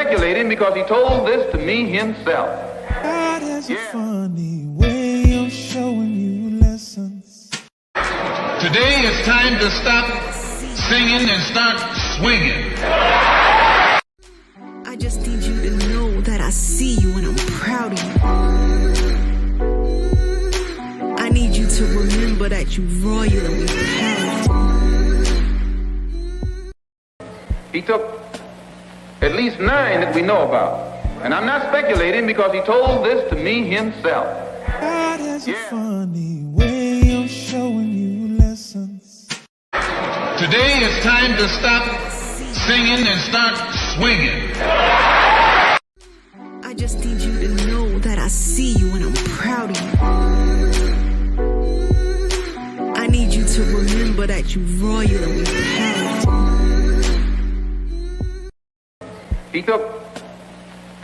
speculating because he told this to me himself. God has a funny way of showing you lessons. Today it's time to stop singing and start swinging. I just need you to know that I see you and I'm proud of you. I need you to remember that you royal and we proud. He took at least 9 that we know about. And I'm not speculating because he told this to me himself. God has a funny way of showing you lessons. Today it's time to stop singing and start swinging. I just need you to know that I see you and I'm proud of you. I need you to remember that you royal and we proud. He took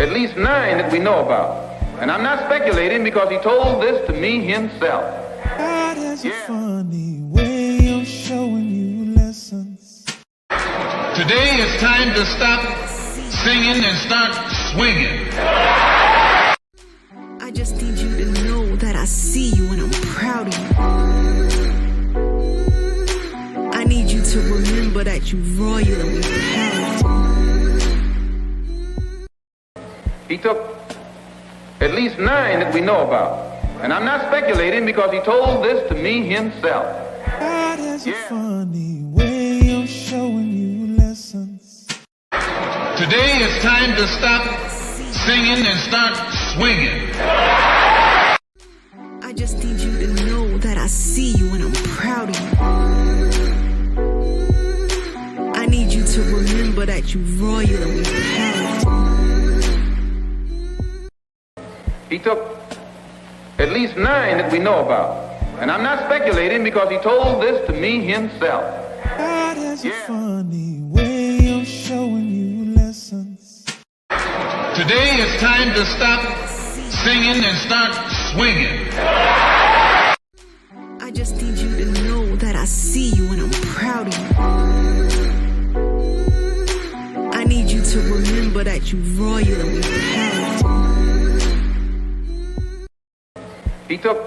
at least 9 that we know about. And I'm not speculating because he told this to me himself. God has a funny way of showing you lessons. Today it's time to stop singing and start swinging. I just need you to know that I see you and I'm proud of you. I need you to remember that you royal and we proud. He took at least 9 that we know about. And I'm not speculating because he told this to me himself. God has a funny way of showing you lessons. Today it's time to stop singing and start swinging. I just need you to know that I see you and I'm proud of you. I need you to remember that you royal and we proud. He took at least 9 that we know about. And I'm not speculating because he told this to me himself. God has a funny way of showing you lessons. Today it's time to stop singing and start swinging. I just need you to know that I see you and I'm proud of you. I need you to remember that you royal and we proud. He took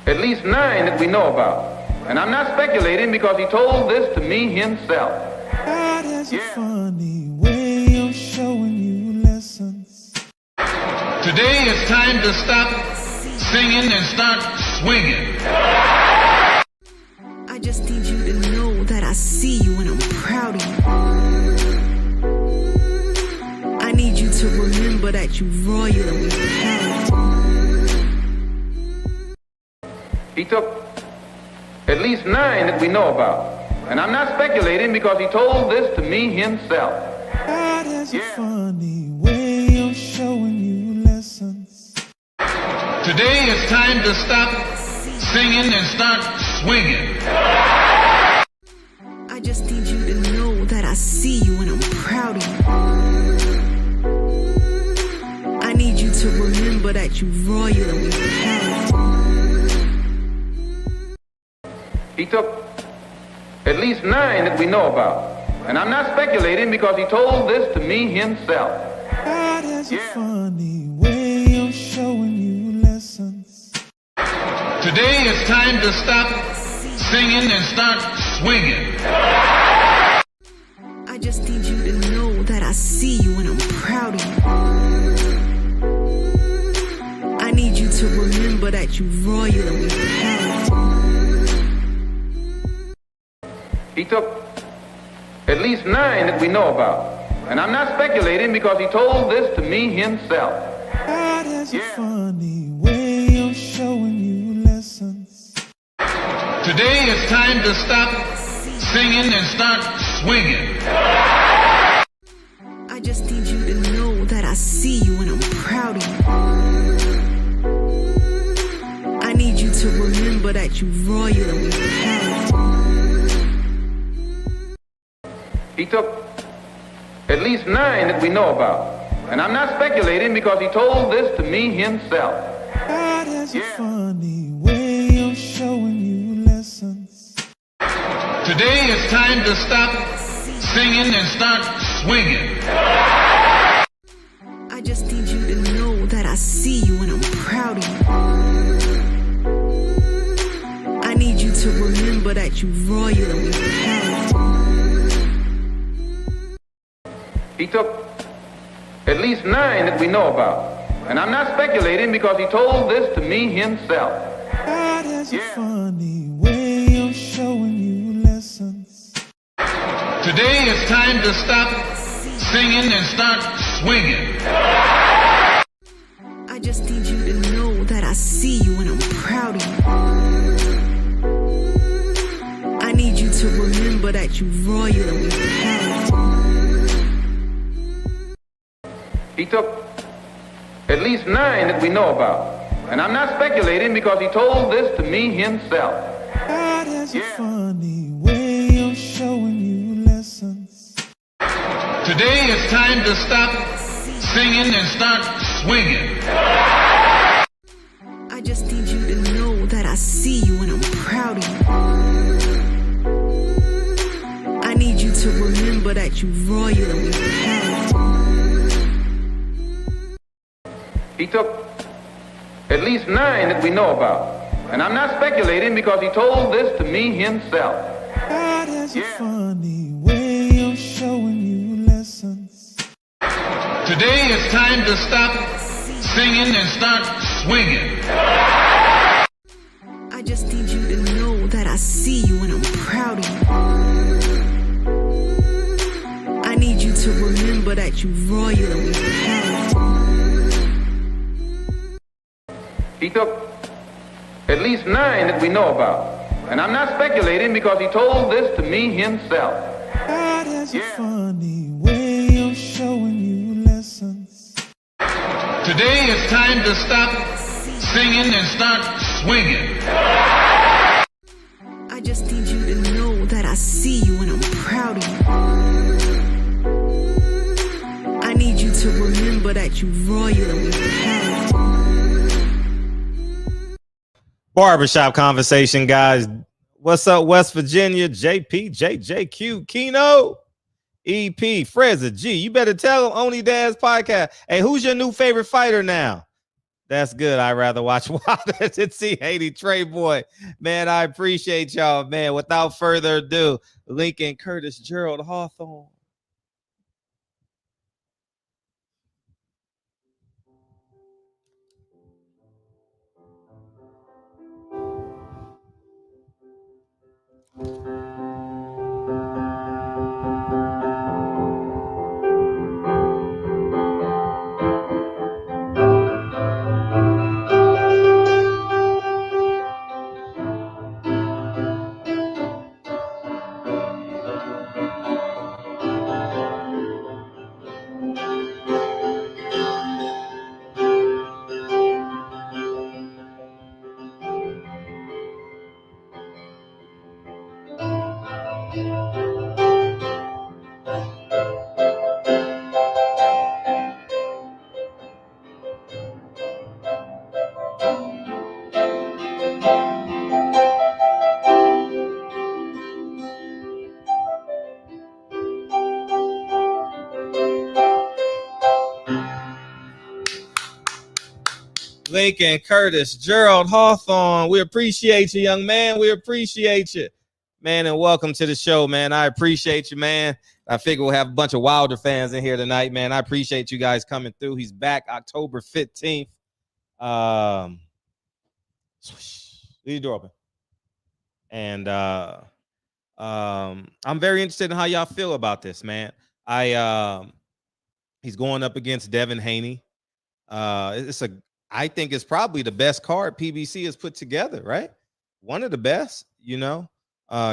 at least 9 that we know about. And I'm not speculating because he told this to me himself. God has a funny way of showing you lessons. Today it's time to stop singing and start swinging. I just need you to know that I see you and I'm proud of you. I need you to remember that you royal and we proud. He took at least 9 that we know about. And I'm not speculating because he told this to me himself. God has a funny way of showing you lessons. Today it's time to stop singing and start swinging. I just need you to know that I see you and I'm proud of you. I need you to remember that you royal and we proud. He took at least 9 that we know about. And I'm not speculating because he told this to me himself. God has a funny way of showing you lessons. Today it's time to stop singing and start swinging. I just need you to know that I see you and I'm proud of you. I need you to remember that you royal and we proud. He took at least 9 that we know about. And I'm not speculating because he told this to me himself. God has a funny way of showing you lessons. Today it's time to stop singing and start swinging. I just need you to know that I see you and I'm proud of you. I need you to remember that you royal and we proud. He took at least 9 that we know about. And I'm not speculating because he told this to me himself. God has a funny way of showing you lessons. Today it's time to stop singing and start swinging. see you and I'm proud of you. I need you to remember that you royal and we proud. He took at least 9 that we know about. And I'm not speculating because he told this to me himself. God has a funny way of showing you lessons. Today it's time to stop singing and start swinging. I just need you to know that I see you and I'm proud of you. I need you to remember that you royal and we proud. He took at least 9 that we know about. And I'm not speculating because he told this to me himself. God has a funny way of showing you lessons. Today it's time to stop singing and start swinging. I just need you to know that I see you and I'm proud of you. I need you to remember that you royal and we proud. He took at least 9 that we know about. And I'm not speculating because he told this to me himself. God has a funny way of showing you lessons. Today it's time to stop singing and start swinging. I just need you to know that I see you and I'm proud of you. I need you to remember that you royal and we proud. He took at least 9 that we know about. And I'm not speculating because he told this to me himself. God has a funny way of showing you lessons. Today it's time to stop singing and start swinging. I just need you to know that I see you and I'm proud of you. I need you to remember that you royal and we proud. Barbershop conversation, guys. What's up, West Virginia? JP, JJQ, Keno, EP, Freza, G. You better tell them Only Dad's podcast. Hey, who's your new favorite fighter now? That's good. I'd rather watch Wilder than see Haiti Trey Boy. Man, I appreciate y'all, man. Without further ado, Lincoln Curtis, Gerald Hawthorne. Lincoln Curtis, Gerald Hawthorne. We appreciate you, young man. We appreciate you, man, and welcome to the show, man. I appreciate you, man. I figure we'll have a bunch of Wilder fans in here tonight, man. I appreciate you guys coming through. He's back October 15th. Leave the door open. And I'm very interested in how y'all feel about this, man. He's going up against Devin Haney. I think it's probably the best card PBC has put together, right? One of the best, you know.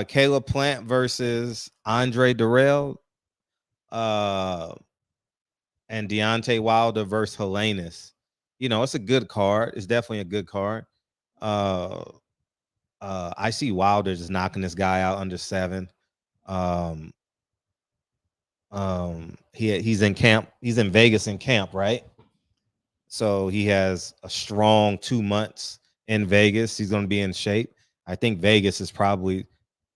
Caleb Plant versus Andre Dirrell, and Deontay Wilder versus Helenius. You know, it's a good card. It's definitely a good card. I see Wilder just knocking this guy out under 7. He's in camp. He's in Vegas in camp, right? So he has a strong 2 months in Vegas. He's going to be in shape. I think Vegas is probably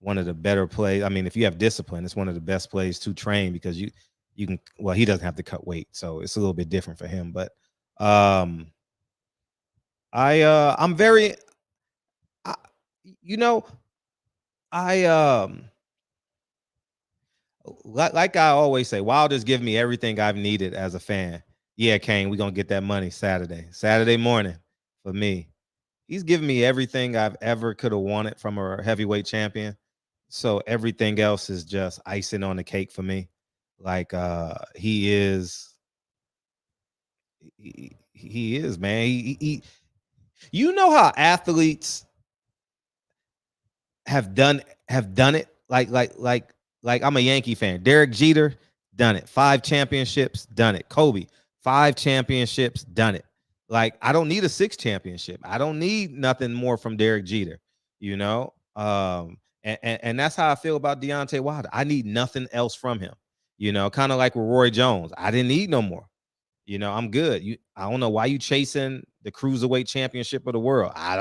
one of the better plays. I mean, if you have discipline, it's one of the best plays to train because you can, well, he doesn't have to cut weight. So it's a little bit different for him. But I'm very, I, you know, I like I always say, Wilder's given me everything I've needed as a fan. Yeah, Kane, we're gonna get that money Saturday morning for me. He's given me everything I've ever could have wanted from a heavyweight champion. So everything else is just icing on the cake for me. Like he is man. You know how athletes have done it like I'm a Yankee fan. Derek Jeter done it. 5 championships, done it. Kobe, 5 championships, done it. Like I don't need a 6th championship. I don't need nothing more from Derek Jeter, you know? And that's how I feel about Deontay Wilder. I need nothing else from him. You know, kind of like with Roy Jones. I didn't need no more. You know, I'm good. I don't know why you chasing the cruiserweight championship of the world. I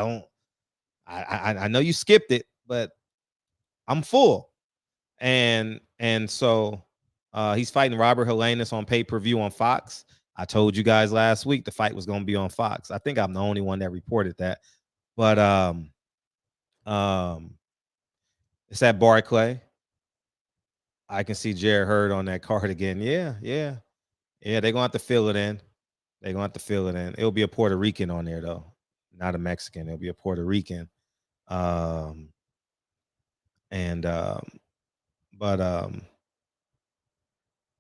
know you skipped it, but I'm full. And so he's fighting Robert Helenius on pay-per-view on Fox. I told you guys last week the fight was going to be on Fox. I think I'm the only one that reported that. But it's at Barclay. I can see Jared Hurd on that card again. Yeah. They're going to have to fill it in. It'll be a Puerto Rican on there, though. Not a Mexican. It'll be a Puerto Rican. But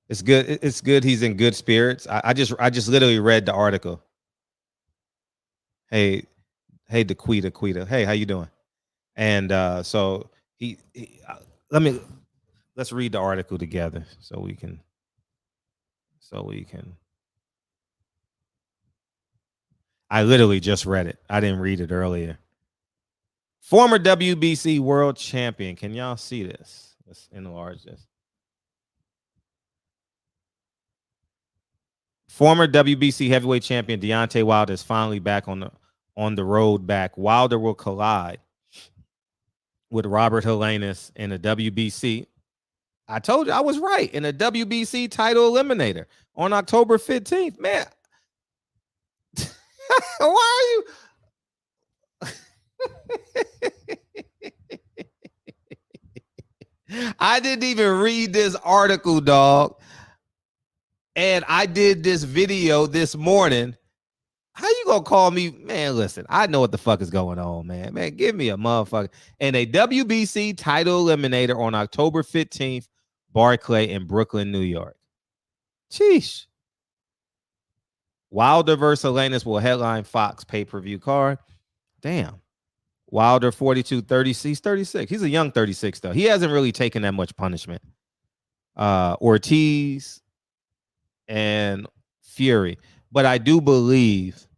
it's good. It's good. He's in good spirits. I just literally read the article. Hey, Daquita. Hey, how you doing? And so let's read the article together so we can. I literally just read it. I didn't read it earlier. Former WBC world champion. Can y'all see this? Let's enlarge this. Former WBC heavyweight champion Deontay Wilder is finally back on the road back. Wilder will collide with Robert Helenius in the WBC. I told you I was right, in a WBC title eliminator on October 15th. Man, why are you? I didn't even read this article, dog. And I did this video this morning. How you gonna call me? Man, listen, I know what the fuck is going on, man. Man, give me a motherfucker. And a WBC title eliminator on October 15th, Barclay in Brooklyn, New York. Sheesh. Wilder versus Helenius will headline Fox pay-per-view card. Damn. Wilder 42-30. He's 36. He's a young 36, though. He hasn't really taken that much punishment. Ortiz and Fury. But I do believe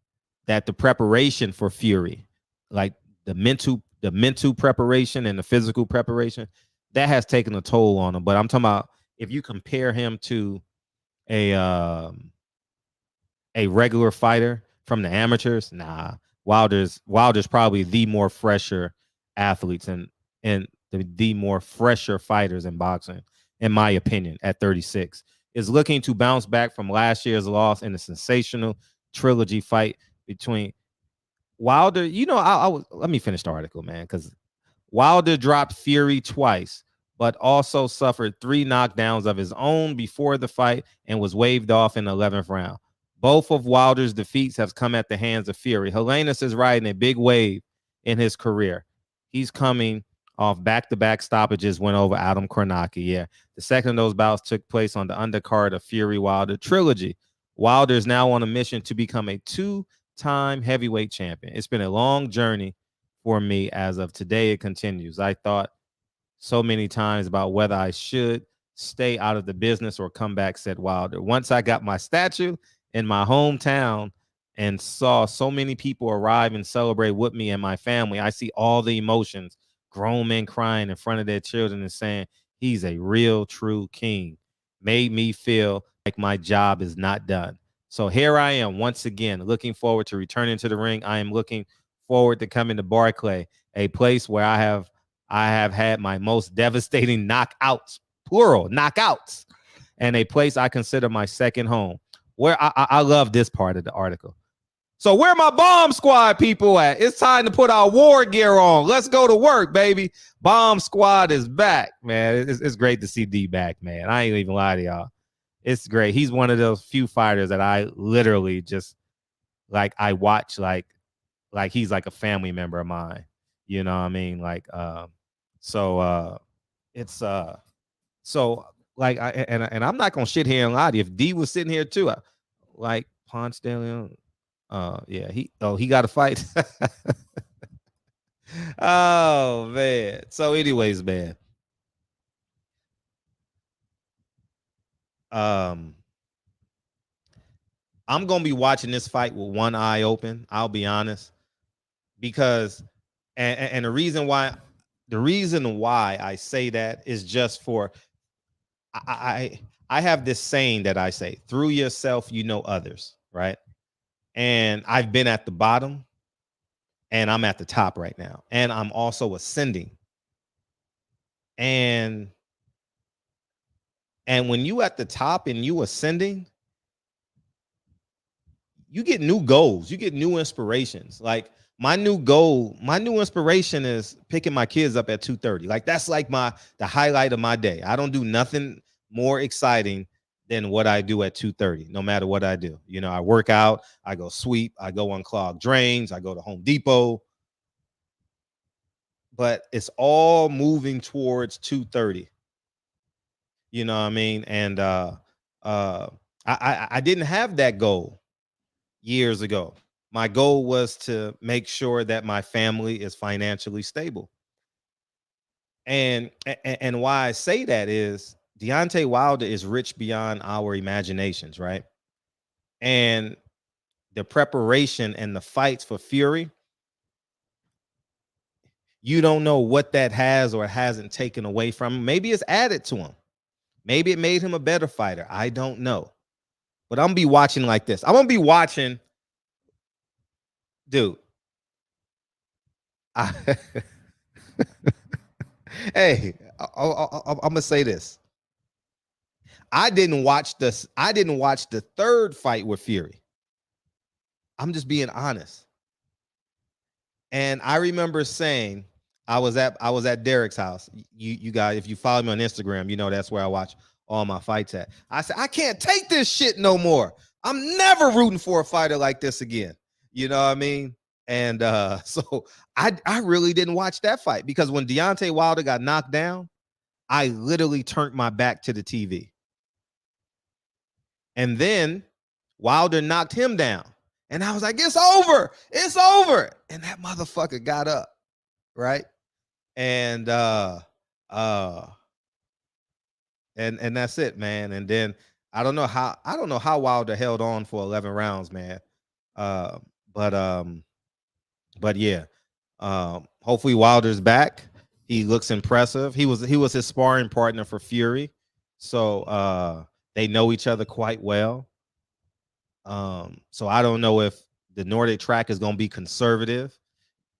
that the preparation for Fury, like the mental preparation and the physical preparation, that has taken a toll on him. But I'm talking about if you compare him to a regular fighter from the amateurs, nah. Wilder's probably the more fresher athletes and the more fresher fighters in boxing, in my opinion, at 36. Is looking to bounce back from last year's loss in a sensational trilogy fight between Wilder. You know, let me finish the article, man, because Wilder dropped Fury twice, but also suffered 3 knockdowns of his own before the fight and was waved off in the 11th round. Both of Wilder's defeats have come at the hands of Fury. Helenius is riding a big wave in his career. He's coming off back-to-back stoppages, went over Adam Kornacki. Yeah, the second of those bouts took place on the undercard of Fury-Wilder trilogy. Wilder is now on a mission to become a 2-time heavyweight champion. It's been a long journey for me. As of today, it continues. I thought so many times about whether I should stay out of the business or come back, said Wilder. Once I got my statue in my hometown and saw so many people arrive and celebrate with me and my family, I see all the emotions. Grown men crying in front of their children and saying he's a real, true king. Made me feel like my job is not done. So here I am once again, looking forward to returning to the ring. I am looking forward to coming to Barclay, a place where I have had my most devastating knockouts, plural knockouts, and a place I consider my second home. Where I love this part of the article. So where my bomb squad people at? It's time to put our war gear on. Let's go to work, baby. Bomb squad is back, man. It's great to see D back, man. I ain't even lie to y'all. It's great. He's one of those few fighters that I literally just like. I watch like he's like a family member of mine. You know what I mean? Like, it's so like and I'm not gonna shit here and lie to you. If D was sitting here too, like Ponce de Leon, yeah, he got to fight. Oh man. So, anyways, man. I'm gonna be watching this fight with one eye open. I'll be honest, because and the reason why I say that is just for I have this saying that I say, through yourself you know others, right? And I've been at the bottom and I'm at the top right now, and I'm also ascending. And when you at the top and you ascending, you get new goals, you get new inspirations. Like my new inspiration is picking my kids up at 2:30. Like that's like the highlight of my day. I don't do nothing more exciting than what I do at 2:30, no matter what I do. You know, I work out, I go sweep, I go unclog drains, I go to Home Depot. But it's all moving towards 2:30. You know what I mean? And I didn't have that goal years ago. My goal was to make sure that my family is financially stable. And why I say that is Deontay Wilder is rich beyond our imaginations, right? And the preparation and the fights for Fury, you don't know what that has or hasn't taken away from him. Maybe it's added to him. Maybe it made him a better fighter. I don't know. But I'm going to be watching like this. I'm going to be watching, dude. Hey, I'm going to say this. I didn't watch the third fight with Fury. I'm just being honest. And I remember saying, I was at Derek's house. You guys, if you follow me on Instagram, you know that's where I watch all my fights at. I said, I can't take this shit no more. I'm never rooting for a fighter like this again. You know what I mean? And so I really didn't watch that fight, because when Deontay Wilder got knocked down, I literally turned my back to the TV. And then Wilder knocked him down. And I was like, it's over. It's over. And that motherfucker got up. Right. And that's it, man. And then I don't know how Wilder held on for 11 rounds, man. But yeah. Hopefully Wilder's back. He looks impressive. He was his sparring partner for Fury. So they know each other quite well. So I don't know if the Nordic track is going to be conservative,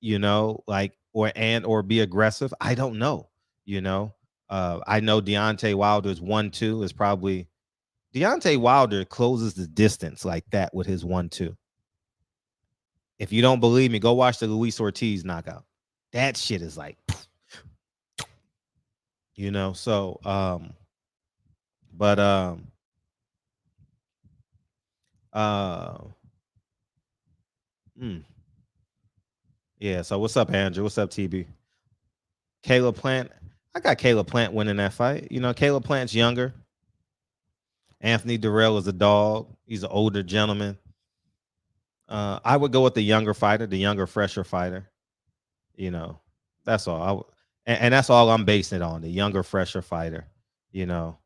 you know, like, or be aggressive. I don't know, you know. I know Deontay Wilder's 1-2 is probably, Deontay Wilder closes the distance like that with his 1-2. If you don't believe me, go watch the Luis Ortiz knockout. That shit is like, you know. So yeah, so what's up, Andrew? What's up, TB? Caleb Plant. I got Caleb Plant winning that fight. You know, Caleb Plant's younger. Anthony Dirrell is a dog. He's an older gentleman. I would go with the younger fighter, the younger, fresher fighter. You know, that's all. And that's all I'm basing it on, the younger, fresher fighter. You know,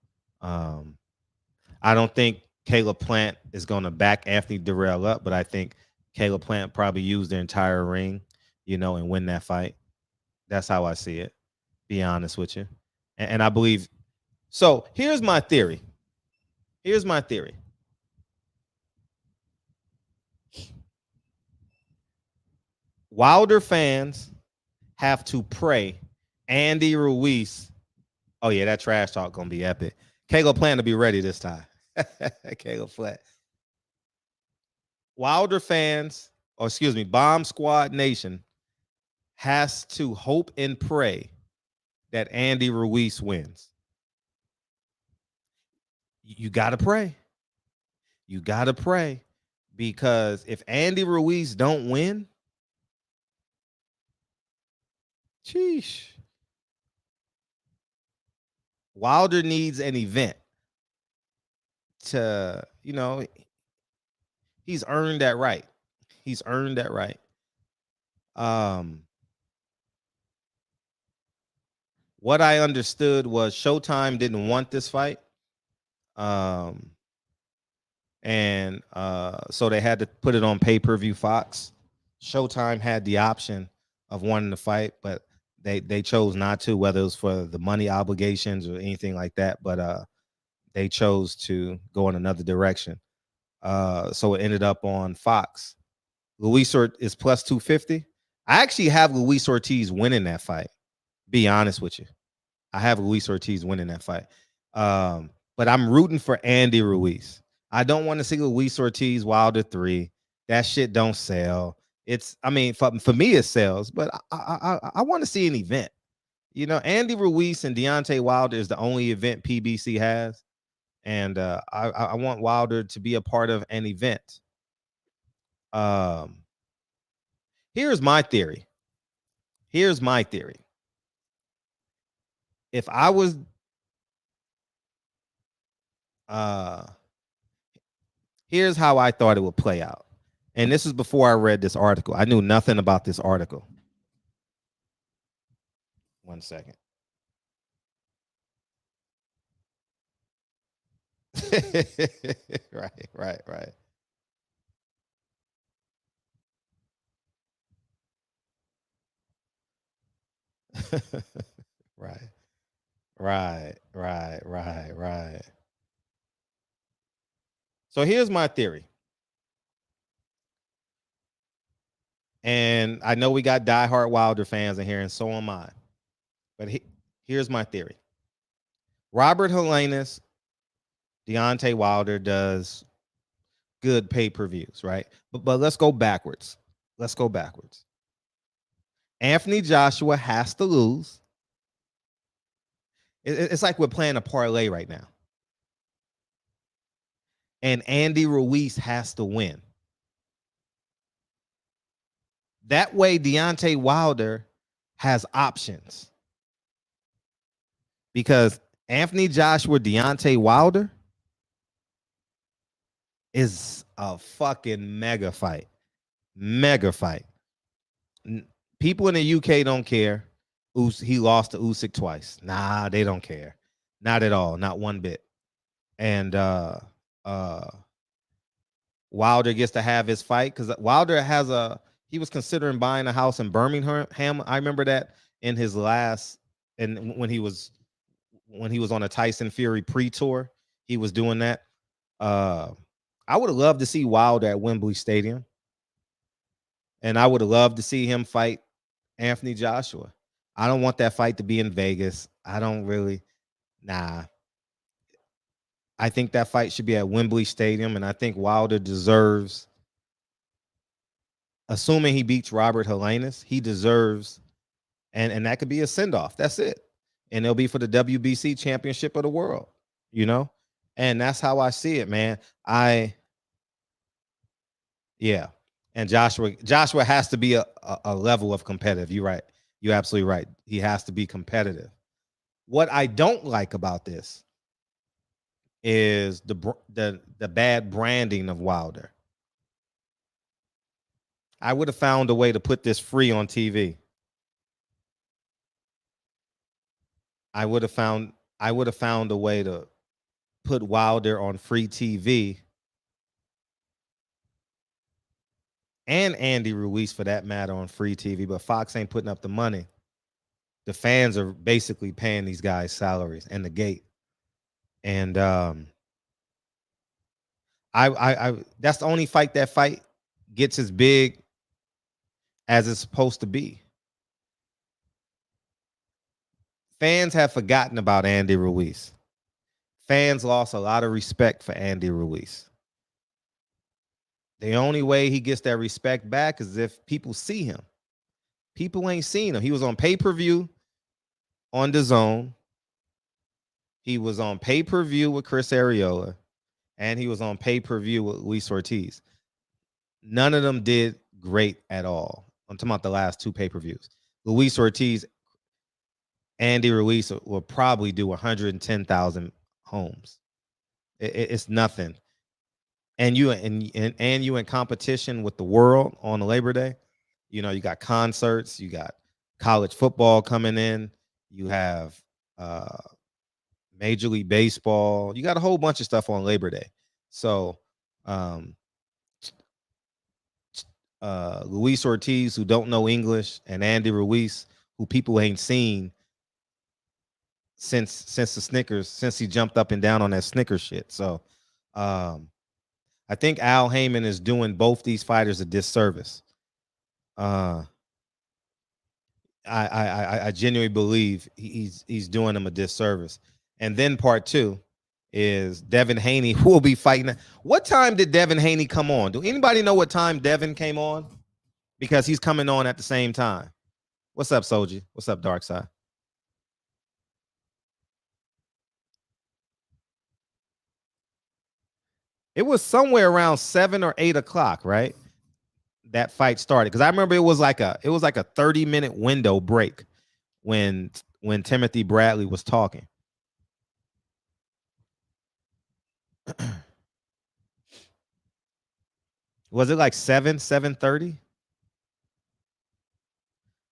I don't think Caleb Plant is going to back Anthony Dirrell up, but I think Caleb Plant probably used the entire ring, you know, and win that fight. That's how I see it, be honest with you. And I believe, so here's my theory. Wilder fans have to pray Andy Ruiz. Oh yeah, that trash talk gonna be epic. Caleb Plant to be ready this time. Caleb Plant. Wilder fans, or excuse me, Bomb Squad Nation has to hope and pray that Andy Ruiz wins. You got to pray. You got to pray, because if Andy Ruiz don't win, sheesh. Wilder needs an event to, he's earned that right. He's earned that right. What I understood was Showtime didn't want this fight. And so they had to put it on pay-per-view Fox. Showtime had the option of wanting to fight, but they chose not to, whether it was for the money obligations or anything like that. But they chose to go in another direction. So it ended up on Fox. Luis is plus 250. I actually have Luis Ortiz winning that fight. Be honest with you. I have Luis Ortiz winning that fight. But I'm rooting for Andy Ruiz. I don't want to see Luis Ortiz Wilder 3. That shit don't sell. For me it sells, but I want to see an event. Andy Ruiz and Deontay Wilder is the only event PBC has, and I want Wilder to be a part of an event. Here's my theory. If I was here's how I thought it would play out. And this is before I read this article. I knew nothing about this article. 1 second. Right. Right. So here's my theory. And I know we got diehard Wilder fans in here, and so am I. But here's my theory. Robert Helenius, Deontay Wilder does good pay-per-views, right? But let's go backwards. Anthony Joshua has to lose. It's like we're playing a parlay right now. And Andy Ruiz has to win. That way, Deontay Wilder has options. Because Anthony Joshua, Deontay Wilder is a fucking mega fight. People in the UK don't care. He lost to Usyk twice. Nah, they don't care. Not at all. Not one bit. And Wilder gets to have his fight, because Wilder he was considering buying a house in Birmingham. I remember that in his last, and when he was on a Tyson Fury pre-tour, he was doing that. I would have loved to see Wilder at Wembley Stadium. And I would have loved to see him fight Anthony Joshua. I don't want that fight to be in Vegas. I don't really. Nah. I think that fight should be at Wembley Stadium, and I think Wilder deserves, assuming he beats Robert Helenius, he deserves, and that could be a send-off. That's it. And it'll be for the WBC Championship of the World, And that's how I see it, man. And Joshua has to be a level of competitive. You're right. You're absolutely right. He has to be competitive. What I don't like about this is the bad branding of Wilder. I would have found a way to put this free on TV. I would have found a way to put Wilder on free TV, and Andy Ruiz, for that matter, on free TV, but Fox ain't putting up the money. The fans are basically paying these guys salaries and the gate. And I that's the only fight that fight gets as big as it's supposed to be. Fans have forgotten about Andy Ruiz. Fans lost a lot of respect for Andy Ruiz. The only way he gets that respect back is if people see him. People ain't seen him. He was on pay-per-view on the Zone. He was on pay-per-view with Chris Arreola, and he was on pay-per-view with Luis Ortiz. None of them did great at all. I'm talking about the last two pay-per-views. Luis Ortiz, Andy Ruiz will probably do 110,000 homes. It's nothing. And you in competition with the world on Labor Day. You know, you got concerts, you got college football coming in, you have Major League Baseball, you got a whole bunch of stuff on Labor Day. So Luis Ortiz, who don't know English, and Andy Ruiz, who people ain't seen since the Snickers, since he jumped up and down on that Snickers shit. So I think Al Heyman is doing both these fighters a disservice. I genuinely believe he's doing them a disservice. And then part two is Devin Haney, who will be fighting. What time did Devin Haney come on? Do anybody know what time Devin came on? Because he's coming on at the same time. What's up, Soji? What's up, Dark Side? It was somewhere around 7 or 8 o'clock, right? That fight started, because I remember it was like a 30-minute window break when Timothy Bradley was talking. Was it like 7:30?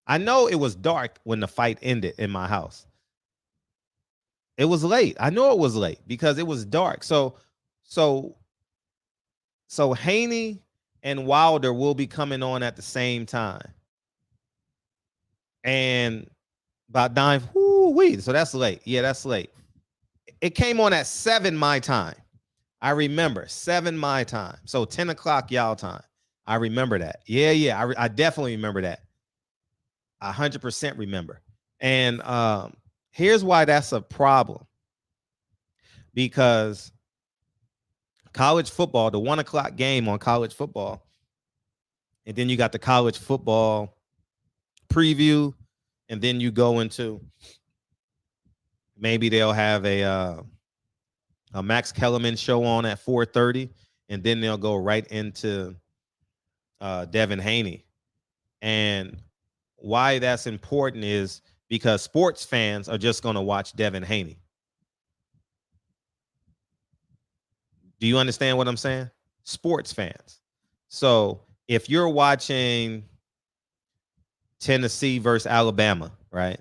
I know it was dark when the fight ended in my house. It was late. I know it was late because it was dark. So Haney and Wilder will be coming on at the same time. And about 9, so that's late. Yeah, that's late. It came on at 7 my time. I remember 7 my time. So 10 o'clock y'all time. I remember that. Yeah. I definitely remember that. 100% remember. And here's why that's a problem. Because college football, the 1 o'clock game on college football, and then you got the college football preview, and then you go into, maybe they'll have a Max Kellerman show on at 4:30, and then they'll go right into Devin Haney. And why that's important is because sports fans are just going to watch Devin Haney. Do you understand what I'm saying? Sports fans. So if you're watching Tennessee versus Alabama, right?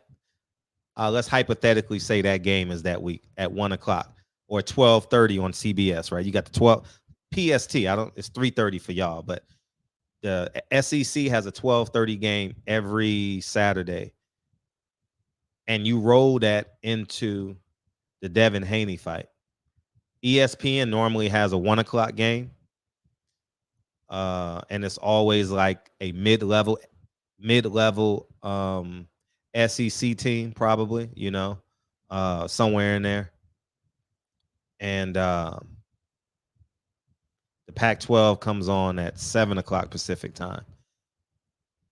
Let's hypothetically say that game is that week at 1 o'clock or 12:30 on CBS, right? You got the 12 PST. It's 3:30 for y'all, but the SEC has a 12:30 game every Saturday, and you roll that into the Devin Haney fight. ESPN normally has a 1 o'clock game, and it's always like a mid-level SEC team, probably, somewhere in there. And the Pac-12 comes on at 7 o'clock Pacific time,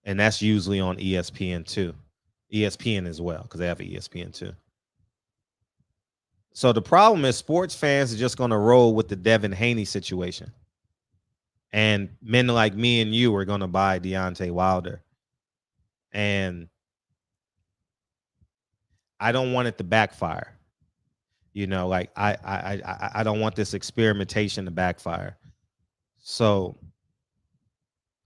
and that's usually on ESPN too, ESPN as well, because they have an ESPN too. So the problem is sports fans are just going to roll with the Devin Haney situation. And men like me and you are going to buy Deontay Wilder. And I don't want it to backfire. Like I don't want this experimentation to backfire. So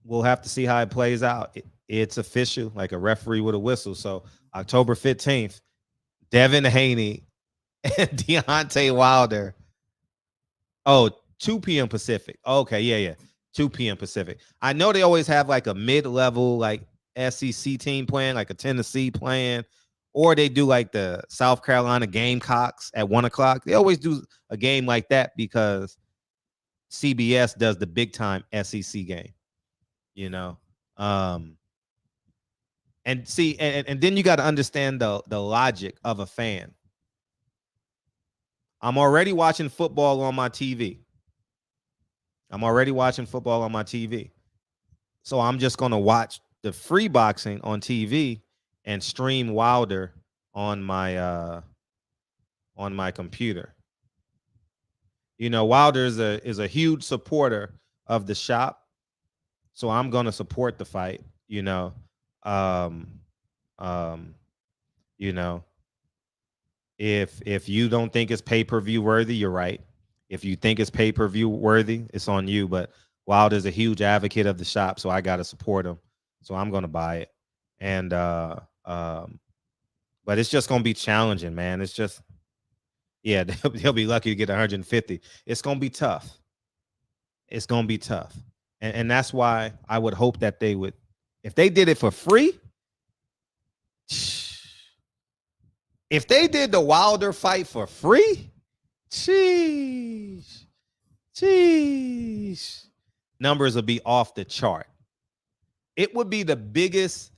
we'll have to see how it plays out. It's official, like a referee with a whistle. So October 15th, Devin Haney and Deontay Wilder. 2 p.m. Pacific. Okay, yeah. 2 p.m. Pacific. I know they always have like a mid-level like SEC team playing, like a Tennessee playing, or they do like the South Carolina Gamecocks at 1 o'clock. They always do a game like that because CBS does the big time SEC game, and see, and then you got to understand the logic of a fan. I'm already watching football on my TV. I'm already watching football on my TV. So I'm just going to watch the free boxing on TV and stream Wilder on my computer. You know, Wilder is a huge supporter of the shop. So I'm going to support the fight, you know. You know, if you don't think it's pay-per-view worthy, you're right. If you think it's pay-per-view worthy, it's on you. But Wilder's a huge advocate of the shop, so I gotta support him. So I'm gonna buy it. And but it's just gonna be challenging, man. It's just, yeah, they'll be lucky to get 150. It's gonna be tough. It's gonna be tough. And that's why I would hope that they would, if they did it for free. If they did the Wilder fight for free, sheesh, numbers would be off the chart. It would be the biggest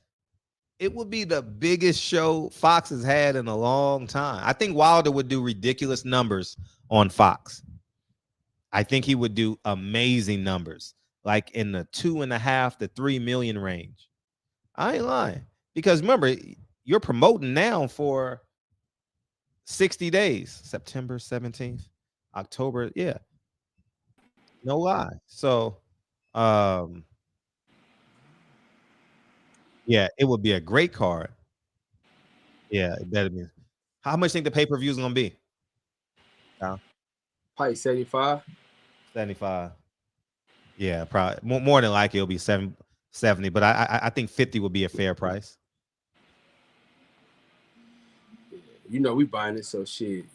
show Fox has had in a long time. I think Wilder would do ridiculous numbers on Fox. I think he would do amazing numbers, like in the 2.5 to 3 million range. I ain't lying. Because remember, you're promoting now for 60 days, September 17th, October. Yeah. No lie. So, yeah, it would be a great card. Yeah, it better be. How much think the pay-per-view is going to be? Probably 75. 75. Yeah, probably. More than likely it'll be 70, but I think 50 would be a fair price. You know we buying it, so shit.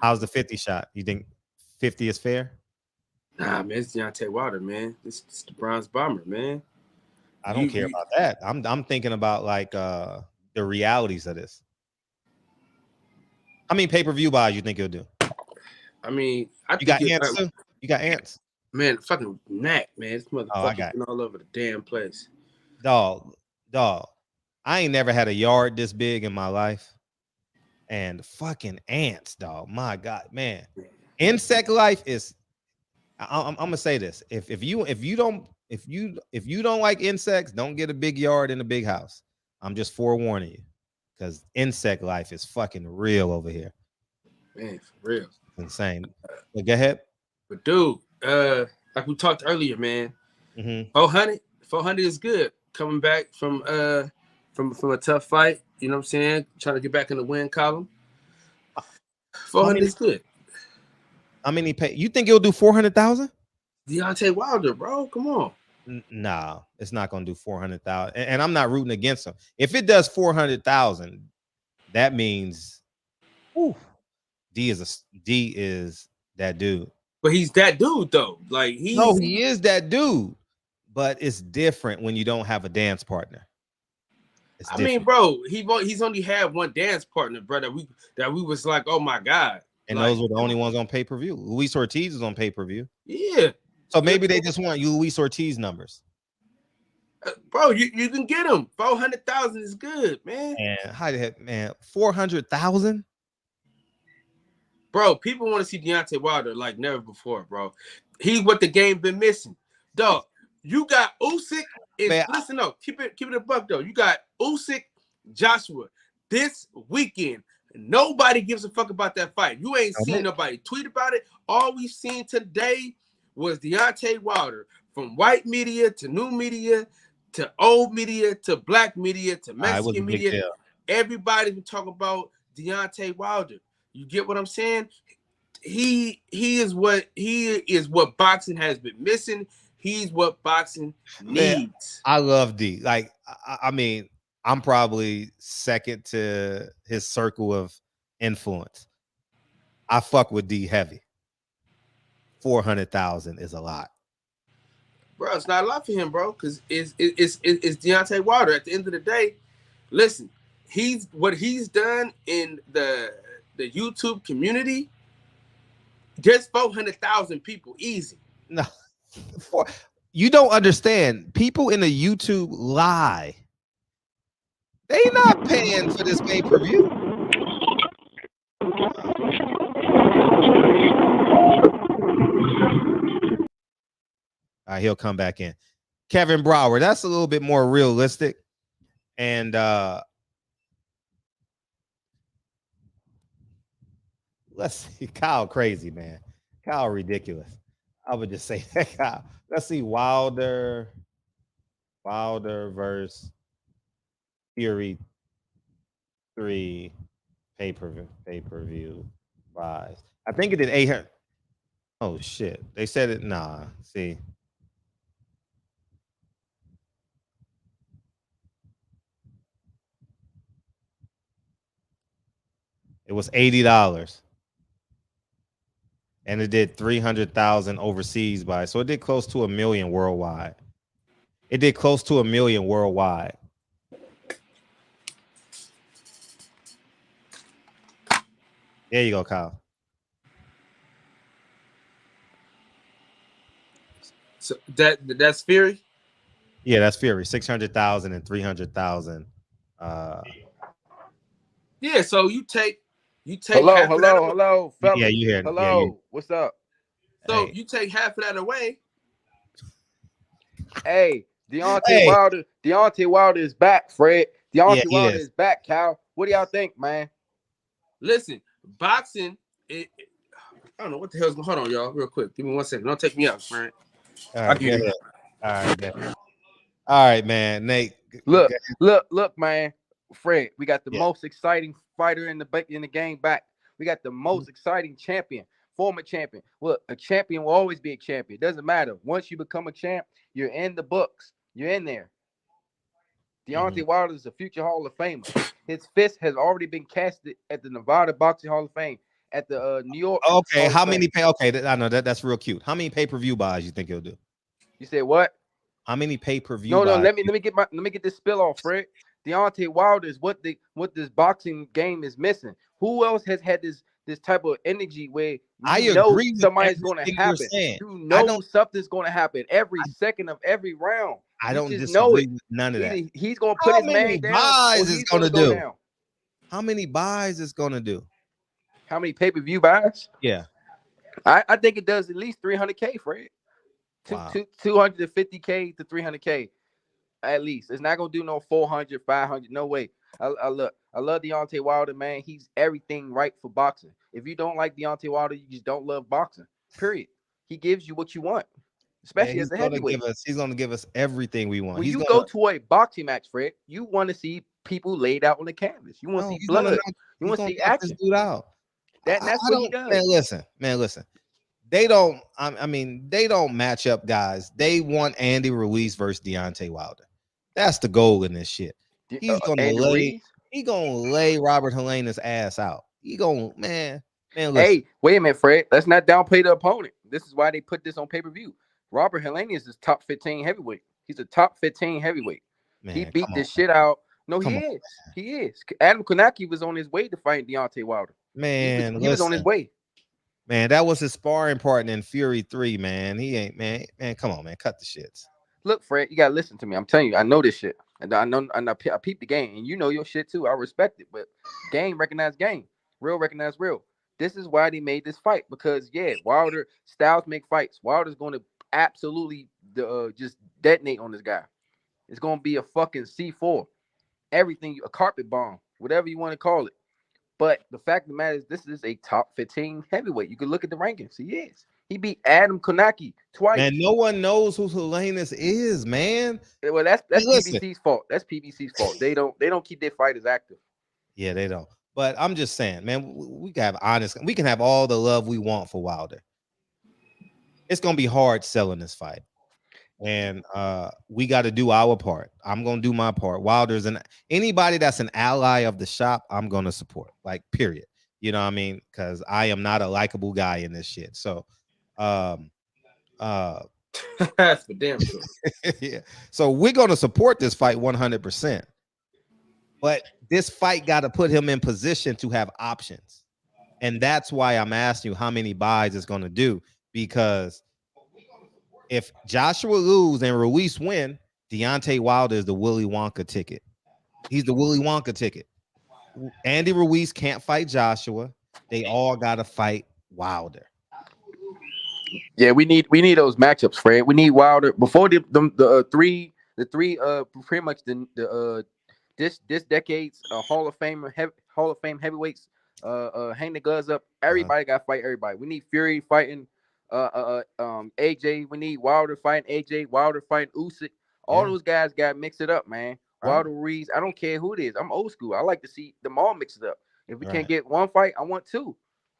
How's the 50 shot? You think 50 is fair? Nah, man, it's Deontay Wilder, man. This the bronze bomber, man. I don't care about that. I'm thinking about like the realities of this. How many pay-per-view buys you think he'll do? I mean, you got ants too? You got ants? Man, fucking Knack, man. This motherfucker's been all over the damn place. Dog. I ain't never had a yard this big in my life. And fucking ants, dog. My God, man. Insect life is. I'm gonna say this: if you don't like insects, don't get a big yard in a big house. I'm just forewarning you, because insect life is fucking real over here. Man, for real, it's insane. But go ahead. But dude, like we talked earlier, man. 400 is good. Coming back from a tough fight. You know what I'm saying? Trying to get back in the win column. 400 is good. How many pay? You think he'll do 400,000? Deontay Wilder, bro. Come on. No, it's not going to do 400,000. And I'm not rooting against him. If it does 400,000, that means D is that dude. But he's that dude though. Like he is that dude. But it's different when you don't have a dance partner. I mean, bro, he's only had one dance partner, bro, that we was like, oh my God. And like, those were the only ones on pay-per-view. Luis Ortiz is on pay-per-view. Yeah. So maybe they just want you Luis Ortiz numbers. Bro, you can get him. 400,000 is good, man. And how the heck, man, 400,000? Bro, people want to see Deontay Wilder like never before, bro. He's what the game been missing. Dog, you got Usyk. Listen up, keep it a buck though. You got Usyk, Joshua this weekend. Nobody gives a fuck about that fight. You ain't seen nobody tweet about it. All we've seen today was Deontay Wilder, from white media to new media to old media to black media to Mexican media. Everybody's been talking about Deontay Wilder. You get what I'm saying? He is what boxing has been missing. He's what boxing needs. Man, I love D. Like, I mean, I'm probably second to his circle of influence. I fuck with D heavy. 400,000 is a lot. Bro, it's not a lot for him, bro, because it's Deontay Wilder. At the end of the day, listen, what he's done in the YouTube community, just 400,000 people, easy. No. You don't understand. People in the YouTube lie. They not paying for this pay-per-view. All right, he'll come back in. Kevin Brower, that's a little bit more realistic. And let's see, Kyle crazy, man. Kyle ridiculous. I would just say that, Kyle. Let's see, Wilder versus Fury 3 pay-per-view buys. I think it did 800. Oh shit. They said it. Nah. See. It was $80. And it did 300,000 overseas buys. So it did close to 1 million worldwide. It did close to 1 million worldwide. There you go, Kyle. So that's Fury? Yeah, that's Fury. 600,000 and 300,000. Yeah, so you take hello, fellas. Yeah, you hear. Hello, yeah, what's up? So hey. you take half of that away. Hey, Deontay Wilder is back, Fred. Wilder is back, Cal. What do y'all think, man? Listen, boxing, I don't know what the hell's going on. Hold on, y'all, real quick. Give me 1 second. Don't take me out, Fred. All right, all right, man. Nate, look, man. Fred, we got the most exciting fighter in the game back. We got the most exciting champion, former champion. Look, a champion will always be a champion. It doesn't matter. Once you become a champ, you're in the books. You're in there. Deontay Wilder is a future Hall of Famer. His fist has already been casted at the Nevada Boxing Hall of Fame, at the New York. Okay, how many I know that's real cute. How many pay-per-view buys you think he'll do? You said what? How many pay-per-view? No, let me get this spill off, Fred. Deontay Wilder is what this boxing game is missing. Who else has had this type of energy where you know somebody's going to happen? You know something's going to happen every second of every round. I don't disagree with none of that. He's going to put his man down. Buys is going to do? How many buys is going to do? How many pay-per-view buys? Yeah, I think it does at least 300K, Fred. Wow. 250K to 300K. At least it's not gonna do no 400, 500. No way. I love Deontay Wilder, man. He's everything right for boxing. If you don't like Deontay Wilder, you just don't love boxing. Period. He gives you what you want, especially as a heavyweight. He's gonna give us everything we want. When you go to a boxing match, Fred, you want to see people laid out on the canvas. You want to see blood. You want to see action. Dude out. That's what he does. Man, listen. They don't. I mean, they don't match up guys. They want Andy Ruiz versus Deontay Wilder. That's the goal in this shit. He's gonna lay Robert Helenius' ass out. Man. Listen. Hey, wait a minute, Fred. Let's not downplay the opponent. This is why they put this on pay-per-view. Robert Helenius is top 15 heavyweight. He's a top 15 heavyweight. Man, he beat this shit out. No, he is. Adam Konaki was on his way to fight Deontay Wilder. Man, he was on his way. Man, that was his sparring partner in Fury 3, man. He ain't, man, come on, man. Cut the shits. Look, Fred, you gotta listen to me. I'm telling you, I know this shit. And I peep the game, and you know your shit too. I respect it, but game recognize game. Real recognize real. This is why they made this fight, because Wilder styles make fights. Wilder's going to absolutely just detonate on this guy. It's going to be a fucking C4. Everything, a carpet bomb, whatever you want to call it. But the fact of the matter is, this is a top 15 heavyweight. You can look at the rankings. He is. He beat Adam Konaki twice. Man, no one knows who Helenius is, man. Well, that's PBC's fault. That's PBC's fault. They don't keep their fighters active. Yeah, they don't. But I'm just saying, man, we can have all the love we want for Wilder. It's gonna be hard selling this fight. And we got to do our part. I'm gonna do my part. Wilder's anybody that's an ally of the shop, I'm gonna support. Like, period. You know what I mean? Because I am not a likable guy in this shit. So that's for damn sure. Yeah. So we're gonna support this fight 100%. But this fight got to put him in position to have options. And that's why I'm asking you how many buys it's going to do. Because if Joshua lose and Ruiz win, Deontay Wilder is the Willy Wonka ticket. He's the Willy Wonka ticket. Andy Ruiz can't fight Joshua. They all got to fight Wilder. Yeah, we need those matchups, Fred. We need Wilder before the three pretty much this decade's Hall of Fame heavyweights hang the gloves up. Everybody got to fight everybody. We need Fury fighting AJ. We need Wilder fighting AJ. Wilder fighting Usyk. All those guys got to mix it up, man. Wilder, Ruiz. I don't care who it is. I'm old school. I like to see them all mix it up. If we can't get one fight, I want two.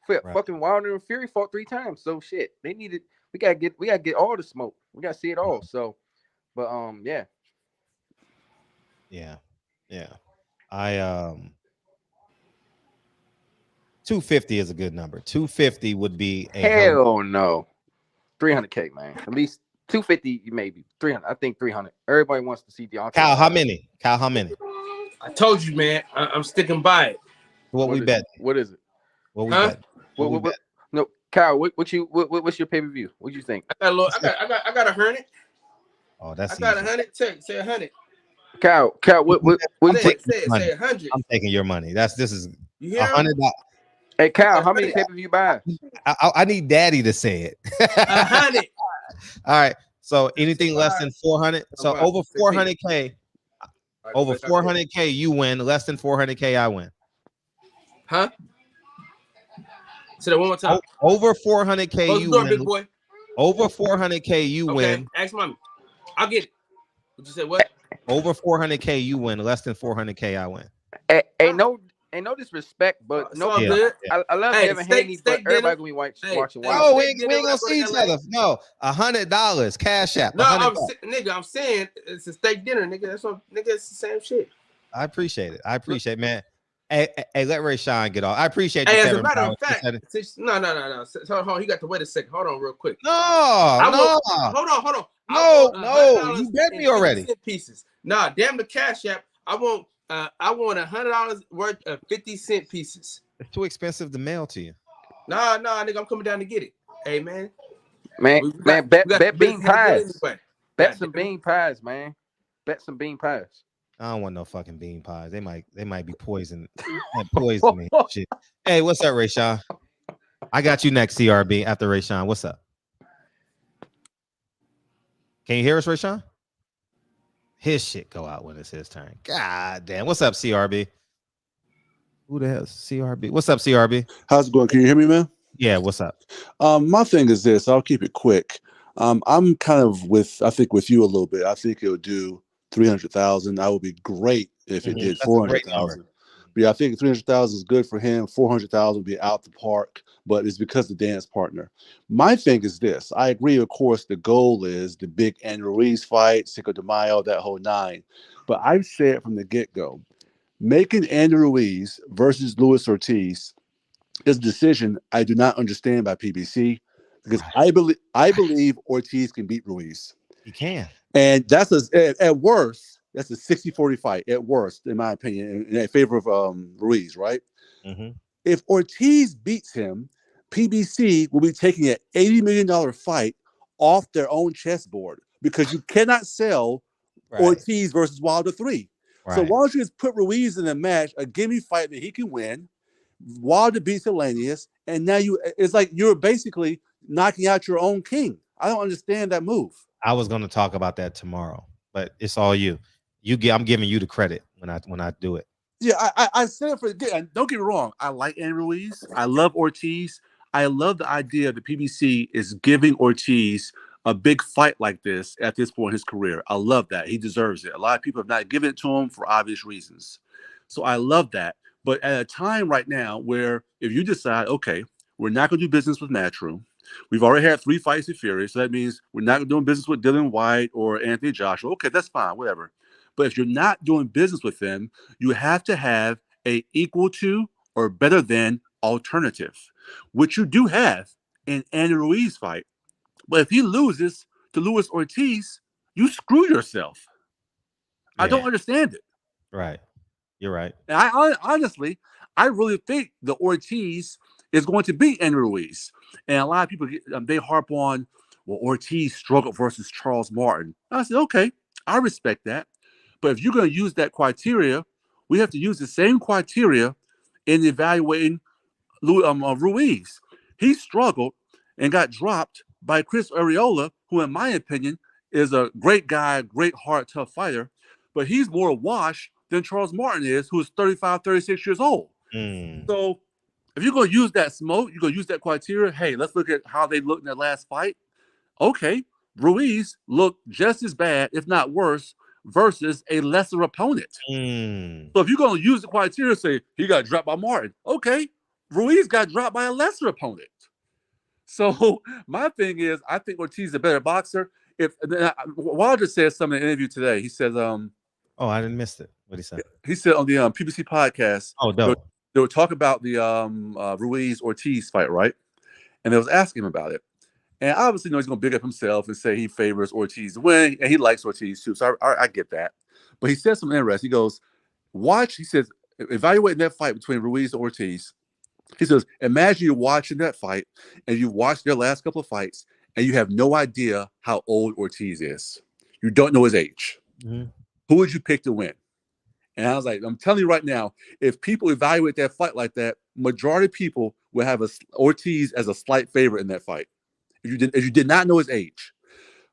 Fucking Wilder and Fury fought 3 times. So shit, they needed. We gotta get all the smoke. We gotta see it all. So, but yeah. I 250 is a good number. 250 would be a hell no. 300K, man. At least 250, maybe 300. I think 300. Everybody wants to see Deontay. Kyle, how many? I told you, man. I'm sticking by it. What we bet? What is it? What we bet? What? No, Kyle. What's your pay-per-view? What do you think? I got 100. Oh, that's. I got 100. Say 100. Kyle. What? Say 100. I'm taking your money. This is $100. Hey, Kyle, how many pay-per-view buy? I need Daddy to say it. 100. All right. So anything less than 400. So over 400K. Over 400K, you win. Less than 400K, I win. Huh? Say that one more time. Over 400K, you win. Big boy. Over 400K, you win. Ask mommy. I'll get it. What you say? What? Over 400K, you win. Less than 400K, I win. Ain't no disrespect, but no. Good. I love Devin Haney, but everybody gonna be watching. No, we ain't gonna see each other. No, $100 cash app. No, I'm saying it's a steak dinner, nigga. That's what, nigga. It's the same shit. I appreciate it, man. Hey, let Ray Sean get off. I appreciate you. Hey, as a matter of fact, no. Hold on, he got to wait a second. Hold on, real quick. No. Hold on. No, you bet me already. Pieces. Nah, damn the cash app. I want $100 worth of 50-cent pieces. It's too expensive to mail to you. Nah, nigga, I'm coming down to get it. Hey, man. Bet bean pies. Bet some bean pies, man. Bet some bean pies. I don't want no fucking bean pies. They might be poison. Poison me. Shit. Hey, what's up, Ray Sean? I got you next, CRB, after Ray Sean. What's up? Can you hear us, Ray Sean? His shit go out when it's his turn. God damn. What's up, CRB? Who the hell is CRB? What's up, CRB? How's it going? Can you hear me, man? Yeah, what's up? My thing is this. I'll keep it quick. I'm kind of with you a little bit. I think it would do 300,000. That would be great if it did 400,000. But yeah, I think 300,000 is good for him. 400,000 would be out the park, but it's because of the dance partner. My thing is this. I agree, of course, the goal is the big Andrew Ruiz fight, Cinco de Mayo, that whole 9. But I've said from the get-go, making Andrew Ruiz versus Luis Ortiz is a decision I do not understand by PBC, because I believe Ortiz can beat Ruiz. He can. And that's at worst, that's a 60-40 fight at worst, in my opinion, in favor of Ruiz, right? Mm-hmm. If Ortiz beats him, PBC will be taking an $80 million fight off their own chessboard, because you cannot sell Ortiz versus Wilder 3. Right. So why don't you just put Ruiz in a match, a gimme fight that he can win? Wilder beats Helenius, and now it's like you're basically knocking out your own king. I don't understand that move. I was going to talk about that tomorrow, but it's all you. I'm giving you the credit when I do it. Yeah, I said it for don't get me wrong. I like Andrew Ruiz. I love Ortiz. I love the idea that PBC is giving Ortiz a big fight like this at this point in his career. I love that. He deserves it. A lot of people have not given it to him for obvious reasons. So I love that. But at a time right now where if you decide, okay, we're not going to do business with Matchroom. We've already had 3 fights in Fury, so that means we're not doing business with Dylan White or Anthony Joshua. Okay, that's fine, whatever. But if you're not doing business with them, you have to have a equal to or better than alternative, which you do have in Andrew Ruiz fight. But if he loses to Luis Ortiz, you screw yourself. Yeah. I don't understand it. Right. You're right. And I honestly really think the Ortiz is going to beat Andrew Ruiz. And a lot of people, they harp on, well, Ortiz struggled versus Charles Martin. I said, okay, I respect that. But if you're going to use that criteria, we have to use the same criteria in evaluating Ruiz. He struggled and got dropped by Chris Arreola, who, in my opinion, is a great guy, great heart, tough fighter, but he's more washed than Charles Martin is, who is 35, 36 years old. So if you're going to use that smoke, you're going to use that criteria. Hey, let's look at how they looked in their last fight. Okay, Ruiz looked just as bad, if not worse, versus a lesser opponent. So if you're going to use the criteria, say he got dropped by Martin. Okay, Ruiz got dropped by a lesser opponent. So my thing is, I think Ortiz is a better boxer. If Wilder said something in an interview today, he says, "Oh, I didn't miss it." What he said? He said on the PBC podcast. Oh, no. They were talking about the Ruiz Ortiz fight, right? And they was asking him about it. And obviously, he's going to big up himself and say he favors Ortiz to win, and he likes Ortiz too. So I get that. But he said something interesting. He goes, "Watch." He says, "Evaluating that fight between Ruiz and Ortiz." He says, "Imagine you're watching that fight, and you've watched their last couple of fights, and you have no idea how old Ortiz is. You don't know his age. Who would you pick to win?" And I was like, I'm telling you right now, if people evaluate that fight like that, majority of people will have Ortiz as a slight favorite in that fight. If you did not know his age.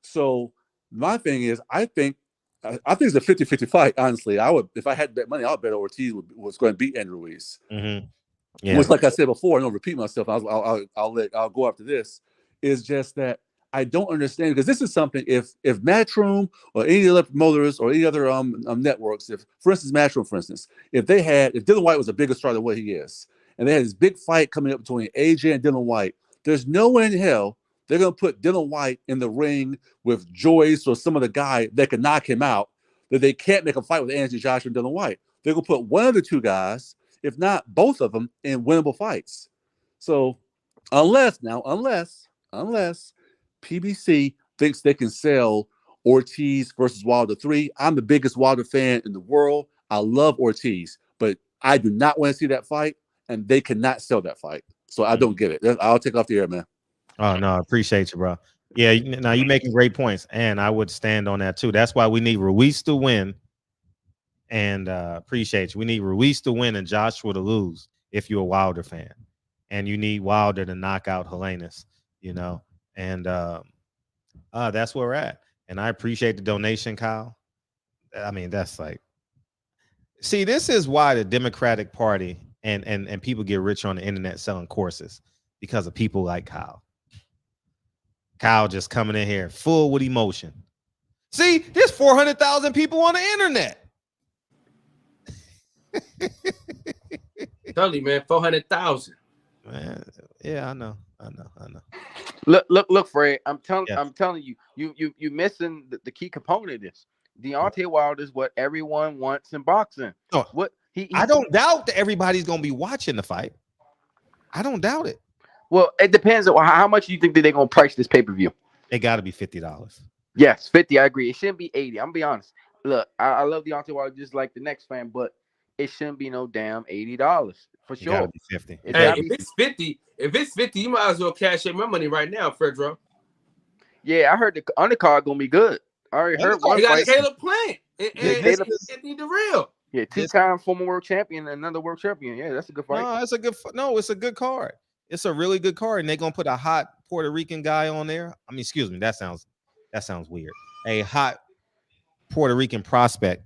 So my thing is, I think it's a 50-50 fight. Honestly, I would, if I had that money, I would bet Ortiz was going to beat Andrew Ruiz. Yeah. Which, like I said before, I don't repeat myself. I'll go after this. Is just that I don't understand, because this is something if Matchroom or any other promoters or any other networks, if for instance Matchroom, if Dylan White was a bigger star than what he is, and they had this big fight coming up between AJ and Dylan White, there's no way in hell they're gonna put Dylan White in the ring with Joyce or some other guy that can knock him out. That they can't make a fight with Anthony Joshua and Dylan White. They're gonna put one of the two guys, if not both of them, in winnable fights. So unless PBC thinks they can sell Ortiz versus Wilder 3. I'm the biggest Wilder fan in the world. I love Ortiz, but I do not want to see that fight, and they cannot sell that fight. So I don't get it. I'll take off the air, man. Oh, no, I appreciate you, bro. Yeah, now you're making great points, and I would stand on that too. That's why we need Ruiz to win, and appreciate you. We need Ruiz to win and Joshua to lose if you're a Wilder fan, and you need Wilder to knock out Helenius, And that's where we're at. And I appreciate the donation, Kyle. I mean, that's like, see, this is why the Democratic Party and people get rich on the internet selling courses, because of people like Kyle. Kyle just coming in here full with emotion. See, there's 400,000 people on the internet. Tell you, man, 400,000. Man, yeah, I know. Look, Fred. I'm telling you, you missing the key component of this. Deontay Wilder is what everyone wants in boxing. Oh, what I don't doubt that everybody's gonna be watching the fight. I don't doubt it. Well, it depends on how much you think that they're gonna price this pay-per-view. It got to be $50. Yes, 50. I agree. It shouldn't be 80. I'm gonna be honest. Look, I love Deontay Wilder just like the next fan, but it shouldn't be no damn $80 for sure. It gotta be 50. If it's 50, you might as well cash in my money right now, Fredro. Yeah, I heard the undercard gonna be good. I already heard one. You got fight. Caleb Plant and Dirrell. Yeah, two-time former world champion and another world champion. Yeah, that's a good fight. It's a good card. It's a really good card, and they're gonna put a hot Puerto Rican guy on there. I mean, excuse me, that sounds weird. A hot Puerto Rican prospect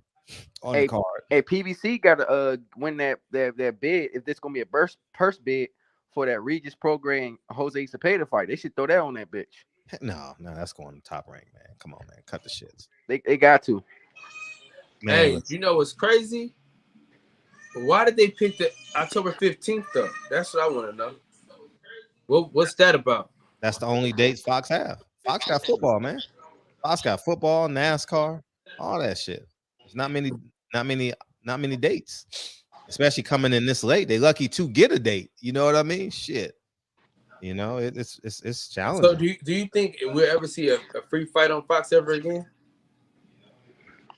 on the card. Hey, PBC got to win that bid. If this gonna be a purse bid for that Regis program Jose Cepeda fight, they should throw that on that bitch. No, that's going top rank, man. Come on, man, cut the shits. They got to. Man, hey, you know what's crazy? Why did they pick the October 15th though? That's what I want to know. What's that about? That's the only dates Fox have. Fox got football, man. Fox got football, NASCAR, all that shit. There's not many dates, especially coming in this late. They lucky to get a date. You know what I mean? Shit. It's challenging. So do you think we'll ever see a free fight on Fox ever again?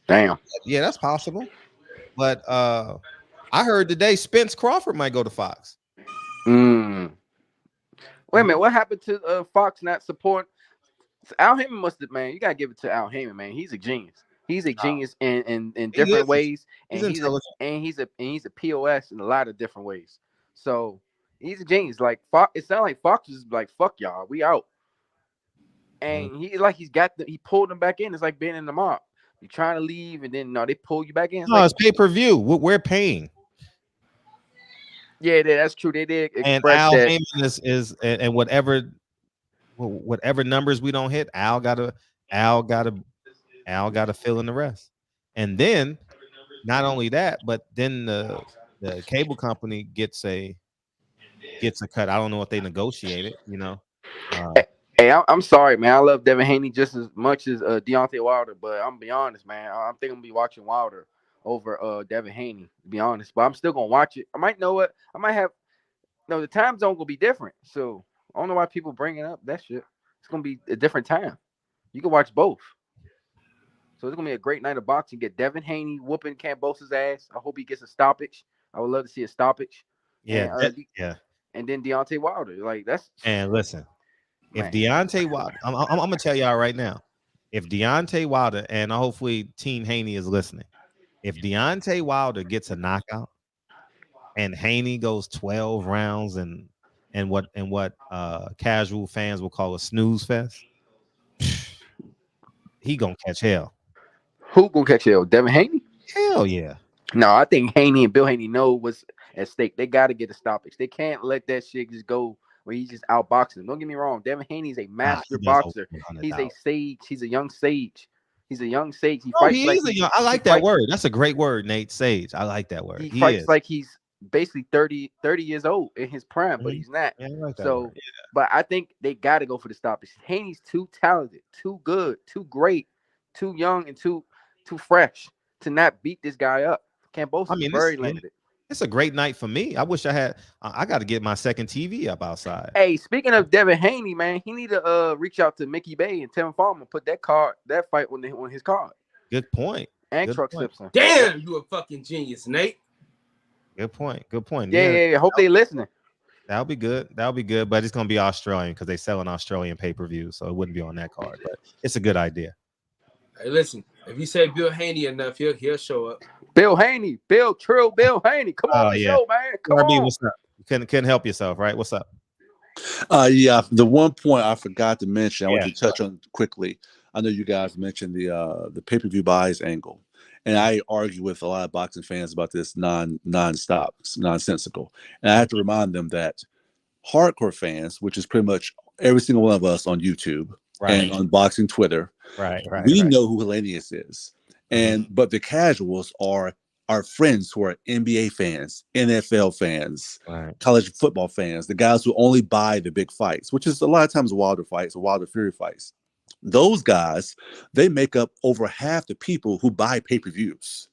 Damn. Yeah, that's possible. But I heard today Spence Crawford might go to Fox. Wait a minute, what happened to Fox not support? Al Heyman must have, man. You gotta give it to Al Heyman, man. He's a genius. He's a genius in different ways, and he's a POS in a lot of different ways. So he's a genius. Like Fox, it sounds like Fox is like, fuck y'all, we out. and he's got he pulled him back in. It's like being in the mob. You're trying to leave, and then no, they pull you back in. No, it's pay-per-view. We're paying. Yeah, that's true. They did And express Al that. Heyman is and whatever numbers we don't hit, Al gotta fill in the rest. And then not only that, but then the cable company gets a cut. I don't know if they negotiated, you know. Hey, I'm sorry, man. I love Devin Haney just as much as Deontay Wilder, but I'm gonna be honest, man. I think I'm gonna be watching Wilder over Devin Haney, to be honest. But I'm still gonna watch it. I might know what I might have. No, the time zone will be different, so I don't know why people bringing up that shit. It's gonna be a different time. You can watch both. So it's gonna be a great night of boxing. Get Devin Haney whooping Cambosa's ass. I hope he gets a stoppage. I would love to see a stoppage. Yeah, and, And then Deontay Wilder, like that's. And listen, if Deontay Wilder, I'm gonna tell y'all right now, if Deontay Wilder, and hopefully Team Haney is listening, if Deontay Wilder gets a knockout, and Haney goes 12 rounds and what casual fans will call a snooze fest, he gonna catch hell. Who gonna catch hell? Devin Haney? Hell yeah. No, I think Haney and Bill Haney know what's at stake. They got to get a stoppage. They can't let that shit just go where he's just outboxing them. Don't get me wrong. Devin Haney's a master boxer. He's a sage. He's a young sage. He's a young sage. He fights I like that word. That's a great word, Nate. Sage. I like that word. He fights like he's basically 30 years old in his prime, but he's not. Yeah, I like that so, but I think they got to go for the stoppage. Haney's too talented, too good, too great, too young, and too fresh to not beat this guy up. Cambosa's very limited. It's a great night for me. I wish I had. I got to get my second TV up outside. Hey, speaking of Devin Haney, man, he need to reach out to Mickey Bay and Tim Farmer, put that fight on his card. Good point. And Good Truck point. Simpson. Damn, you a fucking genius, Nate. Good point. Good point. Yeah. Hope they listening. That'll be good. But it's gonna be Australian because they sell an Australian pay-per-view, so it wouldn't be on that card. But it's a good idea. Hey, listen. If you say Bill Haney enough, he'll show up. Bill Haney, Bill Haney. Come on the show, man. Come on. What's up? You couldn't help yourself, right? What's up? Yeah, the one point I forgot to mention, I want to touch on quickly. I know you guys mentioned the pay-per-view buys angle, and I argue with a lot of boxing fans about this nonsensical. And I have to remind them that hardcore fans, which is pretty much every single one of us on YouTube and on boxing Twitter, we know who Helenius is. But the casuals are our friends who are NBA fans, NFL fans, college football fans, the guys who only buy the big fights, which is a lot of times Wilder fights or Wilder Fury fights. Those guys, they make up over half the people who buy pay-per-views.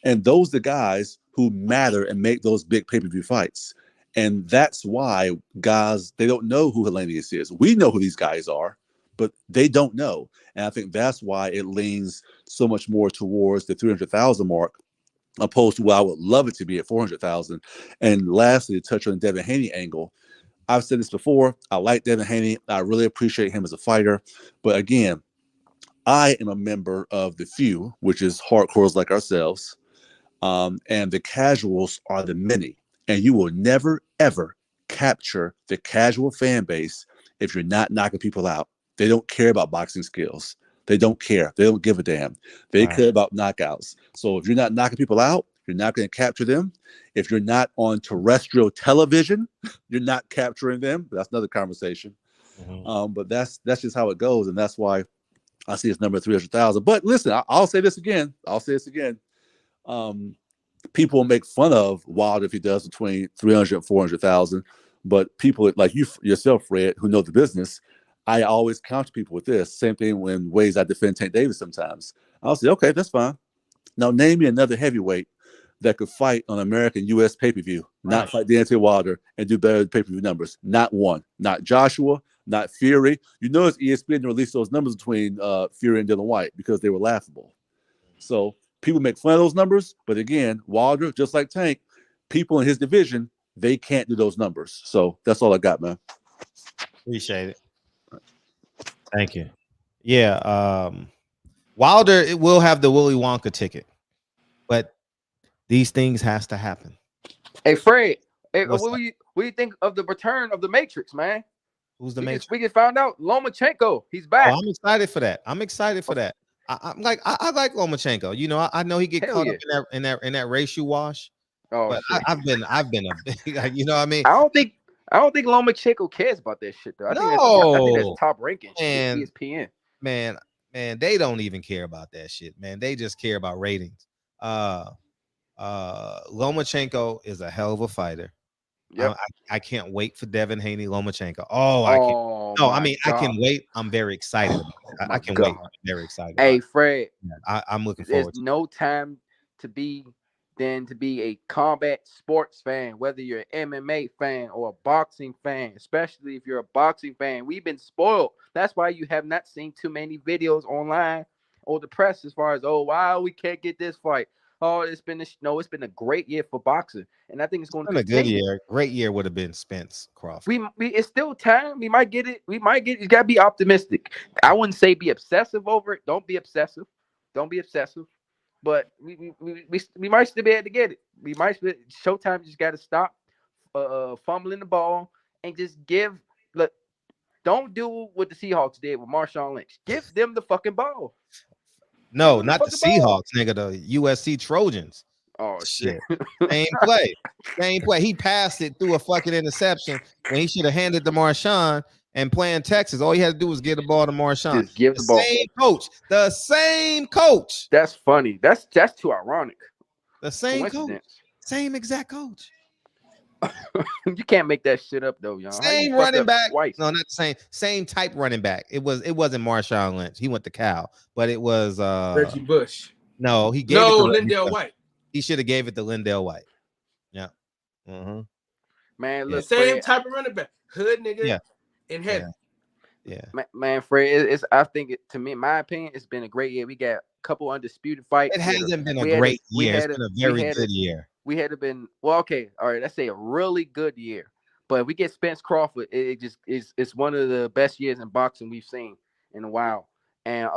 And those are the guys who matter and make those big pay-per-view fights. And that's why guys, they don't know who Helenius is. We know who these guys are, but they don't know. And I think that's why it leans so much more towards the 300,000 mark, opposed to what I would love it to be at 400,000. And lastly, to touch on the Devin Haney angle, I've said this before. I like Devin Haney. I really appreciate him as a fighter. But again, I am a member of the few, which is hardcores like ourselves. And the casuals are the many. And you will never, ever capture the casual fan base if you're not knocking people out. They don't care about boxing skills. They don't care. They don't give a damn. They care about knockouts. So if you're not knocking people out, you're not going to capture them. If you're not on terrestrial television, you're not capturing them. That's another conversation. But that's just how it goes. And that's why I see it's number 300,000. But listen, I'll say this again. People will make fun of Wilder if he does between 300 and 400,000. But people like you yourself, Fred, who know the business, I always counter people with this. Same thing in ways I defend Tank Davis sometimes. I'll say, okay, that's fine. Now name me another heavyweight that could fight on American U.S. pay-per-view, not fight Deontay Wilder and do better than pay-per-view numbers. Not one. Not Joshua, not Fury. You notice ESPN released those numbers between Fury and Dylan White because they were laughable. So people make fun of those numbers, but again, Wilder, just like Tank, people in his division, they can't do those numbers. So that's all I got, man. Appreciate it. Thank you. Yeah, Wilder will have the Willy Wonka ticket, but these things has to happen. Hey, Fred, what do you think of the return of the Matrix, man? Who's the Matrix? We just found out Lomachenko. He's back. Oh, I'm excited for that. I'm that. I like Lomachenko. You know, I know he get caught up in that racial wash. Oh, but I've been a big, you know what I mean? I don't think Lomachenko cares about that shit though. I think that's top ranking. And ESPN. Man, they don't even care about that shit, man. They just care about ratings. Lomachenko is a hell of a fighter. Yep. I can't wait for Devin Haney, Lomachenko. I can wait. I'm very excited about it. I can wait. I'm very excited. Hey, Fred, I'm looking forward. There's no time to be a combat sports fan, whether you're an MMA fan or a boxing fan, especially if you're a boxing fan. We've been spoiled. That's why you have not seen too many videos online or the press as far as, wow, we can't get this fight. Oh, it's been a great year for boxing, and I think it's going to be a good year. Great year would have been Spence Crawford. It's still time. We might get it. You gotta be optimistic. I wouldn't say be obsessive over it. Don't be obsessive. But we might still be able to get it. Showtime just got to stop fumbling the ball and just don't do what the Seahawks did with Marshawn Lynch. Give them the fucking ball. No, not the Seahawks, nigga. The USC Trojans. Oh shit! Same play. He passed it through a fucking interception when he should have handed to Marshawn. And playing Texas, all he had to do was give the ball to Marshawn. Just give the ball. The same coach. That's funny. That's too ironic. The same coach. Same exact coach. You can't make that shit up though, y'all. Same running back. Twice? No, not the same. Same type running back. It wasn't Marshawn Lynch. He went to Cal, but it was Reggie Bush. No, he gave Lindell White. He should have gave it to Lindell White. Yeah. Man, look, same type of running back. Hood nigga. Yeah. In heaven. Yeah. Man, Fred, I think to me, in my opinion, it's been a great year. We got a couple undisputed fights. It hasn't been a great year. It's been a very good year. We had to been okay. All right, let's say a really good year. But if we get Spence Crawford, it just it's one of the best years in boxing we've seen in a while. And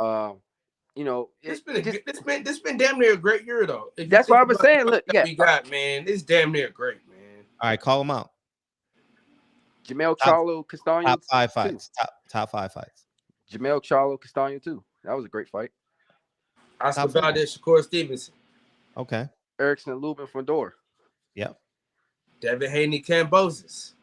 it's been damn near a great year though. That's what I was saying. Look, we got, man, it's damn near great, man. All right, call him out. Jamel Charlo Castaño. Top 5 fights. Top 5 fights. Jamel Charlo Castaño too. That was a great fight. Oscar Valdez, Shakur Stevenson. Okay. Erickson and Lubin Fondor. Yep. Devin Haney Cambosis.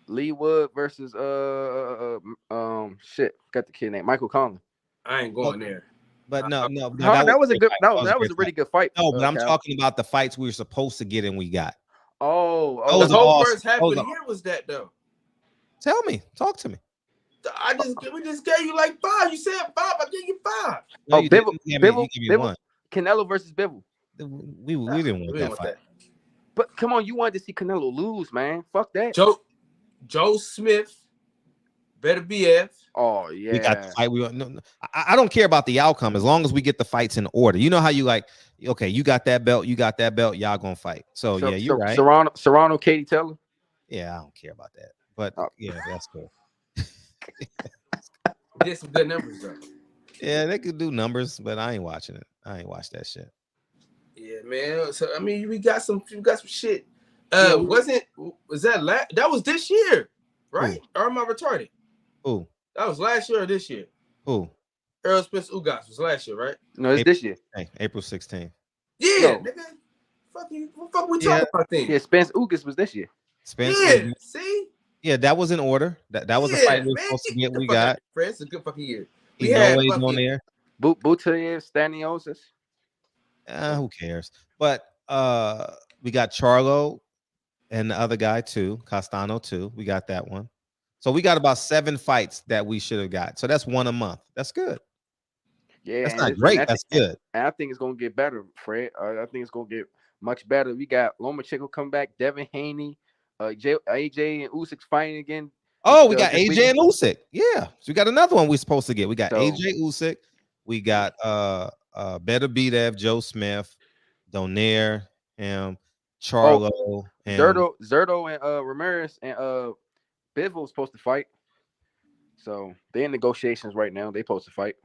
Lee Wood versus got the kid name Michael Conlon. I ain't going there. But no, that was a good. No, that was a really good fight. No, but I'm talking about the fights we were supposed to get and we got. Oh, the whole first half of the year was that though. Tell me, talk to me. We just gave you like 5. You said 5. I gave you 5. No, Bivol, Canelo versus Bivol. We didn't want that fight. But come on, you wanted to see Canelo lose, man. Fuck that. Joe Smith, better BF. Oh yeah, we got the fight. I don't care about the outcome as long as we get the fights in order. You know how you like? Okay, you got that belt. Y'all gonna fight. So yeah, you're right. Serrano, Katie Taylor. Yeah, I don't care about that. But yeah, that's cool. Did some good numbers though. Yeah, they could do numbers, but I ain't watching it. I ain't watched that shit. Yeah, man. So I mean, we got some shit. That was this year, right? Ooh. Or am I retarded? Ooh. That was last year or this year? Ooh. Errol Spence Ugas was last year, right? No, it's this year. April 16th. Yeah, nigga. Fuck you. What the fuck we talking about then? Yeah, Spence Ugas was this year. See? Yeah, that was in order. That was the fight we were supposed to get. We got. Fred, it's a good fucking year. We had on there. Butayev, Staniosis. Who cares? But we got Charlo and the other guy too, Castano too. We got that one. So we got about 7 fights that we should have got. So that's 1 a month. That's good. Yeah, that's not great. That's good. And I think it's gonna get better, Fred. I think it's gonna get much better. We got Lomachenko come back, Devin Haney, AJ and Usyk fighting again. Oh, we got AJ and Usyk. Yeah, so we got another one we're supposed to get. We got AJ Usyk. We got Better Bdev, Joe Smith, Donaire, Charlo, and Zerto and Ramirez and Bivol supposed to fight. So they're in negotiations right now. They supposed to fight.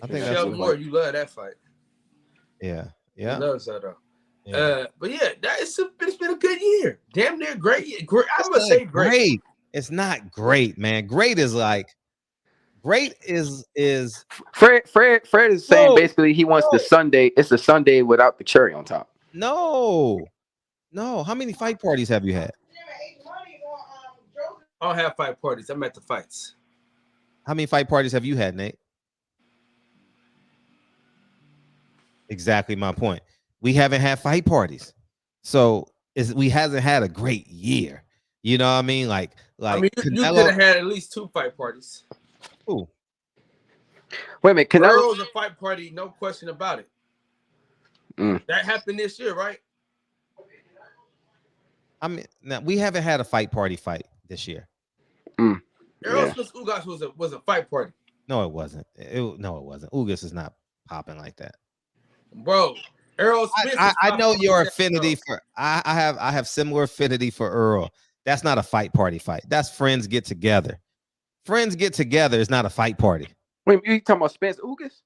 I think that's more. You love that fight. Yeah. You love Zerto. Yeah. But yeah, it's been a good year. Damn near great year. I'm gonna say great. It's not great, man. Great is Fred is saying basically he wants the Sunday. It's a Sunday without the cherry on top. No. How many fight parties have you had? I don't have fight parties. I'm at the fights. How many fight parties have you had, Nate? Exactly my point. We haven't had fight parties, so we hasn't had a great year. You know what I mean? Like I mean, you could have had at least 2 fight parties. Ooh. Wait a minute, Canelo Errol's a fight party, no question about it. That happened this year, right? I mean, now we haven't had a fight this year. Errol Spence Ugas was a fight party. No, it wasn't. No, it wasn't. Ugas is not popping like that, bro. Errol Spence. I know your affinity for. I have similar affinity for Errol. That's not a fight party fight. That's friends get together. Friends get together is not a fight party. Wait, you talking about Spence Ugas?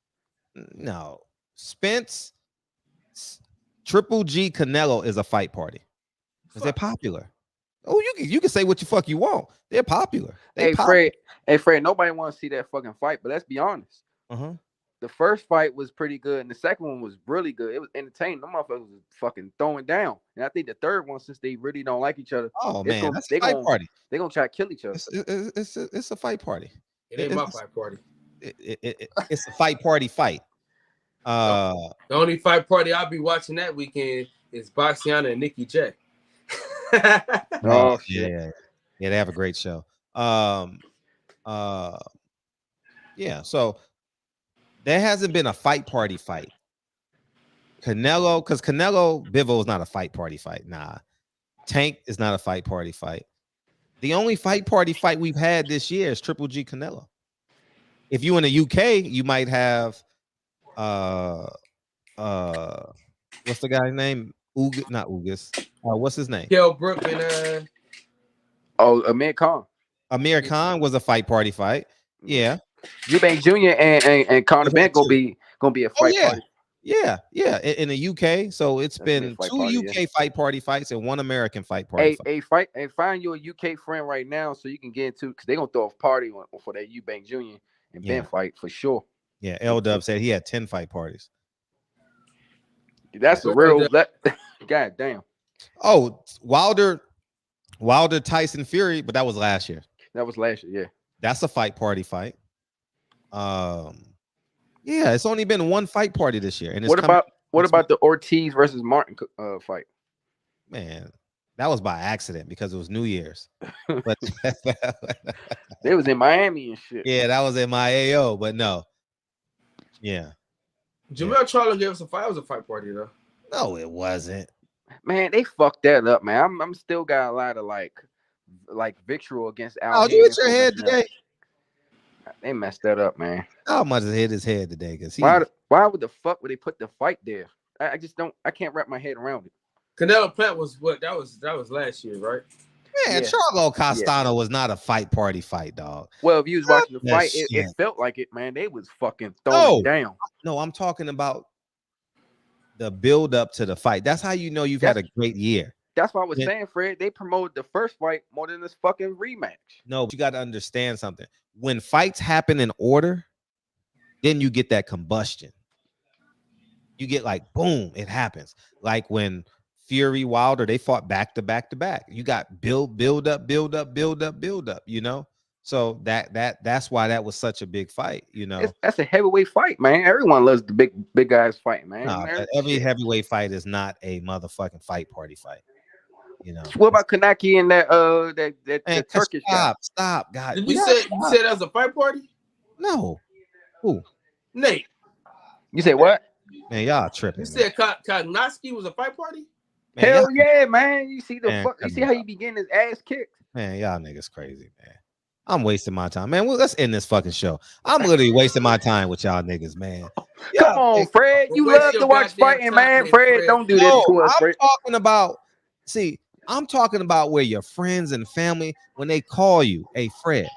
No, Spence Triple G Canelo is a fight party because they're popular. Oh, you can say what you fuck you want. They're popular. Fred. Hey, Fred. Nobody wants to see that fucking fight, but let's be honest. The first fight was pretty good, and the second one was really good. It was entertaining. Them motherfuckers was fucking throwing down. And I think the third one, since they really don't like each other, that's a fight party. They're gonna try to kill each other. It's a fight party. It ain't my fight party. It's a fight party fight. The only fight party I'll be watching that weekend is Bastiana and Nikki J. Oh shit. Yeah, they have a great show. Yeah, so there hasn't been a fight party fight. Canelo Bivol is not a fight party fight. Nah. Tank is not a fight party fight. The only fight party fight we've had this year is Triple G Canelo. If you in the UK, you might have what's the guy's name? Not Ugas. What's his name? Kell Brook and Amir Khan. Amir Khan was a fight party fight. Yeah. Eubank Jr. and Conor Ben gonna be a fight party. Yeah. In the UK, so it's been 2 UK fight party fights and 1 American fight party. Find you a UK friend right now so you can get into because they're gonna throw a party for that Eubank Jr. and Ben fight for sure. Yeah, L Dub said he had 10 fight parties. That's a real god damn. Oh, Wilder Tyson Fury, but that was last year. Yeah. That's a fight party fight. Yeah, it's only been 1 fight party this year. And what about the Ortiz versus Martin fight? Man, that was by accident because it was New Year's. But they was in Miami and shit. Yeah, that was in my AO, but no. Yeah. Jamel Charlo gave us a fight. It was a fight party though. No, it wasn't. Man, they fucked that up, man. I'm still got a lot of like victual against Al. Oh, you hit your head today? They messed that up, man. How much has hit his head today? Because why would the fuck would they put the fight there? I can't wrap my head around it. Canelo Plant was what? That was last year, right? Man, Charlo Castano was not a fight party fight, dog. Well, if you was watching the fight, it felt like it, man. They was fucking throwing down. No, I'm talking about the build up to the fight. That's how you know you've had a great year. That's what I was saying, Fred. They promoted the first fight more than this fucking rematch. No, but you got to understand something. When fights happen in order, then you get that combustion. You get like, boom, it happens. Like when Fury Wilder, they fought back to back to back. You got build up, you know? So that's why that was such a big fight, you know. That's a heavyweight fight, man. Everyone loves the big guys fighting, man. No, every heavyweight fight is not a motherfucking fight party fight. You know. What about Kanaki and that Turkish guy? Stop, God. Did you say that was a fight party? No. Who? Nate. You say what? Man, y'all tripping. You said Kognowski was a fight party? Man, hell yeah, man. You see you see how he be getting his ass kicked? Man, y'all niggas crazy, man. I'm wasting my time, man. Well, let's end this fucking show. I'm literally wasting my time with y'all niggas, man. Come on, Fred. You love to watch fighting, man. Fred, don't do that to us, Fred. I'm talking about where your friends and family, when they call you, hey, Fred,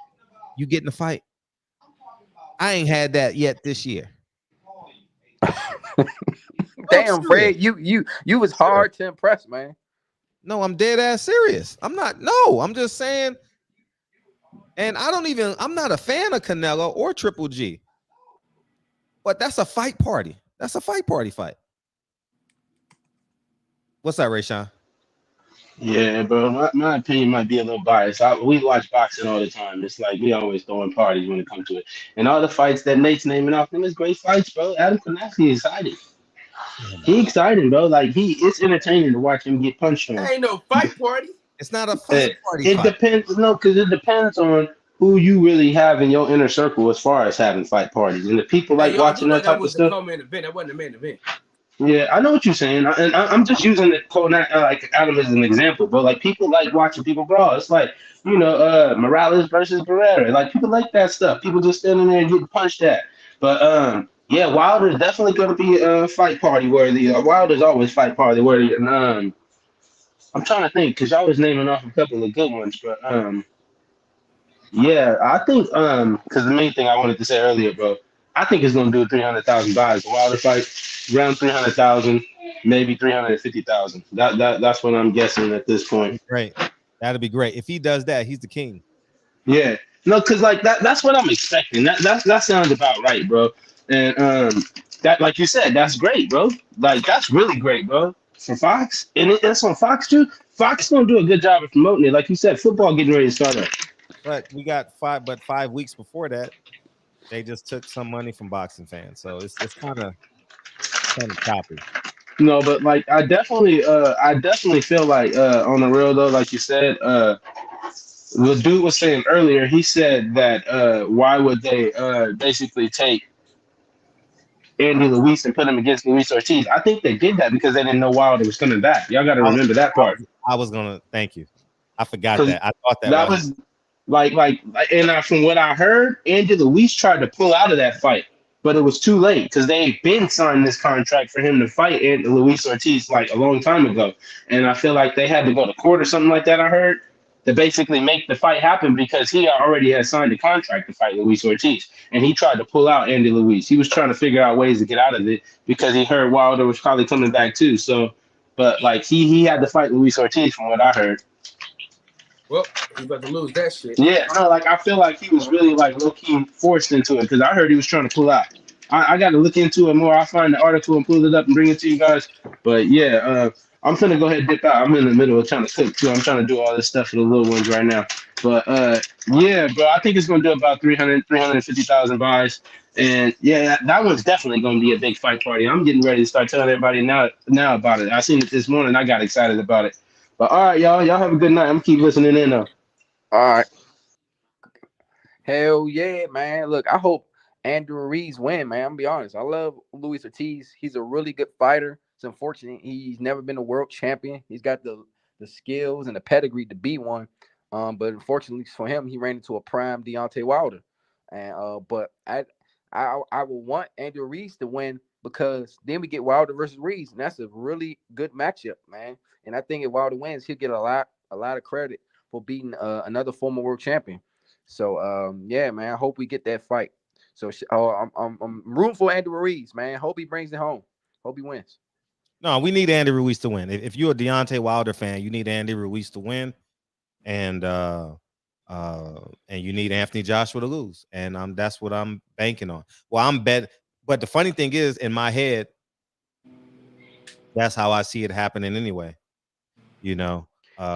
you get in a fight? I ain't had that yet this year. Damn, Fred, you was hard to impress, man. No, I'm dead ass serious. I'm not. No, I'm just saying And I'm not a fan of Canelo or Triple G. But that's a fight party. That's a fight party fight. What's that, Rayshawn? Yeah, bro. My opinion might be a little biased. We watch boxing all the time. It's like we always throwing parties when it comes to it. And all the fights that Nate's naming off them is great fights, bro. Adam Konafi is excited. He excited, bro. Like it's entertaining to watch him get punched on. Ain't no fight party. It's not a fight party. It depends, because it depends on who you really have in your inner circle as far as having fight parties. And the people like watching that type of stuff. That was the main event. That wasn't the main event. Yeah, I know what you're saying, and I'm just using the like Adam as an example, but like people like watching people brawl. It's like Morales versus Barrera. Like people like that stuff. People just standing there and getting punched at. But yeah, Wilder's definitely going to be fight party worthy. Wilder's always fight party worthy, and I'm trying to think because y'all was naming off a couple of good ones, but yeah, I think because the main thing I wanted to say earlier, bro, I think it's gonna do 300,000 buys. The Wilder fight, around 300,000, maybe 350,000. That's what I'm guessing at this point. Great, that'd be great if he does that. He's the king. Yeah, no, because like that's what I'm expecting. That sounds about right, bro. And that, like you said, that's great, bro. Like that's really great, bro. For Fox, and it's on Fox too. Fox gonna do a good job of promoting it. Like you said, football getting ready to start up. But we got 5 weeks before that, they just took some money from boxing fans, so it's kind of choppy. No, but like I definitely feel like on the real though, like you said, the dude was saying earlier. He said that why would they basically take Andy Luis and put him against Luis Ortiz? I think they did that because they didn't know Wilder was coming back. Y'all got to remember that part. I was gonna thank you. I forgot that. I thought that was. And from what I heard, Andy Luis tried to pull out of that fight, but it was too late because they had been signing this contract for him to fight Andy Luis Ortiz like a long time ago. And I feel like they had to go to court or something like that, I heard, to basically make the fight happen because he already had signed a contract to fight Luis Ortiz. And he tried to pull out Andy Luis. He was trying to figure out ways to get out of it because he heard Wilder was probably coming back too. So, but like he had to fight Luis Ortiz from what I heard. Well, he's about to lose that shit. Yeah, no, like I feel like he was really like low key forced into it because I heard he was trying to pull out. I got to look into it more. I'll find the article and pull it up and bring it to you guys. But yeah, I'm gonna go ahead and dip out. I'm in the middle of trying to cook too. I'm trying to do all this stuff for the little ones right now. But yeah, bro, I think it's gonna do about 350,000 buys. And yeah, that one's definitely gonna be a big fight party. I'm getting ready to start telling everybody now about it. I seen it this morning. I got excited about it. But all right, y'all have a good night. I'm gonna keep listening in though. All right. Hell yeah, man. Look, I hope Andrew Ruiz win, man. I'm gonna be honest. I love Luis Ortiz. He's a really good fighter. It's unfortunate he's never been a world champion. He's got the skills and the pedigree to be one. But unfortunately for him, he ran into a prime Deontay Wilder. And but I will want Andrew Ruiz to win because then we get Wilder versus Ruiz, and that's a really good matchup, man. And I think if Wilder wins, he'll get a lot of credit for beating another former world champion. So yeah, man, I hope we get that fight. So I'm rooting for Andy Ruiz, man. Hope he brings it home. Hope he wins. No, we need Andy Ruiz to win. If you're a Deontay Wilder fan, you need Andy Ruiz to win, and you need Anthony Joshua to lose. And that's what I'm banking on. Well, but the funny thing is, in my head, that's how I see it happening anyway. You know,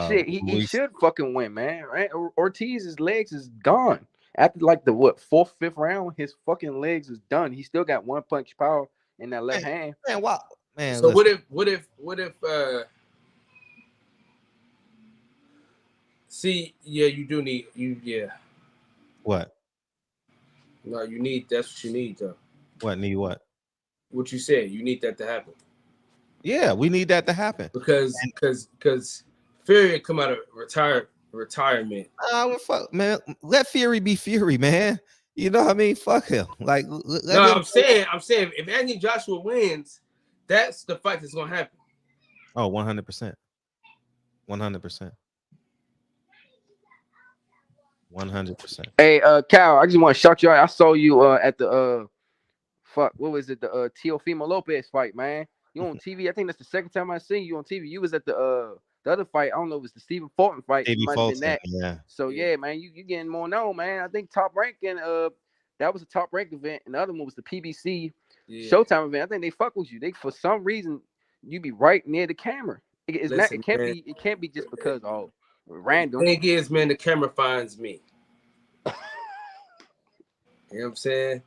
shit, he should fucking win, man. Right? Ortiz's legs is gone after like the 4th, 5th round. His fucking legs is done. He still got one punch power in that left hand. Man, wow, man. So listen. what if? See, yeah, you do need you. Yeah. What? No, you need. That's what you need, though. What need what? What you said. You need that to happen. Yeah, we need that to happen because Fury come out of retirement. Well, fuck, man. Let Fury be Fury, man. You know what I mean? Fuck him. Like, I'm saying, if Anthony Joshua wins, that's the fight that's gonna happen. Oh, 100%. 100%. 100%. Hey, Cal, I just want to shout you out. I saw you at the what was it? The Teofimo Lopez fight, man. You on TV? I think that's the second time I seen you on TV. You was at the The other fight, I don't know, it was the Stephen Fulton fight. It might have been that. Yeah. So yeah, man, you getting more known, man. I think Top Ranking, that was a Top Rank event, and the other one was the PBC Showtime event. I think they fuck with you. They for some reason you be right near the camera. It can't be just because random. The thing is, man, the camera finds me. You know what I'm saying?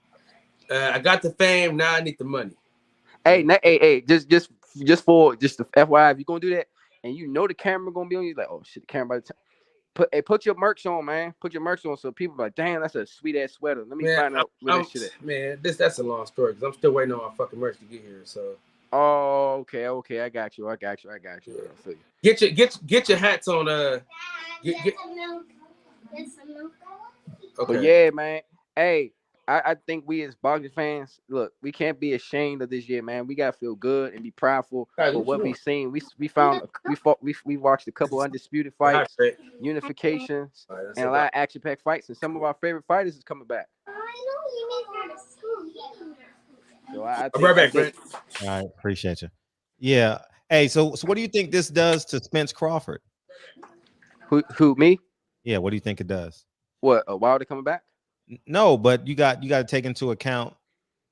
I got the fame, now I need the money. Hey, just the FYI, if you're gonna do that and you know the camera gonna be on you, like, oh shit, the camera by the time. Put your merch on, man. Put your merch on so people are like, damn, that's a sweet ass sweater. Let me find out where that shit at. Man, that's a long story because I'm still waiting on my fucking merch to get here. So. Oh, okay, I got you. Yeah. Get your hats on. Get Okay. But yeah, man. Hey, I think we as boxing fans, look, we can't be ashamed of this year, man. We gotta feel good and be proudful for what we've seen. We watched a couple undisputed fights, unifications, and a lot of action-packed fights, and some of our favorite fighters is coming back. So I'll be right back, friend. All right, appreciate you. Yeah. Hey, so what do you think this does to Spence Crawford? Who me? Yeah, what do you think it does? What, Wilder coming back? No, but you got to take into account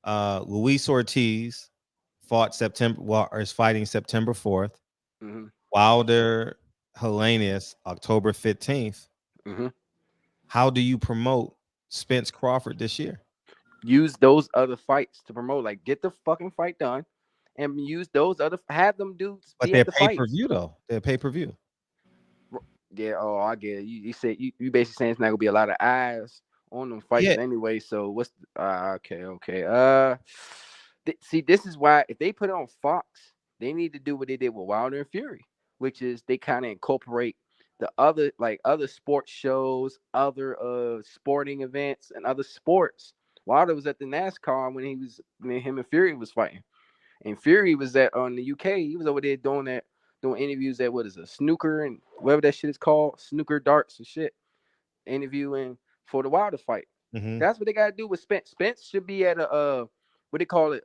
Luis Ortiz is fighting September 4th. Mm-hmm. Wilder Helenius October 15th. Mm-hmm. How do you promote Spence Crawford this year? Use those other fights to promote. Like, get the fucking fight done and use those other, have them dudes. But they're pay-per-view though. They're pay-per-view. Yeah, I get it. You said you basically saying it's not gonna be a lot of eyes on them fights anyway. So what's okay. See, this is why if they put it on Fox, they need to do what they did with Wilder and Fury, which is they kind of incorporate the other sports shows, other sporting events, and other sports. Wilder was at the NASCAR when him and Fury was fighting, and Fury was on the UK. He was over there doing interviews at what is a snooker and whatever that shit is called, snooker darts and shit, interviewing for the Wilder fight. Mm-hmm. That's what they gotta do with Spence. Spence should be at a what they call it,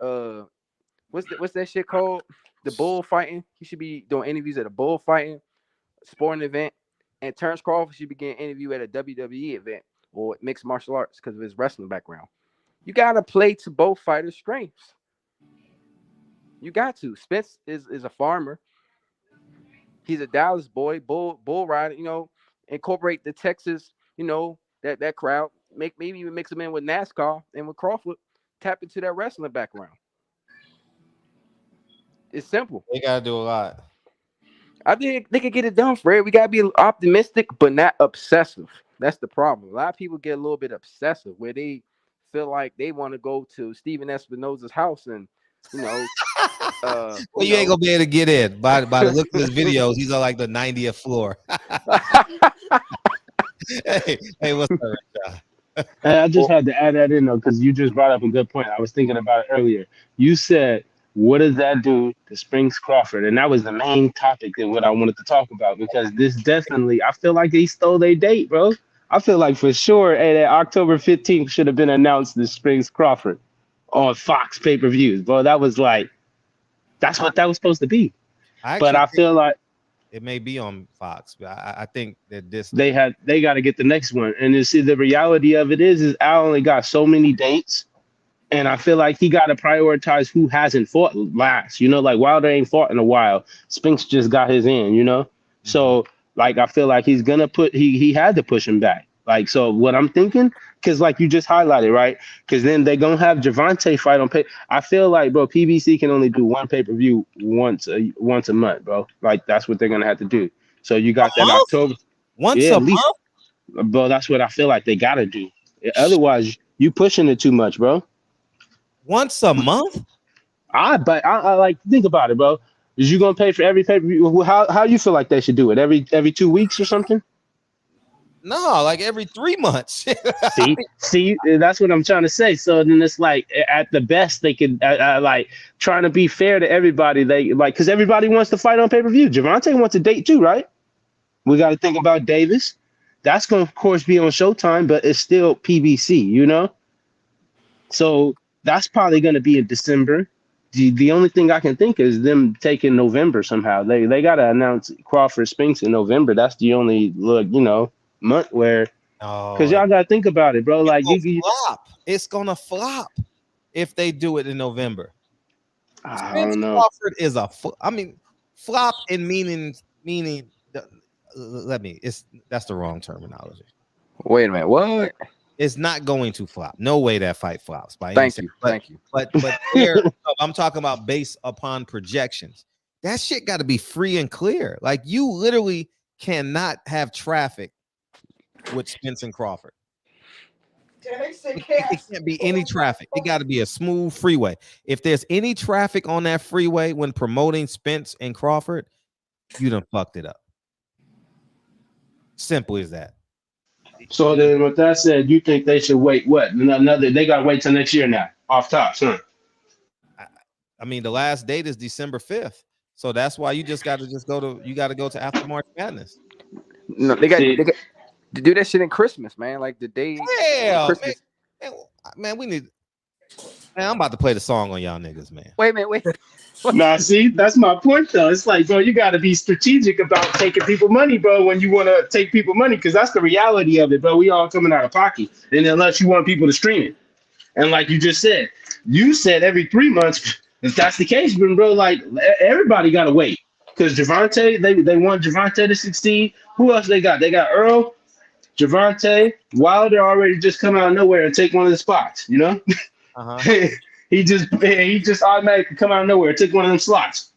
what's that shit called? The bull fighting. He should be doing interviews at a bull fighting sporting event, and Terrence Crawford should be getting interviewed at a WWE event or mixed martial arts because of his wrestling background. You gotta play to both fighters' strengths. You got to. Spence is a farmer. He's a Dallas boy, bull rider, incorporate the Texas, that crowd. Maybe even mix them in with NASCAR and with Crawford, tap into that wrestling background. It's simple. They gotta do a lot. I think they could get it done, Fred. We gotta be optimistic, but not obsessive. That's the problem. A lot of people get a little bit obsessive where they feel like they want to go to Steven Espinosa's house and well, you ain't gonna be able to get in by the look of his videos. He's on like the 90th floor. hey, what's up, Richard? I just had to add that in though, because you just brought up a good point. I was thinking about it earlier. You said, what does that do to Spence Crawford? And that was the main topic that what I wanted to talk about, because this definitely, I feel like they stole their date, bro. I feel like for sure, that October 15th should have been announced as Spence Crawford on Fox pay-per-views, bro. That was like, that's what that was supposed to be. But I feel like it may be on Fox. But I think that they got to get the next one. And you see, the reality of it is Al only got so many dates, and I feel like he got to prioritize who hasn't fought last. Like Wilder ain't fought in a while. Spence just got his in. Mm-hmm. So like I feel like he's gonna he had to push him back. Like, so what I'm thinking, because like you just highlighted, right? Because then they're going to have Gervonta fight on pay. I feel like, bro, PBC can only do one pay-per-view once a month, bro. Like, that's what they're going to have to do. So you got that October. Once a month? Bro, that's what I feel like they got to do. Otherwise, you pushing it too much, bro. Once a month? I like, think about it, bro. Is you going to pay for every pay-per-view? How you feel like they should do it? Every 2 weeks or something? No, like every 3 months. see, that's what I'm trying to say. So then it's like at the best they could like trying to be fair to everybody. They like because everybody wants to fight on pay-per-view. Gervonta wants a date too, right? We got to think about Davis. That's going to of course be on Showtime, but it's still PBC, So that's probably going to be in December. the only thing I can think is them taking November somehow. They gotta announce Crawford Spinks in November. That's the only month where, because Oh, y'all gotta think about it, bro. Like you flop. It's gonna flop if they do it in November. I Spence don't know. Crawford is flop in meaning. That's the wrong terminology. Wait a minute, what? It's not going to flop. No way that fight flops. Thank you. But here, I'm talking about based upon projections. That shit got to be free and clear. Like you literally cannot have traffic with Spence and Crawford. It can't be any traffic. It got to be a smooth freeway. If there's any traffic on that freeway when promoting Spence and Crawford, you done fucked it up. Simple as that. So then, with that said, you think they should wait? What another? They gotta wait till next year now. Off top, huh? I mean, the last date is December 5th, so that's why you just got to go to after March Madness. No, they got to do that shit in Christmas, man. Like the day. Christmas. Man, we need. Man, I'm about to play the song on y'all niggas, man. Wait a minute. Nah, see, that's my point though. It's like, bro, you got to be strategic about taking people money, bro, when you want to take people money, because that's the reality of it, bro. We all coming out of pocket, and unless you want people to stream it, and like you just said, every 3 months. If that's the case, bro, like everybody got to wait, because Javante, they want Javante to succeed. Who else they got? They got Errol, Javante, Wilder already just come out of nowhere and take one of the spots, you know. He just automatically come out of nowhere and took one of them slots.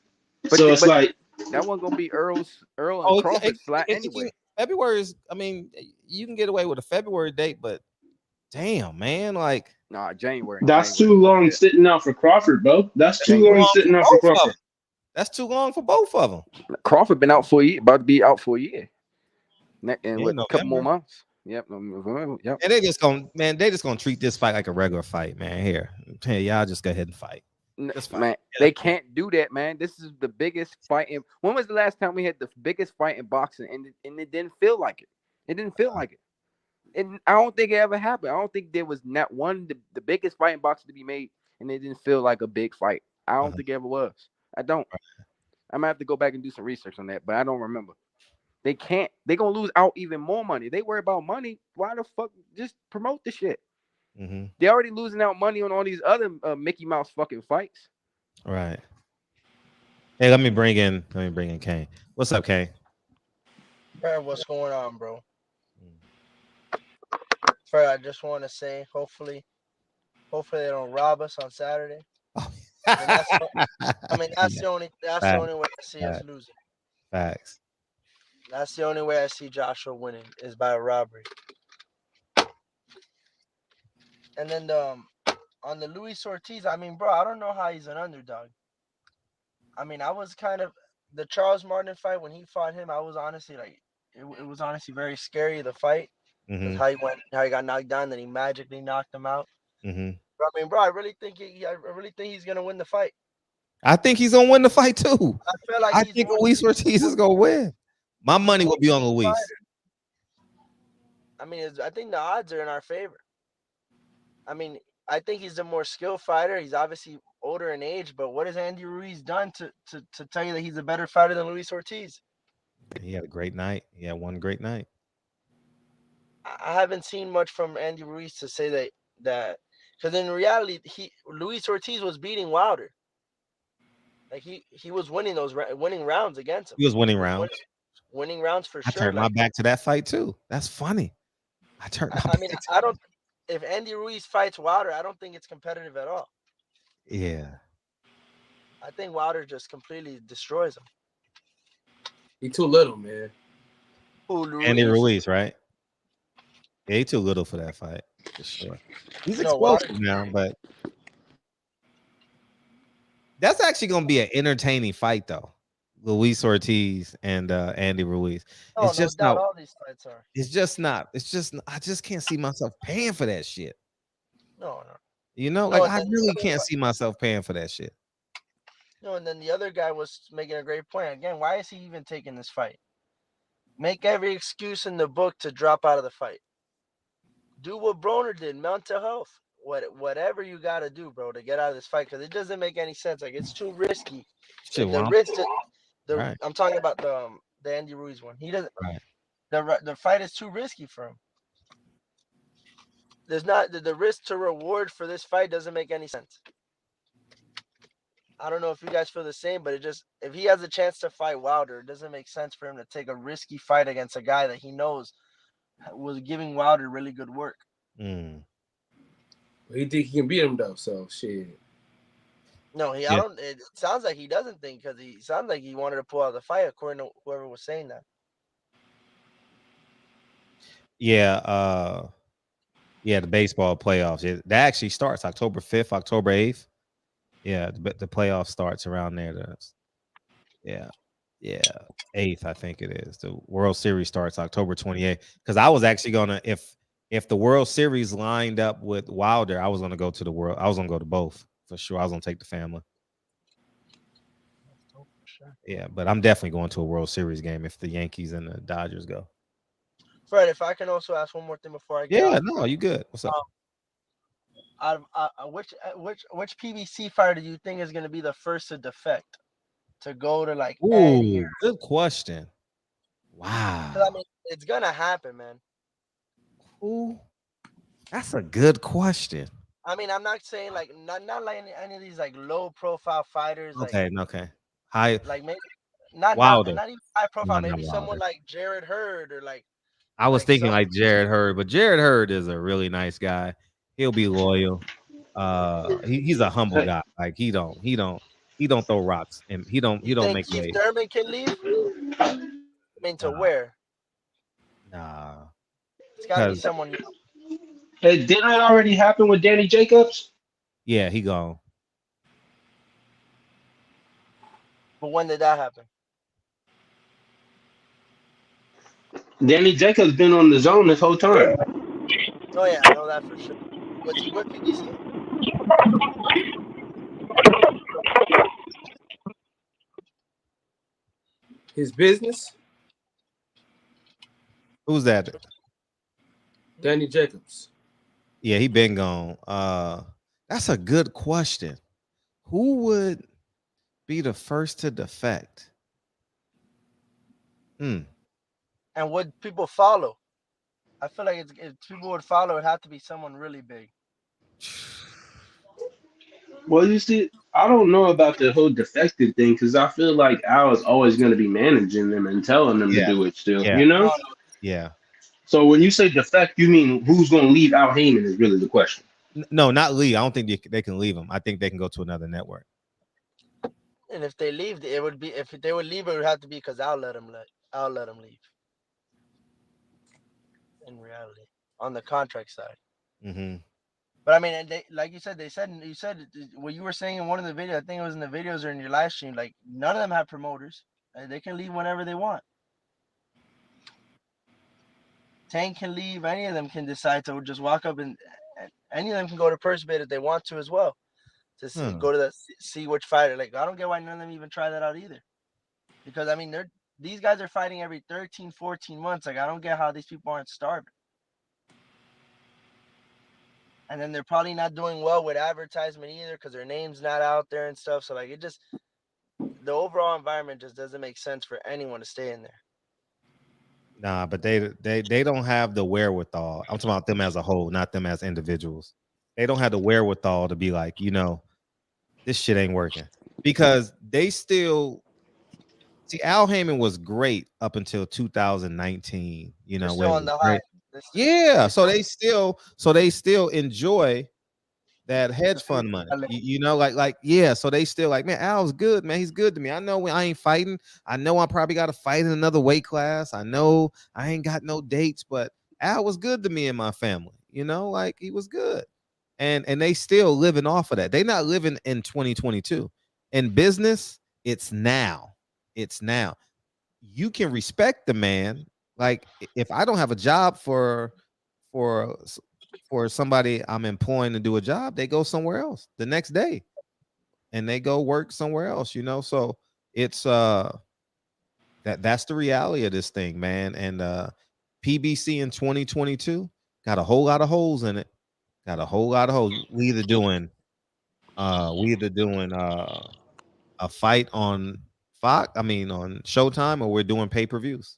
But like that one gonna be Errol and Crawford slot anyway. February is, I mean, you can get away with a February date, but damn, man, like January. That's too long sitting out for Crawford, bro. That's too long sitting out for Crawford. That's too long for both of them. Crawford been out for a year, about to be out for a year, and with a couple more months. Yep. And they just gonna treat this fight like a regular fight, man. Here, hey, y'all just go ahead and fight. Man, they can't do that, man. This is the biggest fight. When was the last time we had the biggest fight in boxing, and it didn't feel like it? It didn't feel like it. And I don't think it ever happened. I don't think there was not one the biggest fight in boxing to be made, and it didn't feel like a big fight. I don't think it ever was. I don't. I might have to go back and do some research on that, but I don't remember. They can't. They're gonna lose out even more money. They worry about money. Why the fuck just promote the shit? Mm-hmm. They're already losing out money on all these other Mickey Mouse fucking fights. Right. Hey, let me bring in Kane. What's up, Kane? Bro, what's going on, bro? Fred, I just want to say, hopefully they don't rob us on Saturday. That's the only way I see us losing. Facts. That's the only way I see Joshua winning is by a robbery. And then on the Luis Ortiz, I mean, bro, I don't know how he's an underdog. I mean, I was kind of the Charles Martin fight when he fought him. I was honestly like, it was honestly very scary, the fight. Mm-hmm. How he got knocked down, then he magically knocked him out. Mm-hmm. But, I mean, bro, I really think he's gonna win the fight. I think he's gonna win the fight too. I think Luis Ortiz is gonna win. My money will be on Luis. I mean, I think the odds are in our favor. I mean, I think he's a more skilled fighter. He's obviously older in age, but what has Andy Ruiz done to tell you that he's a better fighter than Luis Ortiz? He had a great night. He had one great night. I haven't seen much from Andy Ruiz to say that because in reality, Luis Ortiz was beating Wilder. Like he was winning rounds against him. He was winning rounds. Winning rounds for sure. I turned my back to that fight too. That's funny. If Andy Ruiz fights Wilder, I don't think it's competitive at all. Yeah. I think Wilder just completely destroys him. He's too little, man. Andy Ruiz, right? Yeah, he's too little for that fight. For sure. He's explosive now, but that's actually going to be an entertaining fight, though. Luis Ortiz and Andy Ruiz. Oh, it's just not. All these fights are. It's just not. I just can't see myself paying for that shit. No. You know, like I really can't see myself paying for that shit. No, and then the other guy was making a great point. Again, why is he even taking this fight? Make every excuse in the book to drop out of the fight. Do what Broner did, mental health. whatever you got to do, bro, to get out of this fight, because it doesn't make any sense. Like, it's too risky. Shit, The well, risk, right. I'm talking about the Andy Ruiz one. He doesn't. Right. The fight is too risky for him. There's not the risk to reward for this fight doesn't make any sense. I don't know if you guys feel the same, but if he has a chance to fight Wilder, it doesn't make sense for him to take a risky fight against a guy that he knows was giving Wilder really good work. He think he can beat him though, so shit. No, I don't. It sounds like he doesn't think, because he sounds like he wanted to pull out the fight, according to whoever was saying that. Yeah, the baseball playoffs. That actually starts October 5th, October 8th. Yeah, the playoff starts around there. Yeah, 8th, I think it is. The World Series starts October 28th. Because I was actually gonna, if the World Series lined up with Wilder, I was gonna go to the World. I was gonna go to both for sure. I was gonna take the family. Yeah, but I'm definitely going to a World Series game if the Yankees and the Dodgers go. Fred, if I can also ask one more thing before I get off. No, you good. What's up? Which PBC fighter do you think is going to be the first to defect, to go to like? Ooh, good question. Wow. I mean, it's gonna happen, man. Ooh, that's a good question. I mean, I'm not saying like not like any of these like low profile fighters. Okay, high. Like maybe not even high profile. Maybe someone like Jared Hurd or like. I was thinking like Jared Hurd, but Jared Hurd is a really nice guy. He'll be loyal. He's a humble guy. Like he don't throw rocks, and he don't make Keith Thurman can leave. I mean, to where? Nah, it's gotta be someone. Hey, didn't it already happen with Danny Jacobs? Yeah, he gone. But when did that happen? Danny Jacobs been on the zone this whole time. Oh yeah, I know that for sure. Was he with PBC? His business? Who's that? Danny Jacobs. Yeah, he been gone. That's a good question. Who would be the first to defect? And would people follow? I feel like if people would follow, it'd have to be someone really big. Well, you see, I don't know about the whole defected thing, because I feel like Al is always going to be managing them and telling them to do it still, you know? Yeah. So when you say defect, you mean who's going to leave Al Heyman is really the question. No, not leave. I don't think they can leave him. I think they can go to another network. And if they leave, it would be if they would leave, it would have to be because I'll let them leave. In reality, on the contract side. But I mean, like you said what you were saying in one of the videos. I think it was in the videos or in your live stream. Like none of them have promoters. They can leave whenever they want. Tank can leave. Any of them can decide to just walk up, and any of them can go to purse bid if they want to as well. To go to see which fighter. Like I don't get why none of them even try that out either. Because I mean, these guys are fighting every 13, 14 months. Like I don't get how these people aren't starving. And then they're probably not doing well with advertisement either because their name's not out there and stuff. So like the overall environment just doesn't make sense for anyone to stay in there. Nah, but they don't have the wherewithal. I'm talking about them as a whole, not them as individuals. They don't have the wherewithal to be like, this shit ain't working. Because they still see Al Heyman was great up until 2019. They're still on the high. Yeah, so they still enjoy that hedge fund money. So they still like, man, Al's good, man. He's good to me. I know I ain't fighting. I know I probably got to fight in another weight class. I know I ain't got no dates, but Al was good to me and my family. Like he was good. And they still living off of that. They not living in 2022. In business, it's now. You can respect the man. Like if I don't have a job for somebody I'm employing to do a job, they go somewhere else the next day and they go work somewhere else, So it's that's the reality of this thing, man. And PBC in 2022 got a whole lot of holes in it. Got a whole lot of hoes. We either doing a fight on Fox, I mean on Showtime, or we're doing pay-per-views.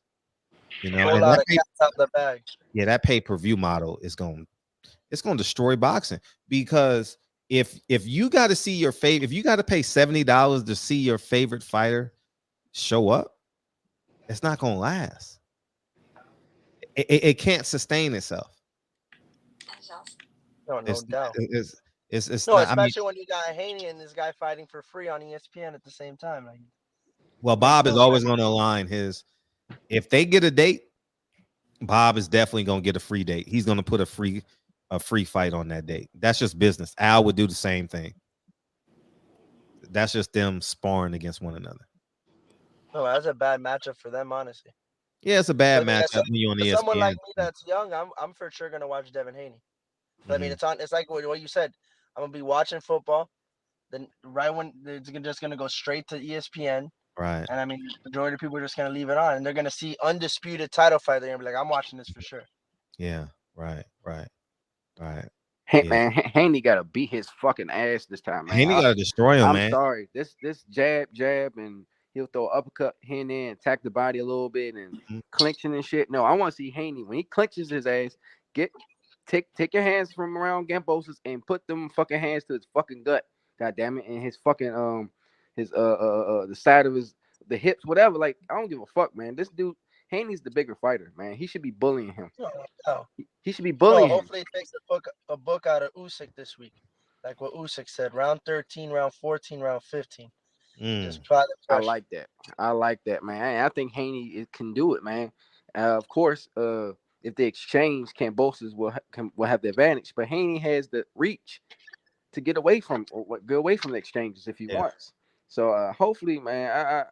You know, Whole and lot of cats out the bag. that pay-per-view model is going to destroy boxing, because if you got to see your favorite, if you got to pay $70 to see your favorite fighter show up, it's not going to last. It can't sustain itself. No doubt. It's no, not, especially when you got Haney and this guy fighting for free on ESPN at the same time. Like, well, Bob is always going to align his. If they get a date, Bob is definitely going to get a free date. He's going to put a free fight on that date. That's just business. Al would do the same thing. That's just them sparring against one another. No, that's a bad matchup for them, honestly. Yeah, it's a bad matchup when you're on ESPN. Someone like me that's young, I'm for sure gonna watch Devin Haney. I mean, it's like what you said. I'm gonna be watching football. Then right when it's just gonna go straight to ESPN. Right. And I mean, the majority of people are just gonna leave it on, and they're gonna see undisputed title fight. They're gonna be like, I'm watching this for sure. Yeah. Right. Man, Haney gotta beat his fucking ass this time, man. Haney gotta destroy him, man. I'm sorry. This jab, and he'll throw an uppercut here and there, attack the body a little bit, and clinching and shit. No, I want to see Haney when he clinches his ass. Take your hands from around Gambosa's and put them fucking hands to his fucking gut. God damn it, and his fucking the side of the hips, whatever. Like, I don't give a fuck, man. This dude Haney's the bigger fighter, man. He should be bullying him. No. He should be bullying him. Hopefully he takes a book out of Usyk this week, like what Usyk said. Round 13, round 14, round 15. Just try the pressure. I like that, man. I think Haney can do it, man. Of course, if they exchange, Kambosos will have the advantage, but Haney has the reach to get away from the exchanges if he wants. So hopefully, man.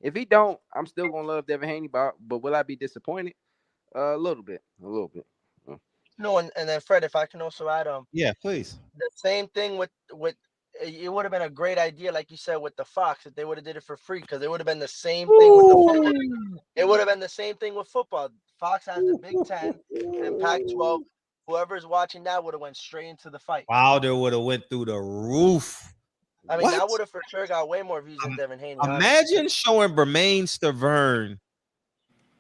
If he don't, I'm still gonna love Devin Haney, but will I be disappointed? A little bit. No, and then Fred, if I can also add, yeah, please. The same thing with it would have been a great idea, like you said, with the Fox, if they would have did it for free, because it would have been the same thing with the football. It would have been the same thing with football. Fox has the Big Ten and Pac-12. Whoever's watching that would have went straight into the fight. Wilder would have went through the roof. I mean, that would have for sure got way more views than Devin Haney. Imagine showing Bermain Stavern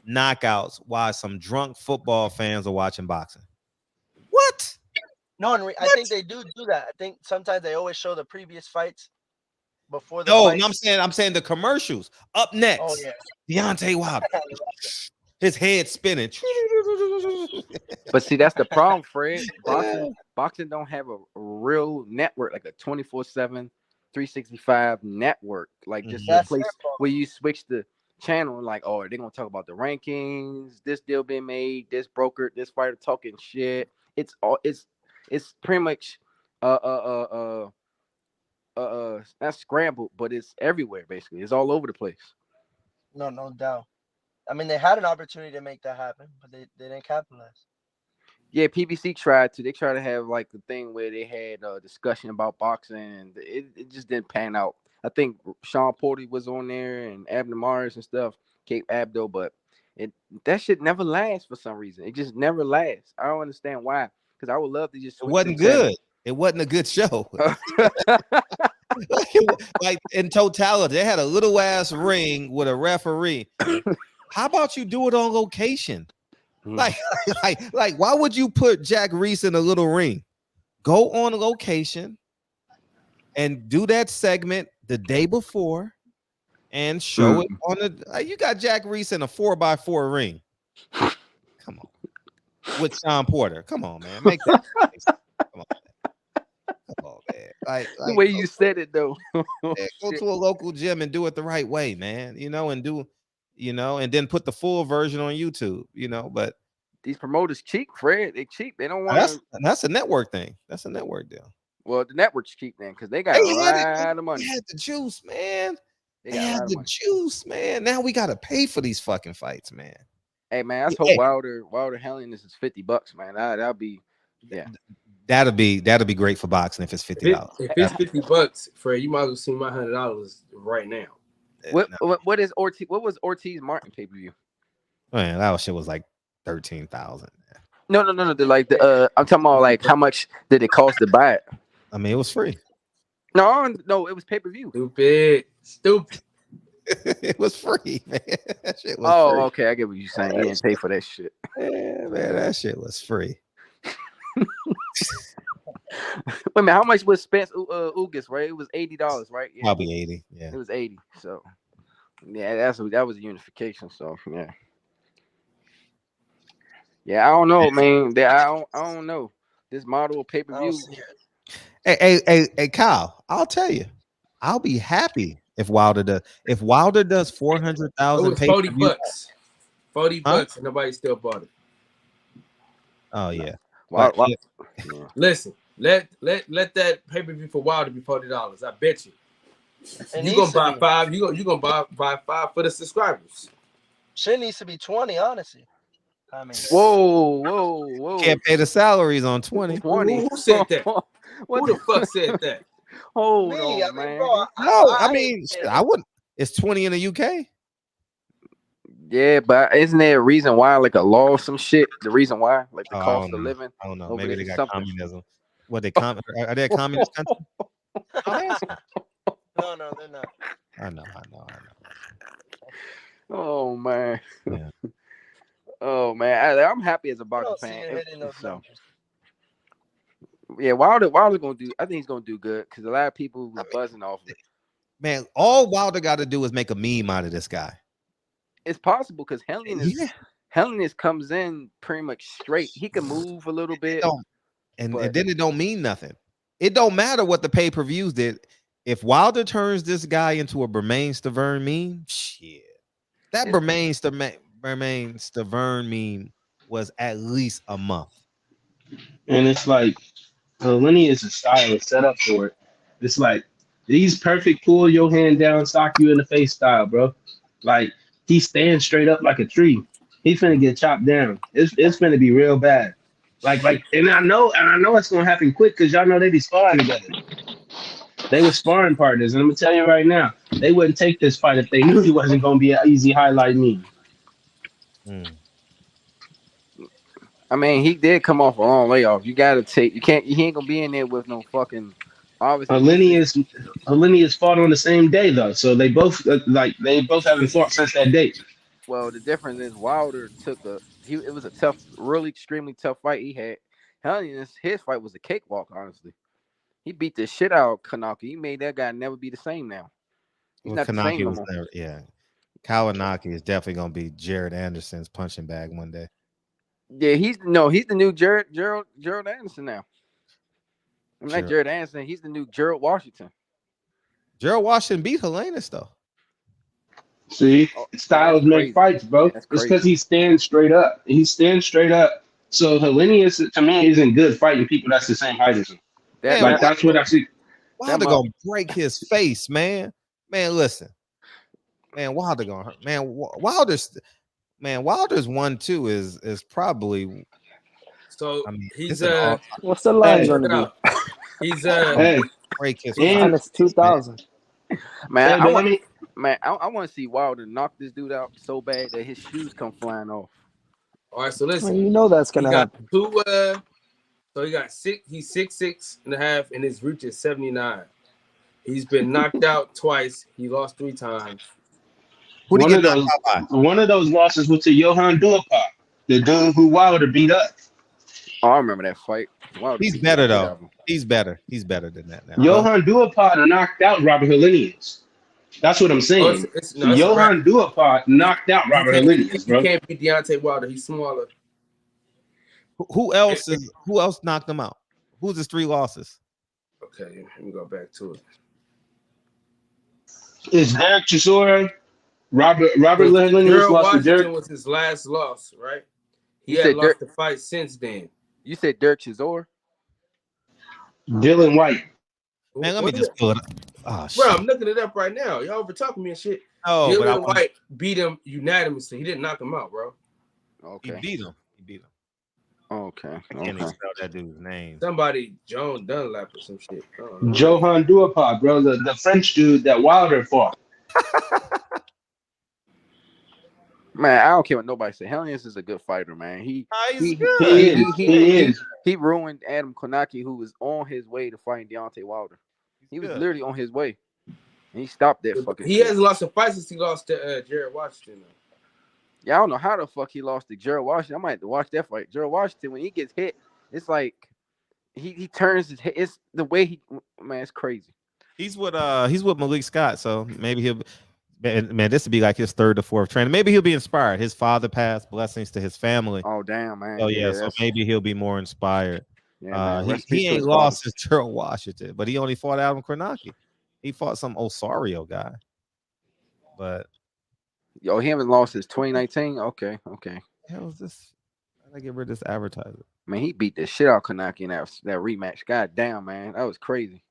knockouts while some drunk football fans are watching boxing. What? No, I think they do that. I think sometimes they always show the previous fights before the fights. No, I'm saying the commercials. Up next, Deontay Wilder. His head spinning. But see, that's the problem, Fred. Boxing don't have a real network, like a 24/7, 365 network. Like just a place where you switch the channel and like, oh, they're gonna talk about the rankings, this deal being made, this broker, this fighter talking shit. It's pretty much not scrambled, but it's everywhere basically. It's all over the place. No doubt. I mean, they had an opportunity to make that happen, but they didn't capitalize. Yeah, PBC tried to. They tried to have like the thing where they had a discussion about boxing, and it just didn't pan out. I think Sean Porter was on there and Abner Mars and stuff, Cape Abdo, but that shit never lasts for some reason. It just never lasts. I don't understand why. Because I would love to just. It wasn't good. It wasn't a good show. like in totality, they had a little ass ring with a referee. How about you do it on location? Like, why would you put Jack Reese in a little ring? Go on location and do that segment the day before and show it on the. You got Jack Reese in a 4x4 ring. Come on, with Sean Porter. Come on, man. Make that. Come on, man. Like the way you said it, though. Go to a local gym and do it the right way, man. And then put the full version on YouTube, but these promoters cheap, Fred. They cheap. They don't want that's a network thing. That's a network deal. Well, the network's cheap then because they got a lot of money. They had the juice, man. They had the juice, man. Now we gotta pay for these fucking fights, man. Hey, man, I hope Wilder Helenius is $50, man. That'll be That'll be great for boxing if it's $50. If it's $50, Fred, you might as well see my $100 right now. What is Ortiz? What was Ortiz Martin pay-per-view? Man, that shit was like 13,000. No. Like I'm talking about like how much did it cost to buy it? I mean, it was free. No, it was pay-per-view. Stupid. It was free, man. That shit was free. Okay. I get what you're saying. You didn't pay for that shit. Yeah, man, that shit was free. Wait a minute, how much was Spence Ugas, right? It was $80, right? Yeah. Probably 80. Yeah. It was 80. So yeah, that was a unification. So yeah. Yeah, I don't know, man. I don't know. This model pay-per-view. Hey, Kyle, I'll tell you, I'll be happy if Wilder does 400,000 $40. $40 and nobody still bought it. Oh yeah. Wow. Listen, let that pay-per-view for Wilder be $40. I bet you. You gonna buy 5, you gonna buy 5 for the subscribers. Shit needs to be 20, honestly. I mean, whoa. Can't pay the salaries on 20. Who said that? Who the fuck said that? Hold me, on, man. Bro, I wouldn't. It's 20 in the UK. Yeah, but isn't there a reason why, like a law or some shit? The reason why, like the cost of living. I don't know. Maybe they got communism. What they are they a communist country? No, they're not. I know. Oh man. Yeah. Oh man, I'm happy as a boxer fan. So. Yeah, Wilder gonna do. I think he's gonna do good because a lot of people were buzzing off it. Man, all Wilder got to do is make a meme out of this guy. It's possible because Helenius comes in pretty much straight. He can move a little bit, and then it don't mean nothing. It don't matter what the pay-per-views did. If Wilder turns this guy into a Bermain Stavern meme, shit, that Bermain Stavern meme was at least a month. And it's like Helenius is style is set up for it. It's like these perfect pull your hand down, sock you in the face style, bro. Like he stands straight up like a tree. He's finna get chopped down. It's finna be real bad. Like, and I know it's gonna happen quick because y'all know they be sparring together. They were sparring partners, and I'm gonna tell you right now, they wouldn't take this fight if they knew he wasn't gonna be an easy highlight meme. I mean, he did come off a long layoff. You gotta take. He ain't gonna be in there with no fucking. Obviously, Helenius fought on the same day though, so they both haven't fought since that date. Well, the difference is Wilder it was a tough, really extremely tough fight he had. Helenius, his fight was a cakewalk, honestly. He beat the shit out of Kanaki. He made that guy never be the same now. He's not the same no more. Yeah. Kawanaki is definitely gonna be Jared Anderson's punching bag one day. Yeah, he's the new Gerald Anderson now. I'm not Jared Anderson. He's the new Gerald Washington. Gerald Washington beat Helenius though. See, styles make fights, bro. It's because he stands straight up. He stands straight up. So Helenius, to me, isn't good fighting people that's the same height as him. That's what I see. Wilder gonna break his face, man. Man, listen. Man, Wilder gonna hurt. Man, Wilder's 1-2 is probably. So he's what's the line gonna be? He's break his face. 2,000. Man, I want to see Wilder knock this dude out so bad that his shoes come flying off. All right, so listen. Well, you know that's gonna happen. So he got 6. He's 6'6.5", and his reach is 79. He's been knocked out twice. He lost 3 times. One of those losses was to Johan Duhaupas, the dude who Wilder beat up. Oh, I remember that fight. He's better though. He's better than that now. Johan Duhaupas knocked out Robert Helenius. That's what I'm saying. Johan Duhaupas knocked out Robert Helenius, bro. You can't beat Deontay Wilder. He's smaller. Who else knocked him out? Who's his 3 losses? Okay, let me go back to it. It's Derek Chisora. Robert Helenius lost to Derek. Was his last loss, right? He had lost the fight since then. You said Derek Chisora? Dylan White. Man, let me just pull it up. Oh, bro, I'm looking it up right now. Y'all over talking me and shit. Oh, Dylan White beat him unanimously. He didn't knock him out, bro. Okay. He beat him. Okay. I can't even spell that dude's name. Somebody, Joan Dunlap or some shit. Johan Duhaupas, bro, the French dude that Wilder fought. Man, I don't care what nobody say. Helenius is a good fighter, man. He ruined Adam Konaki, who was on his way to fighting Deontay Wilder. He was literally on his way. And he stopped that fucking He shit. hasn't lost a fight since he lost to Jared Washington. Yeah, I don't know how the fuck he lost to Gerald Washington. I might have to watch that fight. Gerald Washington, when he gets hit, it's like he turns his head. It's the way he, man, it's crazy. He's with Malik Scott, so maybe he'll. Man, this would be like his third or fourth training. Maybe he'll be inspired. His father passed, blessings to his family. Oh damn, man. Oh yeah, so maybe he'll be more inspired. Yeah, he ain't lost his Gerald Washington, but he only fought Adam Kornacki. He fought some Osario guy. But he haven't lost since 2019. Okay. Hell is this? How did I get rid of this advertiser? Man, he beat the shit out of Kornacki in that rematch. God damn, man, that was crazy.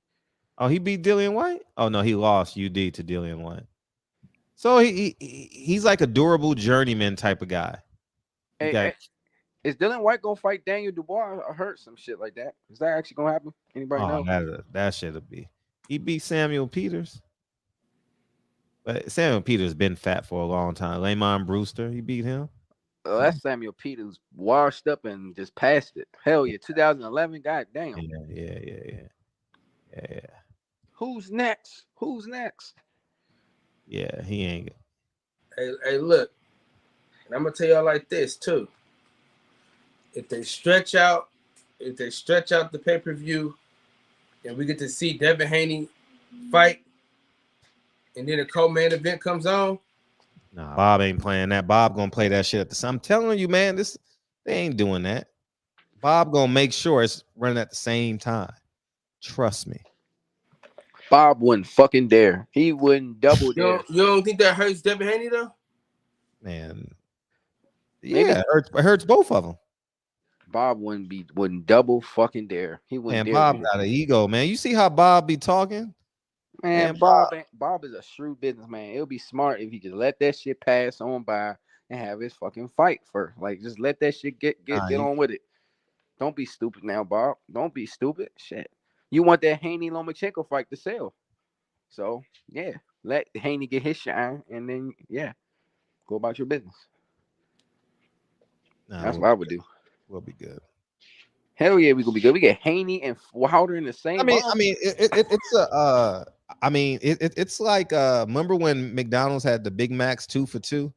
Oh, he beat Dillian White? Oh no, he lost UD to Dillian White. So he's like a durable journeyman type of guy. Hey, is Dillian White gonna fight Daniel Dubois? I heard some shit like that. Is that actually gonna happen? Anybody know? That shit'll be. He beat Samuel Peters. But Samuel Peters been fat for a long time. Lamont Brewster, he beat him. Oh, that's Samuel Peters washed up and just passed it. Hell yeah, 2011. God damn. Yeah. Who's next? Yeah, he ain't. Hey, look, and I'm gonna tell y'all like this too. If they stretch out the pay-per-view, and we get to see Devin Haney fight, and then a co-main event comes on. Nah, Bob ain't playing that. Bob gonna play that shit at the same. I'm telling you, man, they ain't doing that. Bob gonna make sure it's running at the same time. Trust me. Bob wouldn't fucking dare. He wouldn't double dare. You don't think that hurts Devin Haney though? Man, yeah, it hurts both of them. Bob wouldn't double fucking dare. He wouldn't. Man, Bob got an ego, man. You see how Bob be talking? Man, Bob is a shrewd businessman. It'll be smart if he could let that shit pass on by and have his fucking fight first. Like, just let that shit get on with it. Don't be stupid now, Bob. Don't be stupid. Shit. You want that Haney Lomachenko fight to sell. So, yeah. Let Haney get his shine and then, yeah, go about your business. That's what I would do. We'll be good. Hell yeah, we gonna be good. We get Haney and Wilder in the same. It's like remember when McDonald's had the Big Macs 2 for $2?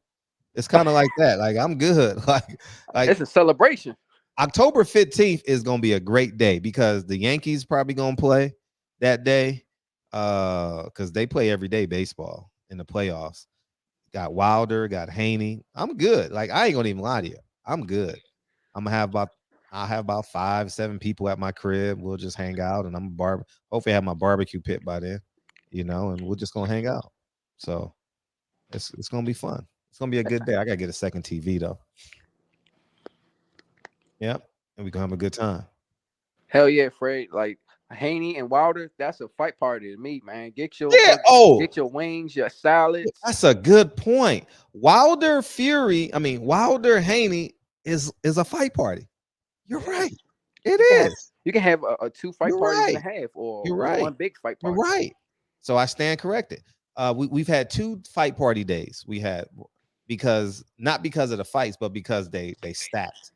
It's kind of like that. Like, I'm good. Like it's a celebration. October 15th is gonna be a great day because the Yankees probably gonna play that day. Because they play every day baseball in the playoffs. Got Wilder, got Haney. I'm good. Like, I ain't gonna even lie to you. I'm good. I'll have about 5-7 people at my crib. We'll just hang out, and hopefully I have my barbecue pit by then, and we're just gonna hang out. So it's gonna be fun. It's gonna be a good day. I gotta get a second TV though. Yep, and we're gonna have a good time. Hell yeah, Fred. Like Haney and Wilder, that's a fight party to me, man. Get your wings, your salads. That's a good point. Wilder Haney is a fight party. You're right. It is. You can have a 2 fight parties and a half, or one big fight party. You're right. So I stand corrected. We've had 2 fight party days. We had not because of the fights, but because they stacked.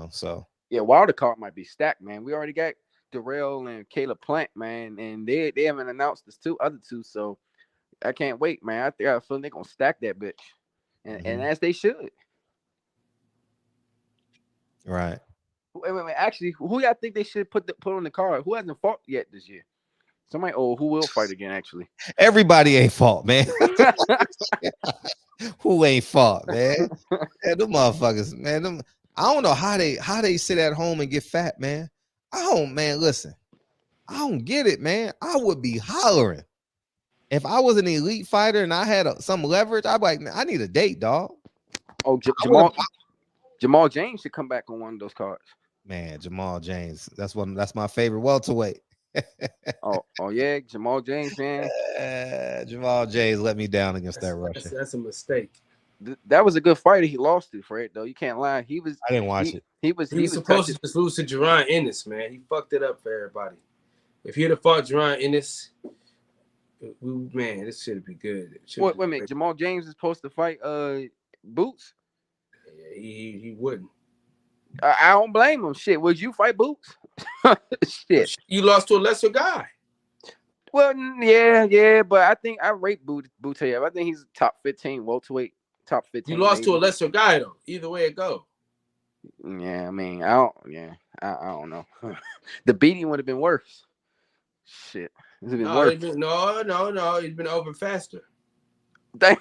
So yeah, Wilder card might be stacked, man. We already got Dirrell and Caleb Plant, man, and they haven't announced the other two, so I can't wait, man. I feel they're gonna stack that bitch, and as they should. Right. Wait. Actually, who y'all think they should put on the card? Who hasn't fought yet this year? Somebody. Oh, who will fight again? Actually, everybody ain't fought, man. Who ain't fought, man? Them motherfuckers, man. I don't know how they sit at home and get fat, man. Listen, I don't get it, man. I would be hollering if I was an elite fighter and I had some leverage. I'd be like, man, I need a date, dog. Oh, Jamal James should come back on one of those cards. Man, Jamal James. That's my favorite welterweight. oh yeah, Jamal James, man. Jamal James let me down against that Russian. That's a mistake. That was a good fighter. He lost to Fred, though. You can't lie. I didn't watch it. He was supposed to just lose to Jerome Ennis, man. He fucked it up for everybody. If he'd have fought Jerome Ennis, man, this should be good. Wait a minute. Jamal James is supposed to fight Boots? Yeah, he wouldn't. I don't blame him. Shit, would you fight Boots? Shit. You lost to a lesser guy. Well, yeah, but I think I rate Butayev. I think he's top 15 welterweight, top 15. You lost maybe. to a lesser guy though. Either way it go. Yeah, I mean, I don't know. The beating would have been worse. Shit, it's been worse. No, it's been over faster. Damn,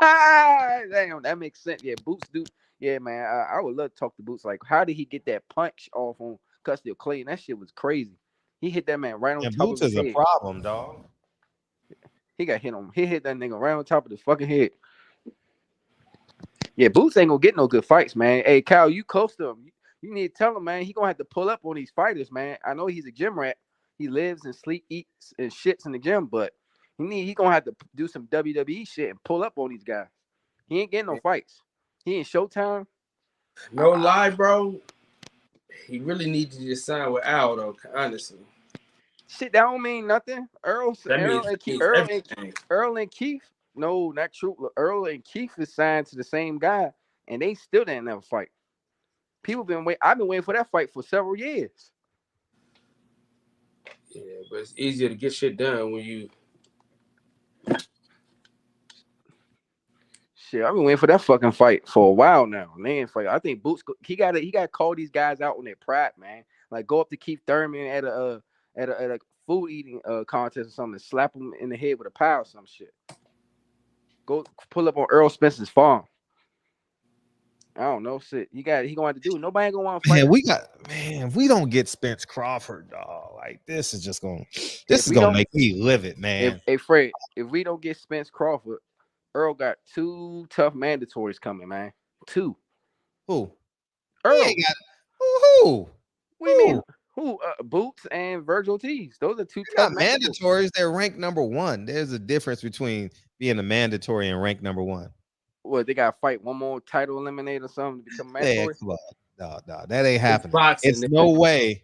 that makes sense. Yeah, Boots do. Yeah, man, I would love to talk to Boots. Like, how did he get that punch off on Custody of Clayton? That shit was crazy. He hit that man right on top Boots of his head. is a problem, dog. He got hit on. He hit that nigga right on top of the fucking head. Yeah, Boots ain't gonna get no good fights, man. Hey, Kyle, you close to him. You need to tell him, man. He gonna have to pull up on these fighters, man. I know he's a gym rat. He lives and sleeps, eats and shits in the gym, but he gonna have to do some WWE shit and pull up on these guys. He ain't getting no fights. He in Showtime. No lie, bro. He really needs to just sign with Al, though, honestly. Shit, that don't mean nothing. Errol and Keith. No, not true. Errol and Keith is signed to the same guy, and they still didn't have a fight. I've been waiting for that fight for several years. Yeah, but it's easier to get shit done when you. Shit, I've been waiting for that fucking fight for a while now. Man, fight. I think Boots. He got to call these guys out on their pride, man. Like go up to Keith Thurman at a food eating contest or something, and slap him in the head with a pie or some shit. Go pull up on Errol Spence's farm. I don't know, shit. He gonna have to do. Nobody gonna want to fight. If we don't get Spence Crawford, dog, like this is just gonna make me livid, man. Hey Fred, if we don't get Spence Crawford, Errol got 2 tough mandatories coming, man. 2. Who? Errol. Who? What do you mean? Who? Boots and Virgil Ortiz. Those are 2 tough mandatories. They're ranked number 1. There's a difference between being a mandatory and ranked number 1. What, they got to fight one more title eliminate or something to become mandatory? No, that ain't happening. It's no way.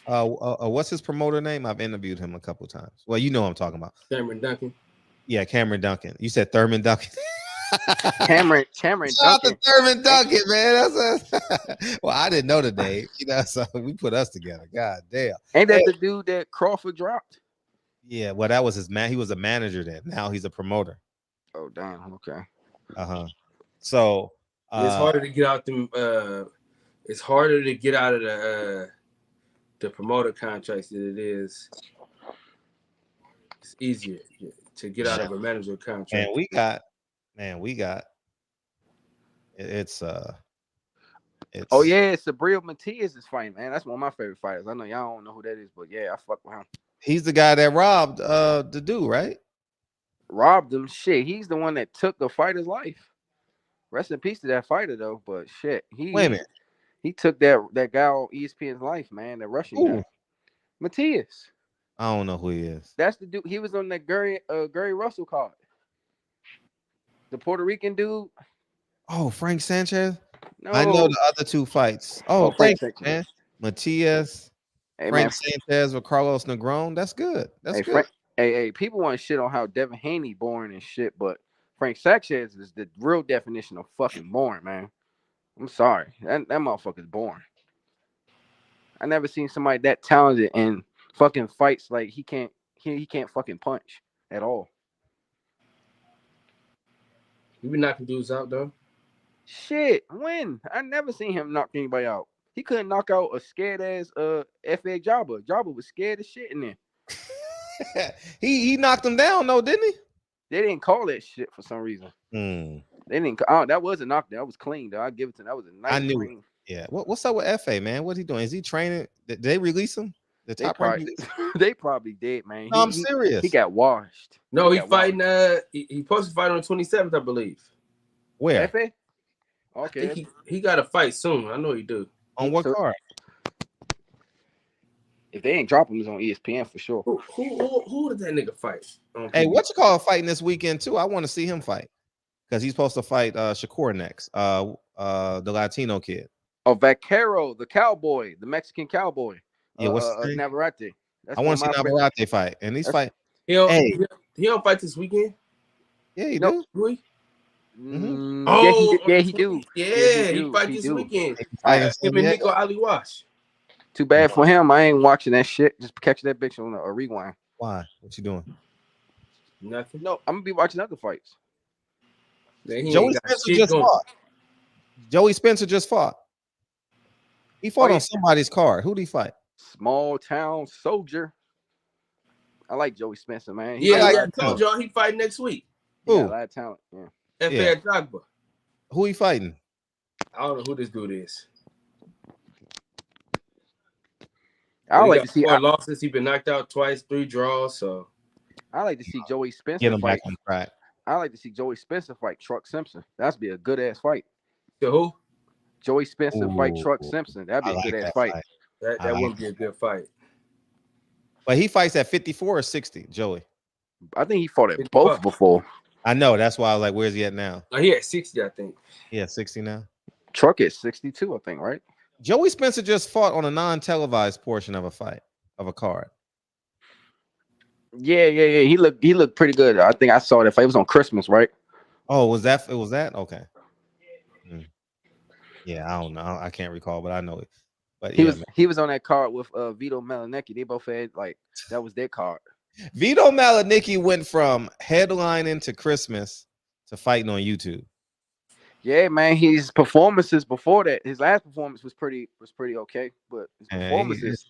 What's his promoter name? I've interviewed him a couple times. Well, you know what I'm talking about. Cameron Duncan. Yeah, Cameron Duncan. You said Thurman Duncan. Cameron Shout Duncan. out to Thurman Duncan, man. Well, I didn't know the name, so we put us together. God damn. Ain't that the dude that Crawford dropped? Yeah, well, that was his man. He was a manager then. Now he's a promoter. Oh, damn. Okay. So it's harder to get out them. It's harder to get out of the promoter contracts than it is. It's easier to get out of a manager contract. And we got. It's oh yeah, Sabril Matias is fighting, man. That's one of my favorite fighters. I know y'all don't know who that is, but yeah, I fuck with him. He's the guy that robbed the dude, right? Robbed him. Shit, he's the one that took the fighter's life. Rest in peace to that fighter though. But shit, wait a minute. He took that guy on ESPN's life, man. That Russian guy, Matias. I don't know who he is. That's the dude. He was on that Gary Russell card. The Puerto Rican dude. Oh, Frank Sanchez. No, I know the other 2 fights. Oh, Frank Sanchez, man. Matias. Hey, Frank Sanchez with Carlos Negron. That's good. That's good. Hey, people want to shit on how Devin Haney boring and shit, but Frank Sanchez is the real definition of fucking boring, man. I'm sorry. That motherfucker's boring. I never seen somebody that talented and fucking fights like he can't fucking punch at all. You been knocking dudes out though? Shit, when? I never seen him knock anybody out. He couldn't knock out a scared ass F.A. Jabba. Jabba was scared as shit in there. he knocked him down though, didn't he? They didn't call that shit for some reason. They didn't. That was a knockdown. That was clean though. I give it to him. That was a nice. I knew. Clean. Yeah. What's up with F.A., man? What's he doing? Is he training? Did they release him? They probably did, man. No, I'm serious. He got washed. No, he's fighting. He supposed to fight on the 27th, I believe. Where? F.A.? Okay. I think he got a fight soon. I know he do. On what card? If they ain't dropping, he's on ESPN for sure. Who did that nigga fight? Hey, what you call fighting this weekend too? I want to see him fight because he's supposed to fight Shakur next. The Latino kid. Oh, Vaquero, the cowboy, the Mexican cowboy. Yeah, what's his name? Navarrete. I want to see Navarrete fight, and he's fighting. He don't fight this weekend. Yeah, he do. Really? Yeah, he do. He fight this weekend. Him and Nico Ali Wash. Too bad for him. I ain't watching that shit. Just catch that bitch on a rewind. Why? What you doing? Nothing. No, I'm gonna be watching other fights. Joey Spencer just fought. Joey Spencer just fought. He fought on somebody's card. Who'd he fight? Small town soldier. I like Joey Spencer, man. I told y'all he fight next week. Who? A lot of talent. Yeah. F.A. Drogba. Who he fighting? I don't know who this dude is. I like to see 4 losses. He's been knocked out twice, 3 draws. So I like to see Joey Spencer get him fight. back on track. I like to see Joey Spencer fight Truck Simpson. That'd be a good ass fight. To who? Joey Spencer fight Truck Simpson. That'd be a good ass fight. That wouldn't be a good fight. But he fights at 54 or 60, Joey. I think he fought at both before. I know. That's why I was like, where's he at now? He at 60, I think. Yeah, 60 now. Truck is 62, I think, right? Joey Spencer just fought on a non-televised portion of a fight, of a card. Yeah. He looked pretty good. I think I saw that fight. It was on Christmas, right? Oh, was that? It was that? Okay. Yeah, I don't know. I can't recall, but I know it. But he was on that card with Vito Malinicki. They both had that was their card. Vito Malinicki went from headlining to Christmas to fighting on YouTube. Yeah, man. His performances before that, his last performance was pretty okay, but his performances,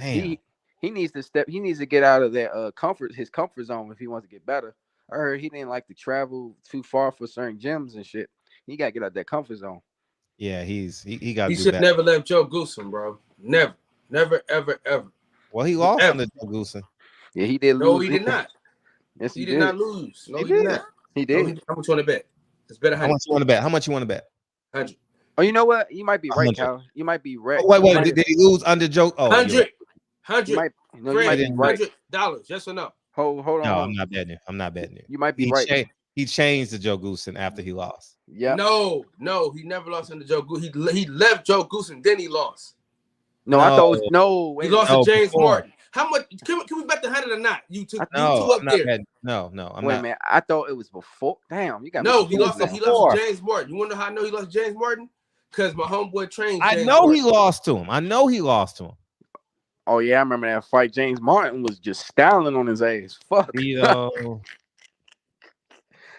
he needs to step. He needs to get out of that his comfort zone if he wants to get better. I heard he didn't like to travel too far for certain gyms and shit. He got to get out that comfort zone. Yeah, he got. He should never left Joe Goosen, bro. Never, ever. Well, he lost on the Joe Goosen. Yeah, he did lose. No, he did not. Yes, he did not lose. No, he did not. He did. No, how much you want to bet? It's better. How much you want to bet? How much you want to bet? 100. Oh, you know what? You might be right, Cal. You might be right. Oh, wait. Did he lose under Joe? Oh, 100. You might be right. $100. Yes or no? Hold on. No, I'm not betting you. I'm not betting you. You might be right. He changed to Joe Goosen after he lost. Yeah. No, he never lost under Joe Goosen. He left Joe Goosen, then he lost. No, I thought it was he lost to James Martin. How much? Can we bet the 100 or not? You two up there. No, I'm Wait not. a minute. I thought it was before. Damn, you got he lost to James Martin. You want to know how I know he lost to James Martin? Because my homeboy trained. I know he lost to him. Oh yeah, I remember that fight. James Martin was just styling on his ass. Fuck. Vito.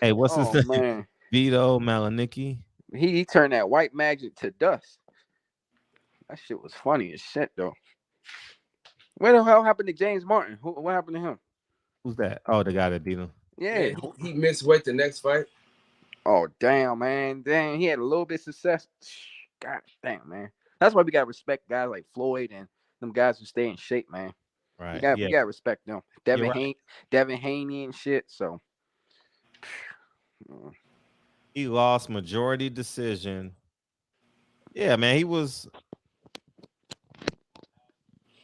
Hey, what's his name? Man. Vito Malinicki. He turned that white magic to dust. That shit was funny as shit though. What the hell happened to James Martin? What happened to him? Who's that? Oh, the guy that beat him. Yeah. He missed weight the next fight. Oh damn, man. Damn, he had a little bit of success. God damn, man. That's why we gotta respect guys like Floyd and them guys who stay in shape, man. Right. We gotta respect them. Devin Haney and shit. So he lost majority decision. Yeah, man. He was.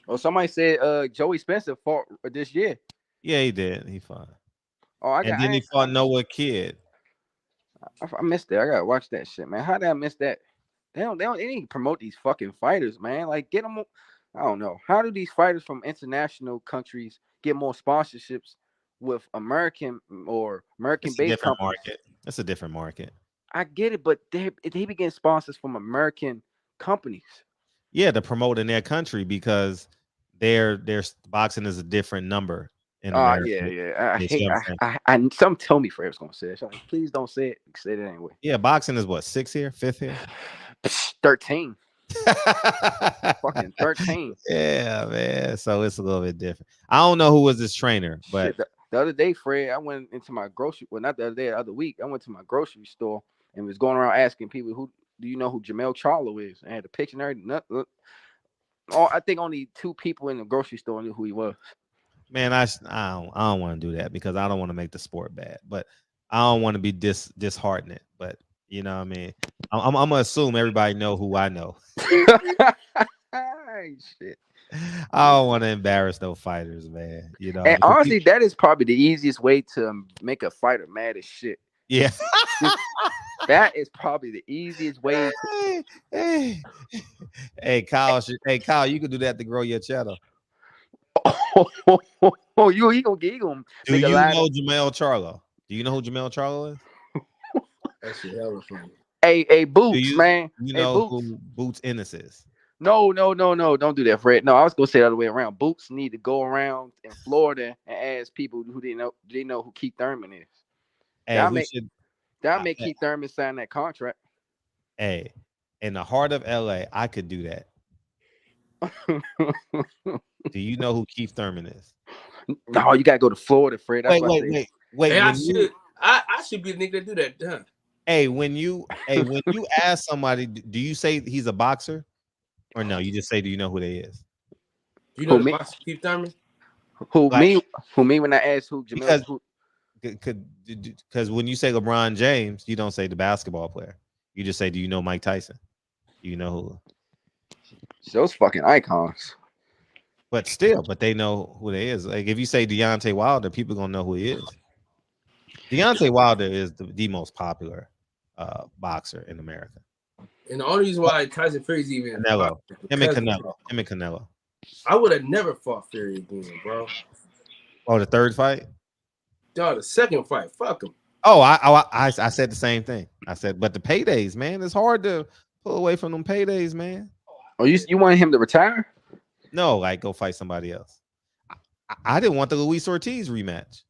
Oh, somebody said Joey Spencer fought this year. Yeah, he did. He fought. Oh, then he fought Noah Kidd. I missed that. I gotta watch that shit, man. How did I miss that? They need to promote these fucking fighters, man. Like, get them. I don't know. How do these fighters from international countries get more sponsorships with American or American-based companies? Market. That's a different market. I get it, but they be getting sponsors from American companies. Yeah, to promote in their country because their boxing is a different number in America. Yeah. I some tell me Fred's gonna say it. So like, please don't say it. Say it anyway. Yeah, boxing is what, 6th here, 5th here? 13. Fucking 13. Yeah, man. So it's a little bit different. I don't know who was this trainer, but the other day, Fred, I went into my grocery. Well, not the other day, the other week. I went to my grocery store and was going around asking people, "Who do you know who Jamel Charlo is?" I had a picture and everything. I think only 2 people in the grocery store knew who he was. Man, I don't want to do that because I don't want to make the sport bad, but I don't want to be disheartening. But you know what I mean? I'm gonna assume everybody know who I know. Shit. I don't want to embarrass no fighters, man. You know, and honestly, that is probably the easiest way to make a fighter mad as shit. Yeah. That is probably the easiest way. Hey, Kyle, you can do that to grow your cheddar. Oh, he gonna Do make a you lie. know Jamel Charlo? Do you know who Jamel Charlo is? That shit hella funny. Hey, Boots, You man. Hey, know Boots. who Boots Ennis is? No. Don't do that, Fred. No, I was gonna say the other way around. Boots need to go around in Florida and ask people who didn't know. They know who Keith Thurman is. Hey, That'll make Keith Thurman sign that contract. Hey, in the heart of LA, I could do that. Do you know who Keith Thurman is? No, you gotta go to Florida, Fred. That's Wait. Hey, I should be the nigga that do that. Huh? Hey, when you ask somebody, do you say he's a boxer, or no? You just say, do you know who they is? You know the boxer Keith Thurman? Who me? When I ask who Jamel, because when you say LeBron James, you don't say the basketball player. You just say, do you know Mike Tyson? Do you know who? Those fucking icons. But they know who they is. Like if you say Deontay Wilder, people gonna know who he is. Deontay Wilder is the most popular boxer in America. And the only reason why Tyson Fury's even Canelo. Him and Canelo. I would have never fought Fury again, bro. Oh, the third fight? Dog, the second fight, fuck him. Oh, I said the same thing. I said, but the paydays, man, it's hard to pull away from them paydays, man. Oh, you want him to retire? No, like go fight somebody else. I didn't want the Luis Ortiz rematch.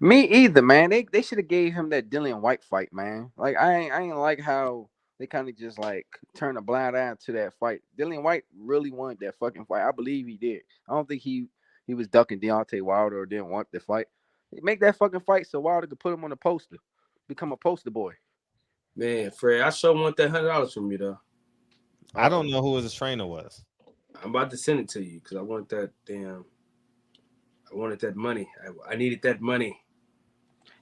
Me either, man. They should have gave him that Dillian White fight, man. Like I ain't like how they kind of just like turn a blind eye to that fight. Dillian White really wanted that fucking fight. I believe he did. I don't think he was ducking Deontay Wilder or didn't want the fight. Make that fucking fight so Wilder could put him on the poster, become a poster boy. Man, Fred, I sure want that $100 from you though. I don't know who his trainer was. I'm about to send it to you because I want that I wanted that money. I needed that money.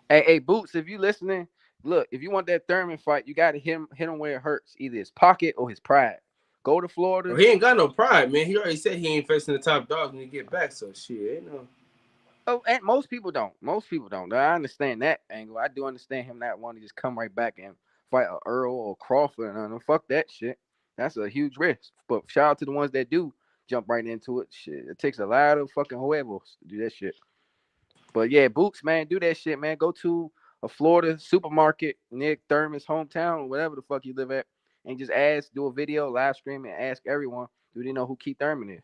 Hey, Boots, if you listening, look, if you want that Thurman fight, you got to hit him where it hurts, either his pocket or his pride. Go to Florida. He ain't got no pride, man. He already said he ain't facing the top dogs when he get back, so shit, ain't no. Oh, and most people don't. I understand that angle. I do understand him not wanting to just come right back and fight a Errol or Crawford. And fuck that shit. That's a huge risk. But shout out to the ones that do jump right into it. Shit, it takes a lot of fucking huevos to do that shit. But yeah, Boots, man, do that shit, man. Go to a Florida supermarket near Thurman's hometown, or whatever the fuck you live at, and just do a video, live stream, and ask everyone, do they know who Keith Thurman is?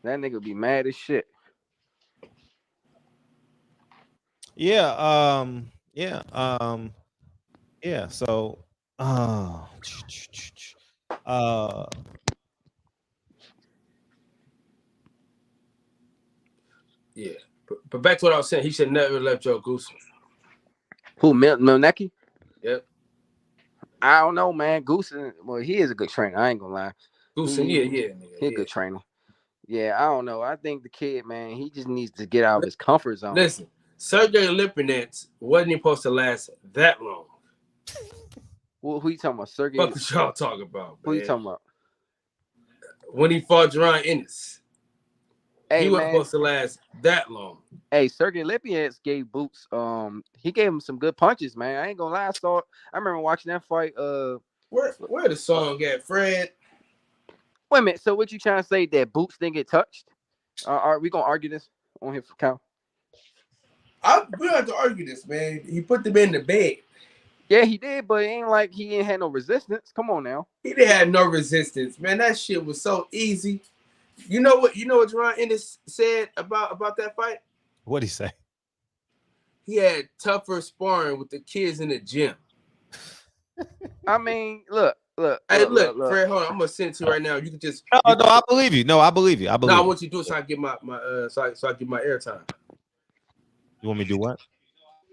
That nigga be mad as shit. Yeah, so yeah. But back to what I was saying, he should never left Joe Goosen. Who, Milnecki? Yep. I don't know, man. Goosen, well, he is a good trainer. I ain't gonna lie. Goosen, He a good trainer. Yeah, I don't know. I think the kid, man, he just needs to get out of his comfort zone. Listen, Sergey Lipinets wasn't supposed to last that long. Well, who you talking about? Sergey? What y'all talking about, man? Who you talking about? When he fought Jerome Ennis. Hey, he wasn't supposed to last that long. Hey, Sergey Lipinets gave Boots, he gave him some good punches, man. I ain't gonna lie. I remember watching that fight. Where the song at, Fred? Wait a minute. So what you trying to say that Boots didn't get touched? Are we gonna argue this on here for count? We don't have to argue this, man. He put them in the bed. Yeah, he did, but it ain't like he ain't had no resistance. Come on now. He didn't have no resistance, man. That shit was so easy. You know what Jerome Ennis said about that fight? What'd he say? He had tougher sparring with the kids in the gym. I mean, look. Hey, look, Fred, hold on. I'm gonna send it to you right now. You can just No, I believe you. No, I believe you. I want you to do it so I get my so I get my airtime. You want me to do what?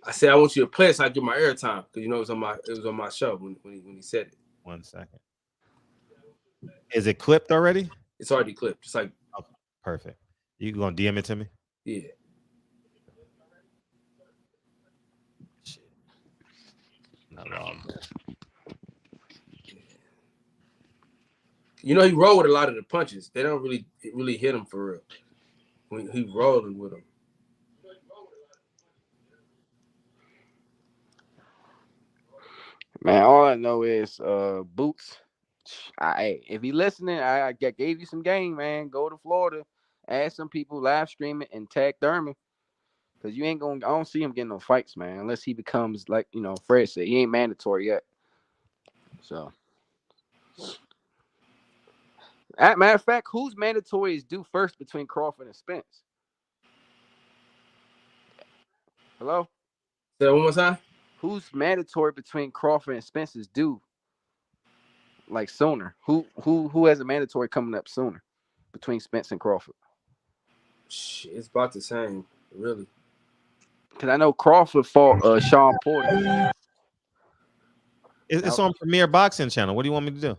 I said I want you to play it so I get my airtime because you know it was on my show when he said it. 1 second. Is it clipped already? It's already clipped. It's like perfect. You gonna DM it to me? Yeah. Shit. Not long. You know he rolled with a lot of the punches. They don't really hit him for real. When he rolling with them. Man, all I know is Boots. If you listening, I gave you some game, man. Go to Florida, Add some people, live stream it, and tag Thurman. Because you ain't going to, I don't see him getting no fights, man, unless he becomes, like, you know, Fred said, he ain't mandatory yet. So, matter of fact, whose mandatory is due first between Crawford and Spence? Hello? Say that one more time. Who's mandatory between Crawford and Spence is due like sooner? Who has a mandatory coming up sooner between Spence and Crawford? Shit, it's about the same, really. Because I know Crawford fought Sean Porter. It's on Premier Boxing Channel. What do you want me to do?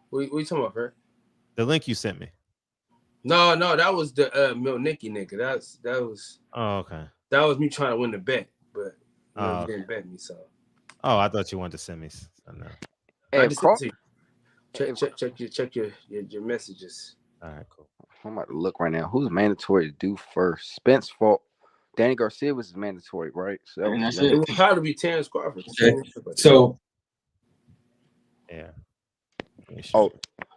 What you talking about, Fred? The link you sent me. No, that was the Milnicki nigga. That was. Oh, okay. That was me trying to win the bet, but you didn't bet me, so. Oh, I thought you wanted to send me. No. Hey, Check your messages. All right, cool. I'm about to look right now. Who's mandatory to do first? Spence fought Danny Garcia was mandatory, right? So it would probably be Terrence Crawford. Okay. So, yeah. Oh,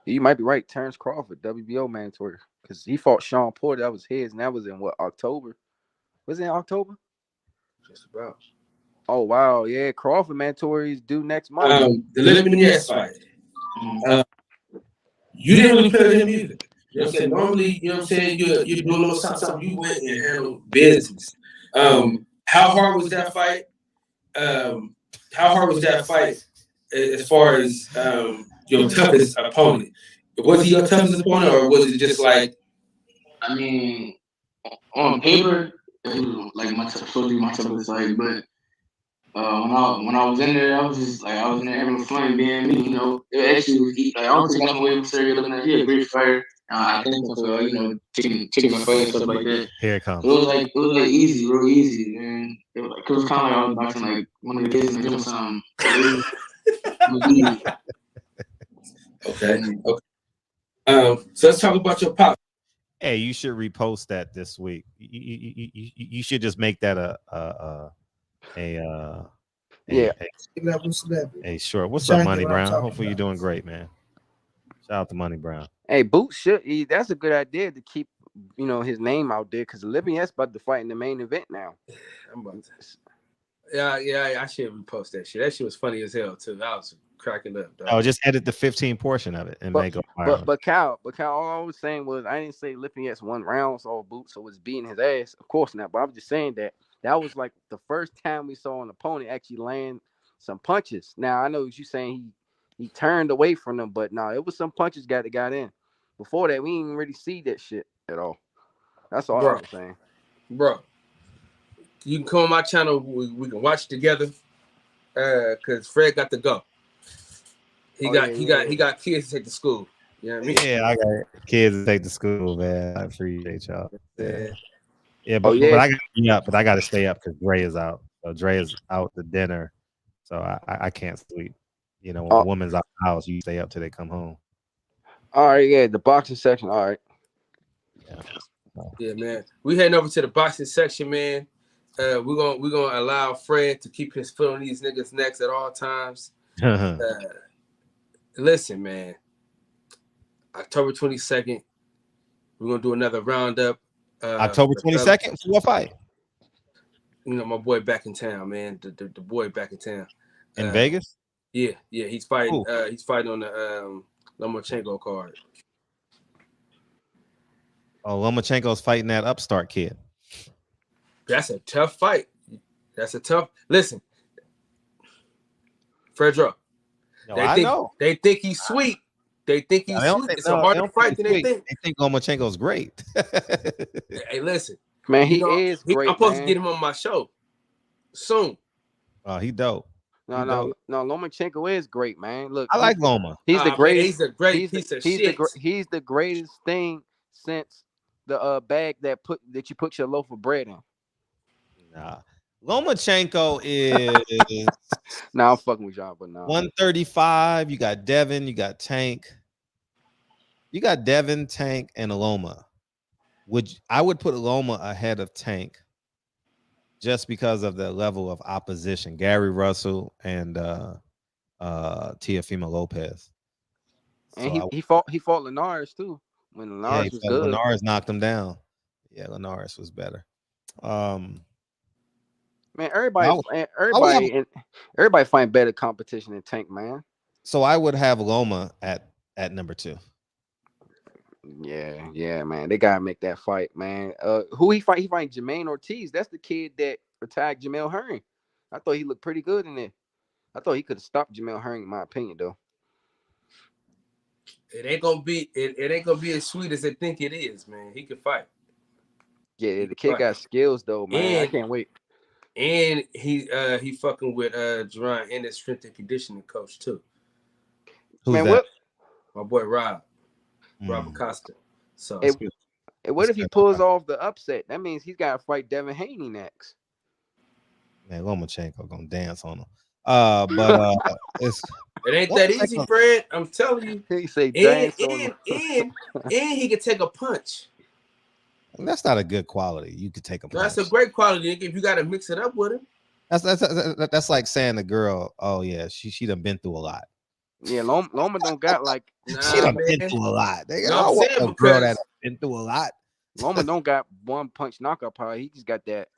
you might be right. Terrence Crawford, WBO mandatory, because he fought Sean Porter. That was his, and that was in what, October? Was it in October? Just about. Oh wow, yeah. Crawford mandatory is due next month. The Helenius fight. You didn't really play with him either. You know what I'm saying? Normally, you know what I'm saying, you're doing a little something. You went and handled business. How hard was that fight? How hard was that fight as far as your toughest opponent? Was he your toughest opponent, or was it just like? I mean, on paper, it was like my toughest fight, but when I was in there, I was just like, I was in there having fun being me, you know. It actually was like, I don't take nothing away from Serena looking at a great fighter. I thank him for, you know, taking my fight and stuff like that. Here it comes. It was like easy, real easy, man. It was kind of like I was boxing like one of the kids in the gym or something. It was easy. Okay. So let's talk about your pop. Hey, you should repost that this week. You should just make that a short. What's up, Money Brown? Hopefully you're doing great, man. Shout out to Money Brown. Hey, Boots that's a good idea to keep, you know, his name out there, because Libyan's about to fight in the main event now. I'm about to. Yeah, I should repost that shit. That shit was funny as hell too. I was cracking up. Dog. Oh, just edit the 15 portion of it and make it viral. But Kyle, all I was saying was I didn't say Libyan's 1 round saw Boots, so was beating his ass. Of course not. But I'm just saying that was like the first time we saw an opponent actually land some punches. Now I know you saying he turned away from them, but no, it was some punches that got in. Before that, we didn't really see that shit at all. That's all I was saying. Bro, you can come on my channel. We can watch together. Cause Fred got to go. He got kids to take to school. You know what I mean? Yeah, I got kids to take to school, man. I appreciate y'all. Yeah, but I got to stay up because Dre is out. So Dre is out to dinner, so I can't sleep. You know, when a woman's out the house, you stay up till they come home. All right, yeah, the boxing section. All right. Yeah, man. We heading over to the boxing section, man. We're gonna allow Fred to keep his foot on these niggas' necks at all times. Listen, man. October 22nd, we're gonna do another roundup. October 22nd for what fight? You know, my boy back in town, man. The boy back in town. In Vegas? Yeah. He's fighting. He's fighting on the Lomachenko card. Oh, Lomachenko's fighting that upstart kid. That's a tough fight. Listen, Fredro. They think he's sweet. They think he's sweet. It's a harder fight than they think. They think Lomachenko's great. Hey, listen. Man, he is great. I'm supposed to get him on my show soon. Oh, he dope. No, Lomachenko is great, man. Look, I like Loma. He's the greatest. He's a great piece of shit. He's the greatest thing since the bag that you put your loaf of bread in. Nah, Lomachenko is. Nah, I'm fucking with y'all, but no. 135. You got Devin. You got Tank. You got Devin, Tank, and Loma. I would put Loma ahead of Tank, just because of the level of opposition. Gary Russell and Teofimo Lopez. And he fought Linares too. when Linares was good. Linares knocked him down. Yeah, Linares was better. Man, everybody find better competition than Tank, man. So I would have Loma at number 2. Yeah, man. They gotta make that fight, man. Who he fight? He fight Jermaine Ortiz. That's the kid that attacked Jamel Herring. I thought he looked pretty good in there. I thought he could have stopped Jamel Herring, in my opinion, though. It ain't gonna be as sweet as they think it is, man. He can fight. Yeah, the kid got skills though, man. I can't wait. And he fucking with Jerome and his strength and conditioning coach too. Who's man, that? My boy Rob Acosta. So what if he pulls off the upset? That means he's got to fight Devin Haney next. Man, Lomachenko gonna dance on him. But it ain't that easy, Fred. I'm telling you. He say and he can take a punch. That's not a good quality. You could take a punch. That's a great quality if you got to mix it up with him. That's like saying the girl, oh yeah, she done been through a lot. Yeah, Loma don't got like she done been through a lot. They got a girl that been through a lot. Loma don't got one punch knockout power. He just got that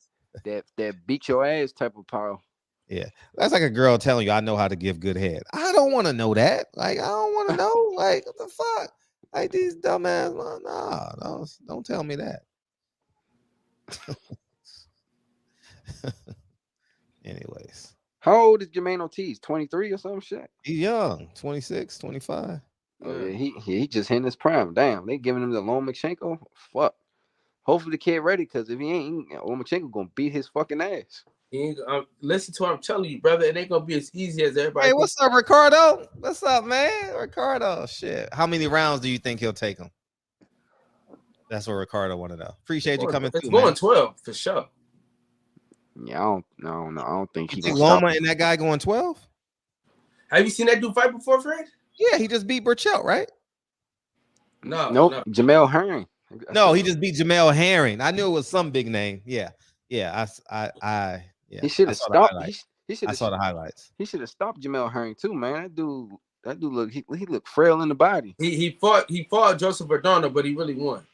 beat your ass type of power. Yeah, that's like a girl telling you, I know how to give good head. I don't want to know that. Like, I don't want to know. Like, what the fuck? Like these dumbass. No, don't tell me that. Anyways. How old is Jermaine Ortiz? 23 or some shit? He's young, 26, 25. Oh, yeah, he just hit his prime. Damn, they giving him the Lomachenko. Fuck. Hopefully the kid ready, because if he ain't, Lomachenko gonna beat his fucking ass. Listen to what I'm telling you, brother. It ain't gonna be as easy as everybody. Hey, what's up, Ricardo? What's up, man? Ricardo, shit. How many rounds do you think he'll take him? That's what Ricardo want to know. Appreciate you coming. It's going 12 for sure. Yeah, I don't think he gonna Loma and that guy going 12. Have you seen that dude fight before, Fred? Yeah, he just beat Burchell, right? Nope. Jamel Herring. No, he just beat Jamel Herring. I knew it was some big name. Yeah. Yeah. He should have stopped. I saw the highlights. He should have stopped Jamel Herring too, man. That dude look. He looked frail in the body. He fought Joseph Verdano, but he really won.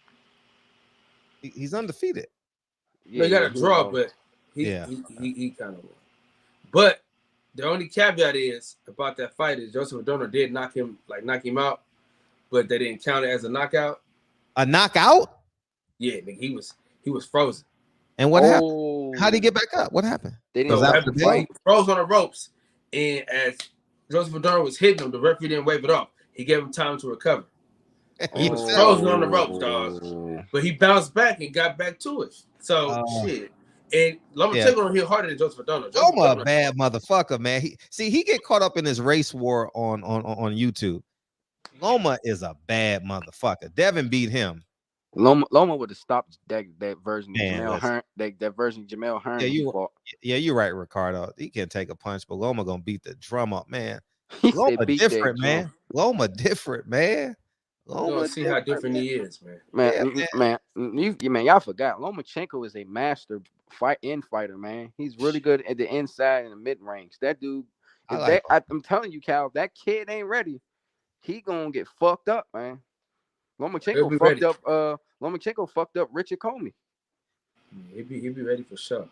He's undefeated. Yeah, he got a draw, but he kind of won. But the only caveat is about that fight is Joseph Verdano did knock him out, but they didn't count it as a knockout. A knockout? Yeah, nigga, he was frozen. And what happened? How did he get back up? What happened? He froze on the ropes, and as Joseph Verdano was hitting him, the referee didn't wave it off. He gave him time to recover. He was frozen on the ropes, dog. But he bounced back and got back to it. So shit. And Lomachenko don't hit harder than Joseph Verdano. Loma a bad motherfucker, man. He get caught up in this race war on YouTube. Loma is a bad motherfucker. Devin beat him. Loma would have stopped that version of Jamel Herring. That version of Jamel Herring. Yeah, you're right, Ricardo. He can take a punch, but Loma gonna beat the drum up, man. Loma different, man. Loma different, man. Loma see how different he is, man. Man, y'all forgot. Lomachenko is a master fighter, man. He's really good at the inside and the mid range. That dude, I'm telling you, Cal, if that kid ain't ready, he gonna get fucked up, man. Lomachenko fucked up Richard Comey. He'd be ready for sure.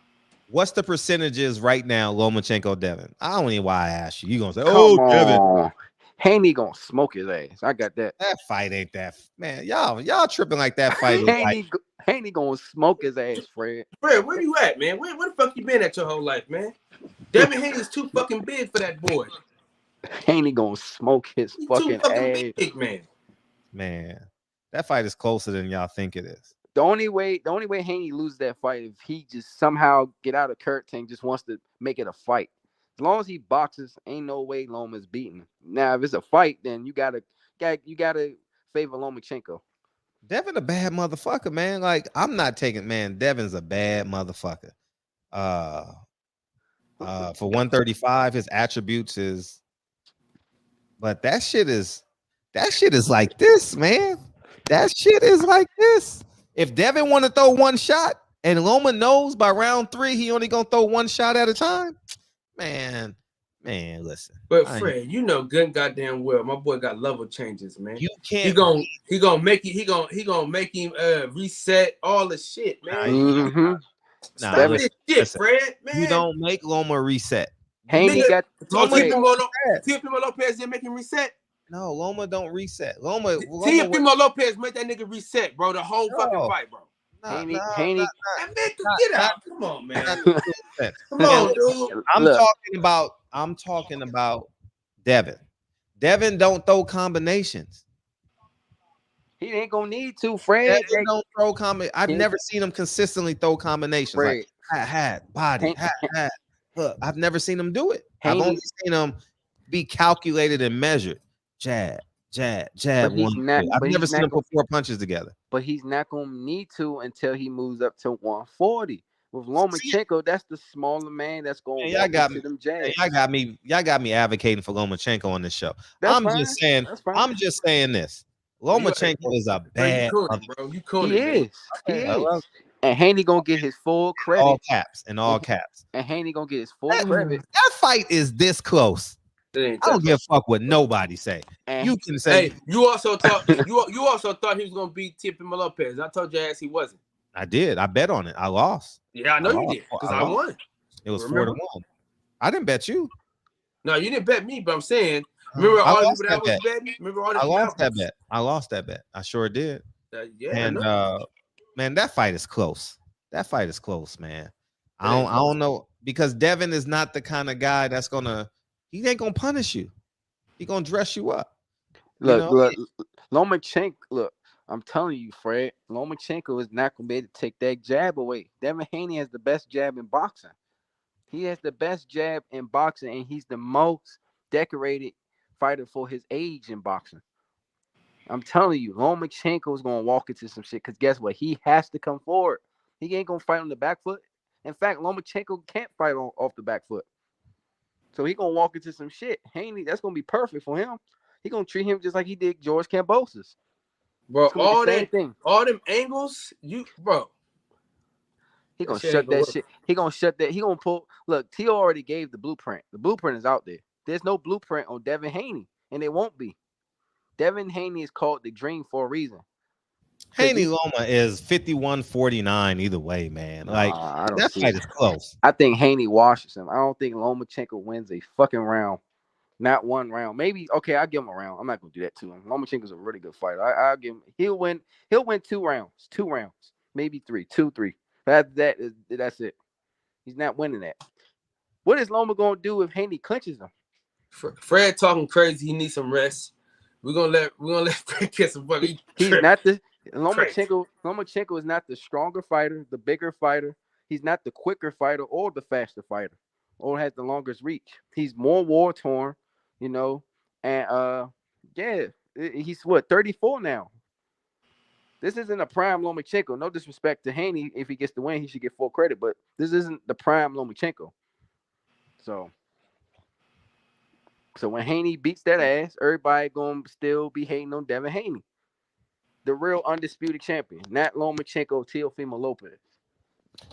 What's the percentages right now, Lomachenko Devin? I don't even know why I asked you. You gonna say, Devin. Haney gonna smoke his ass. I got that. That fight ain't that, man. Y'all tripping like that fight. Haney gonna smoke his ass, Fred. Fred, where you at, man? Where the fuck you been at your whole life, man? Devin Haney's too fucking big for that boy. Haney gonna smoke his fucking ass, big, man. Man, that fight is closer than y'all think it is. The only way Haney loses that fight if he just somehow get out of curtain, just wants to make it a fight. As long as he boxes, ain't no way Loma's beating. Now, if it's a fight, then you gotta favor Lomachenko. Devin a bad motherfucker, man. Like, I'm not taking, man. Devin's a bad motherfucker. For 135, his attributes is, but that shit is like this, man. That shit is like this. If Devin want to throw one shot and Loma knows by round 3 he only gonna throw one shot at a time, man, Man, listen. But Fred, you know good goddamn well, my boy got level changes, man. You can't. He gonna make it. He gonna make him reset all the shit, man. Stop this shit, Fred, man. You don't make Loma reset. Haney got Teofimo Lopez didn't make him reset. No, Loma don't reset. Loma Teofimo Lopez made that nigga reset, bro. The whole fucking fight, bro. Haney. Get out. Come on, man. Come on, dude. I'm talking about Devin. Devin don't throw combinations. He ain't gonna need to, Fred. Devin don't throw I've never seen him consistently throw combinations. Fred. Like hat, body, hat. Look, I've never seen him do it. I've only seen him be calculated and measured. Jab. I've never seen him put 4 punches together. But he's not gonna need to until he moves up to 140. With Lomachenko, that's the smaller man that's going to walk into them jabs. Y'all got me advocating for Lomachenko on this show. I'm just saying this. Lomachenko is a bad bro. He is. And Haney gonna get his full credit. All caps. And Haney gonna get his full credit. That fight is this close. I don't give a fuck what nobody say. You can say. Hey, you also thought you also thought he was gonna beat Teofimo Lopez. I told your ass he wasn't. I did. I bet on it. I lost. Yeah, I know you did because I won. It was 4-1. I didn't bet you. No, you didn't bet me, but I'm saying. Remember all the people that was betting? Remember all the I lost that bet. I sure did. And man, that fight is close. Man. I don't know because Devin is not the kind of guy that's he ain't gonna punish you. He gonna dress you up. Look, Lomachenko. Look, I'm telling you, Fred. Lomachenko is not gonna be able to take that jab away. Devin Haney has the best jab in boxing. He has the best jab in boxing, and he's the most decorated fighter for his age in boxing. I'm telling you, Lomachenko is gonna walk into some shit because guess what? He has to come forward. He ain't gonna fight on the back foot. In fact, Lomachenko can't fight off the back foot. So he gonna walk into some shit. Haney, that's gonna be perfect for him. He gonna treat him just like he did George Kambosos. Bro, all them angles, bro. He gonna shut that shit. He gonna shut that. He gonna pull. Look, T already gave the blueprint. The blueprint is out there. There's no blueprint on Devin Haney, and it won't be. Devin Haney is called the dream for a reason. Haney Loma is 51-49 either way, man. Like that fight is close. I think Haney washes him. I don't think Lomachenko wins a fucking round. Not one round. Maybe okay, I'll give him a round. I'm not gonna do that to him. Lomachenko's a really good fighter. I'll give him. He'll win 2 rounds. 2 rounds. Maybe 3. 2-3. That's it. He's not winning that. What is Loma gonna do if Haney clinches him? Fred talking crazy. He needs some rest. We're gonna let Fred get some fucking. He's not the Lomachenko. Lomachenko is not the stronger fighter, the bigger fighter. He's not the quicker fighter or the faster fighter, or has the longest reach. He's more war torn, and he's 34 now. This isn't a prime Lomachenko. No disrespect to Haney. If he gets the win, he should get full credit. But this isn't the prime Lomachenko. So when Haney beats that ass, everybody gonna still be hating on Devin Haney, the real undisputed champion, not Lomachenko, Teofimo Lopez.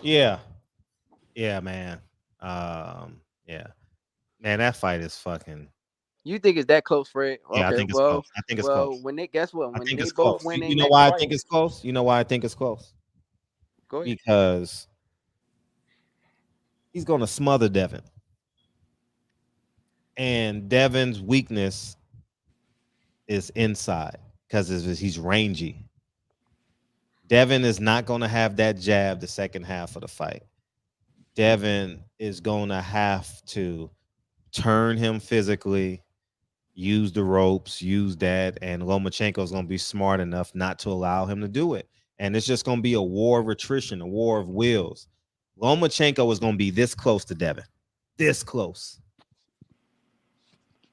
Yeah, man. Man, that fight is fucking. You think it's that close, Fred? Okay, yeah, I think it's close. I think it's close. When they guess what? When I think they it's both close. win, You know why I think it's close? You know why I think it's close? Go ahead. Because he's gonna smother Devin. And Devin's weakness is inside because he's rangy. Devin is not going to have that jab the second half of the fight. Devin is going to have to turn him physically, use the ropes, use that, and Lomachenko is going to be smart enough not to allow him to do it. And it's just going to be a war of attrition, a war of wills. Lomachenko is going to be this close to Devin. This close.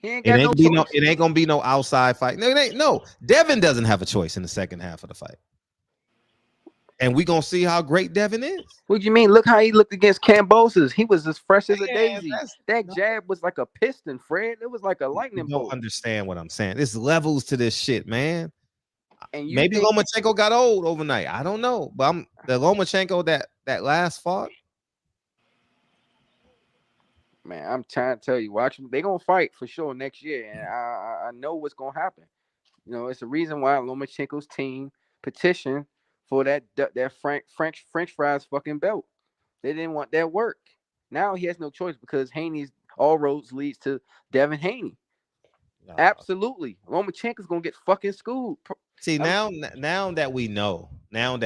It ain't gonna be no outside fight. No, it ain't. No, Devin doesn't have a choice in the second half of the fight, and we gonna see how great Devin is. What do you mean? Look how he looked against Kambosos. He was as fresh as a daisy. That jab was like a piston, Fred. It was like a lightning bolt. You don't understand what I'm saying. There's levels to this shit, man. And maybe Lomachenko got old overnight. I don't know, but the Lomachenko that last fought. Man, I'm trying to tell you, watch them. They're gonna fight for sure next year, and I know what's gonna happen. You know, it's the reason why Lomachenko's team petitioned for that French fries fucking belt. They didn't want that work. Now he has no choice because Haney's all roads leads to Devin Haney. Absolutely, Lomachenko's gonna get fucking schooled. See, now that we know, now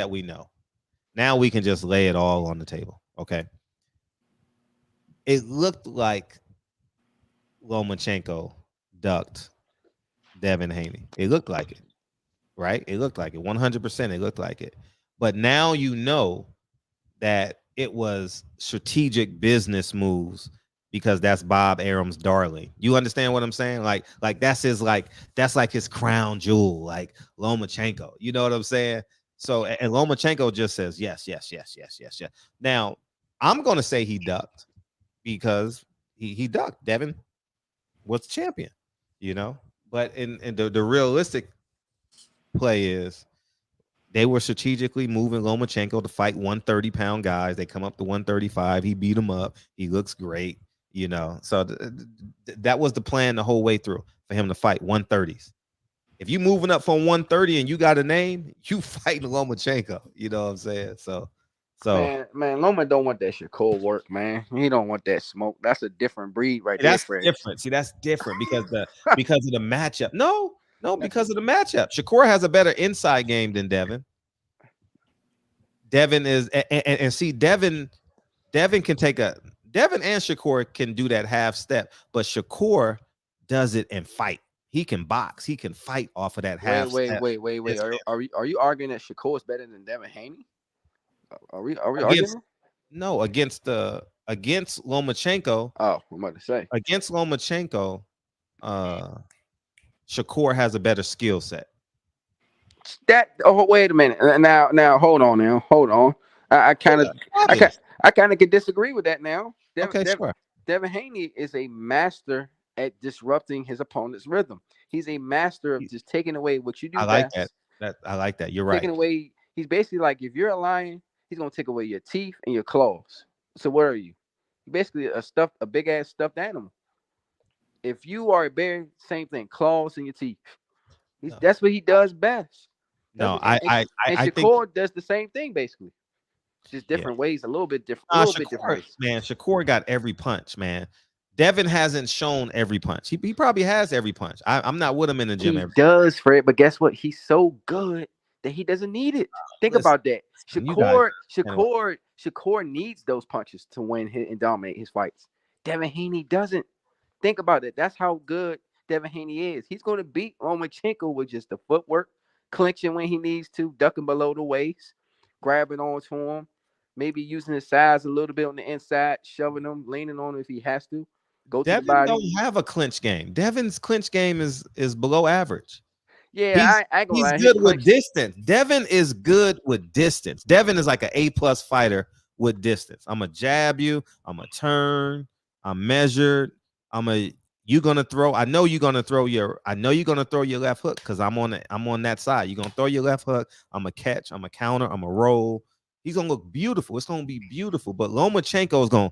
we can just lay it all on the table. Okay. It looked like Lomachenko ducked Devin Haney. It looked like it, right? It looked like it. 100%. It looked like it. But now you know that it was strategic business moves because that's Bob Arum's darling. You understand what I'm saying? Like that's his crown jewel, like Lomachenko. You know what I'm saying? So, and Lomachenko just says yes. Now, I'm gonna say he ducked because he ducked. Devin was champion, you know. But in the realistic play is they were strategically moving Lomachenko to fight 130-pound guys. They come up to 135. He beat him up. He looks great, you know. So that was the plan the whole way through for him to fight 130s. If you moving up from 130 and you got a name, you fighting Lomachenko. You know what I'm saying? So man, Loma don't want that Shakur work, man. He don't want that smoke. That's a different breed right there. That's different. See, that's different because of the matchup. No, because of the matchup. Shakur has a better inside game than Devin. Devin is and see Devin can take Devin and Shakur can do that half step, but Shakur does it and fight. He can box. He can fight off of that half step. Wait. Are you arguing that Shakur is better than Devin Haney? Are we arguing? No, against Lomachenko. Oh, I'm about to say against Lomachenko, Shakur has a better skill set. Wait a minute. Now hold on. I kind of could disagree with that now. Sure. Devin Haney is a master at disrupting his opponent's rhythm. He's a master of just taking away what you do. I like that. I like that. You're right. Taking away. He's basically like, if you're a lion, he's gonna take away your teeth and your claws. So what are you? Basically a big ass stuffed animal. If you are a bear, same thing, claws and your teeth. That's what he does best. I Shakur think does the same thing basically. Just different ways, a little bit different. Shakur, ways. Man, Shakur got every punch, man. Devin hasn't shown every punch. He probably has every punch. I'm not with him in the gym. He does, Fred, but guess what? He's so good that he doesn't need it. Think about that. Shakur needs those punches to win and dominate his fights. Devin Haney doesn't. Think about it. That's how good Devin Haney is. He's going to beat Lomachenko with just the footwork, clinching when he needs to, ducking below the waist, grabbing onto him, maybe using his size a little bit on the inside, shoving him, leaning on him if he has to. Devin don't have a clinch game. Devin's clinch game is below average. Yeah, he's good with distance. Devin is good with distance. Devin is like an A+ fighter with distance. I'm gonna jab you. I'm gonna turn. I'm measured. You gonna throw. I know you're gonna throw your left hook because I'm on that side. You're gonna throw your left hook. I'm gonna catch. I'm gonna counter. I'm gonna roll. He's gonna look beautiful. It's gonna be beautiful. But Lomachenko is gonna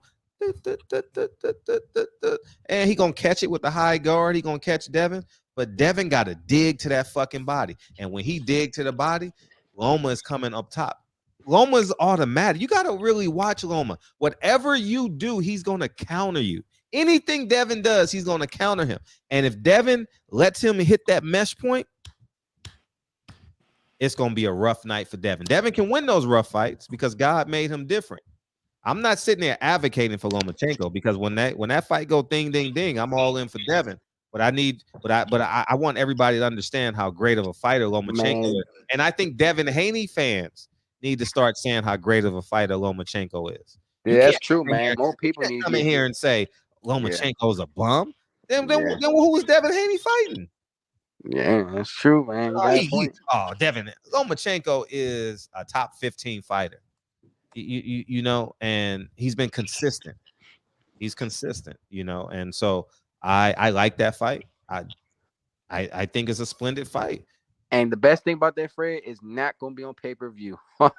and he gonna catch it with the high guard. He gonna catch Devin. But Devin got to dig to that fucking body. And when he dig to the body, Loma is coming up top. Loma is automatic. You got to really watch Loma. Whatever you do, he's going to counter you. Anything Devin does, he's going to counter him. And if Devin lets him hit that mesh point, it's going to be a rough night for Devin. Devin can win those rough fights because God made him different. I'm not sitting there advocating for Lomachenko because when that fight go ding, ding, ding, I'm all in for Devin. But I want everybody to understand how great of a fighter Lomachenko is. And I think Devin Haney fans need to start saying how great of a fighter Lomachenko is. Yeah, that's true, man. More people need to come in here and say Lomachenko's a bum. Then who is Devin Haney fighting? Yeah, that's true, man. Devin Lomachenko is a top 15 fighter. You know, and he's been consistent. He's consistent, you know, and so I like that fight. I think it's a splendid fight. And the best thing about that, Fred, is not going to be on pay-per-view. Shout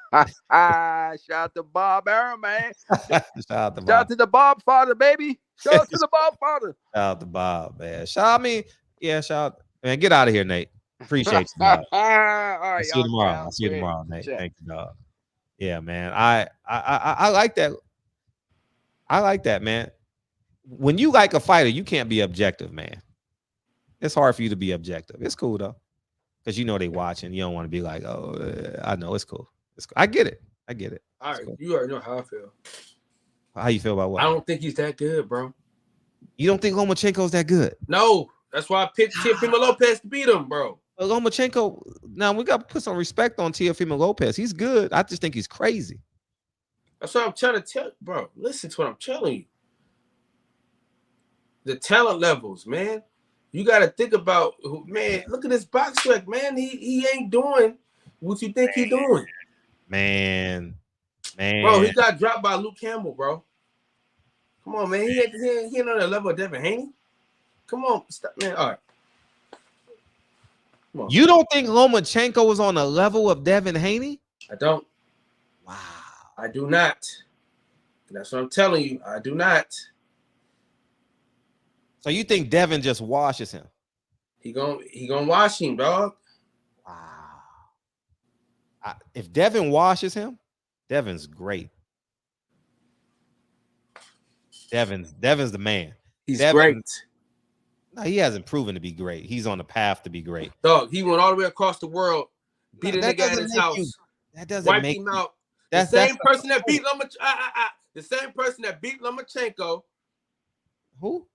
out to Bob Arrow, man. Shout out to the Bob father, baby. Shout out to the Bob father. Shout out to Bob, man. Shout out. Man, get out of here, Nate. Appreciate you, dog. All right, I'll see you tomorrow. I'll see you tomorrow, Nate. Thank you, dog. Yeah, man. I like that. I like that, man. When you like a fighter, you can't be objective, man. It's hard for you to be objective. It's cool though, because you know they watching. You don't want to be like, oh, I know it's cool. It's cool. I get it. All right, cool. you already know how I feel. How you feel about what? I don't think he's that good, bro. You don't think Lomachenko's that good? No, that's why I picked Teofimo Lopez to beat him, bro. But Lomachenko, now we got to put some respect on Teofimo Lopez. He's good. I just think he's crazy. That's what I'm trying to tell, bro. Listen to what I'm telling you. The talent levels, man. You got to think about, man. Look at this box track, man. He ain't doing what you think he's doing, man. Bro, he got dropped by Luke Campbell, bro. Come on, man. He ain't on the level of Devin Haney. Come on, stop, man. All right. Come on. You don't think Lomachenko was on the level of Devin Haney? I don't. Wow. I do not. That's what I'm telling you. I do not. So you think Devin just washes him? He gonna wash him, dog. Wow. If Devin washes him, Devin's great. Devin's the man. He's great. No, he hasn't proven to be great. He's on the path to be great. Dog, he went all the way across the world, beat a nigga at his house, that doesn't wiped make him out. The same person that beat Lomachenko. Who?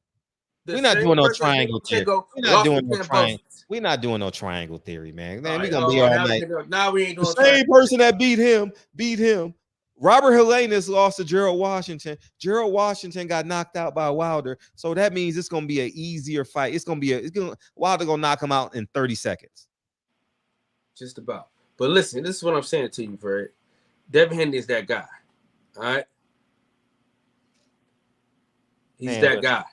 We're not doing no triangle theory. We're not doing no triangle theory, man. Man, we're gonna be all night. Now we ain't doing the same person that beat him. Robert Helenius lost to Gerald Washington. Gerald Washington got knocked out by Wilder. So that means it's gonna be an easier fight. Wilder gonna knock him out in 30 seconds. Just about. But listen, this is what I'm saying to you, Fred. Devin Haney is that guy. All right. He's that guy.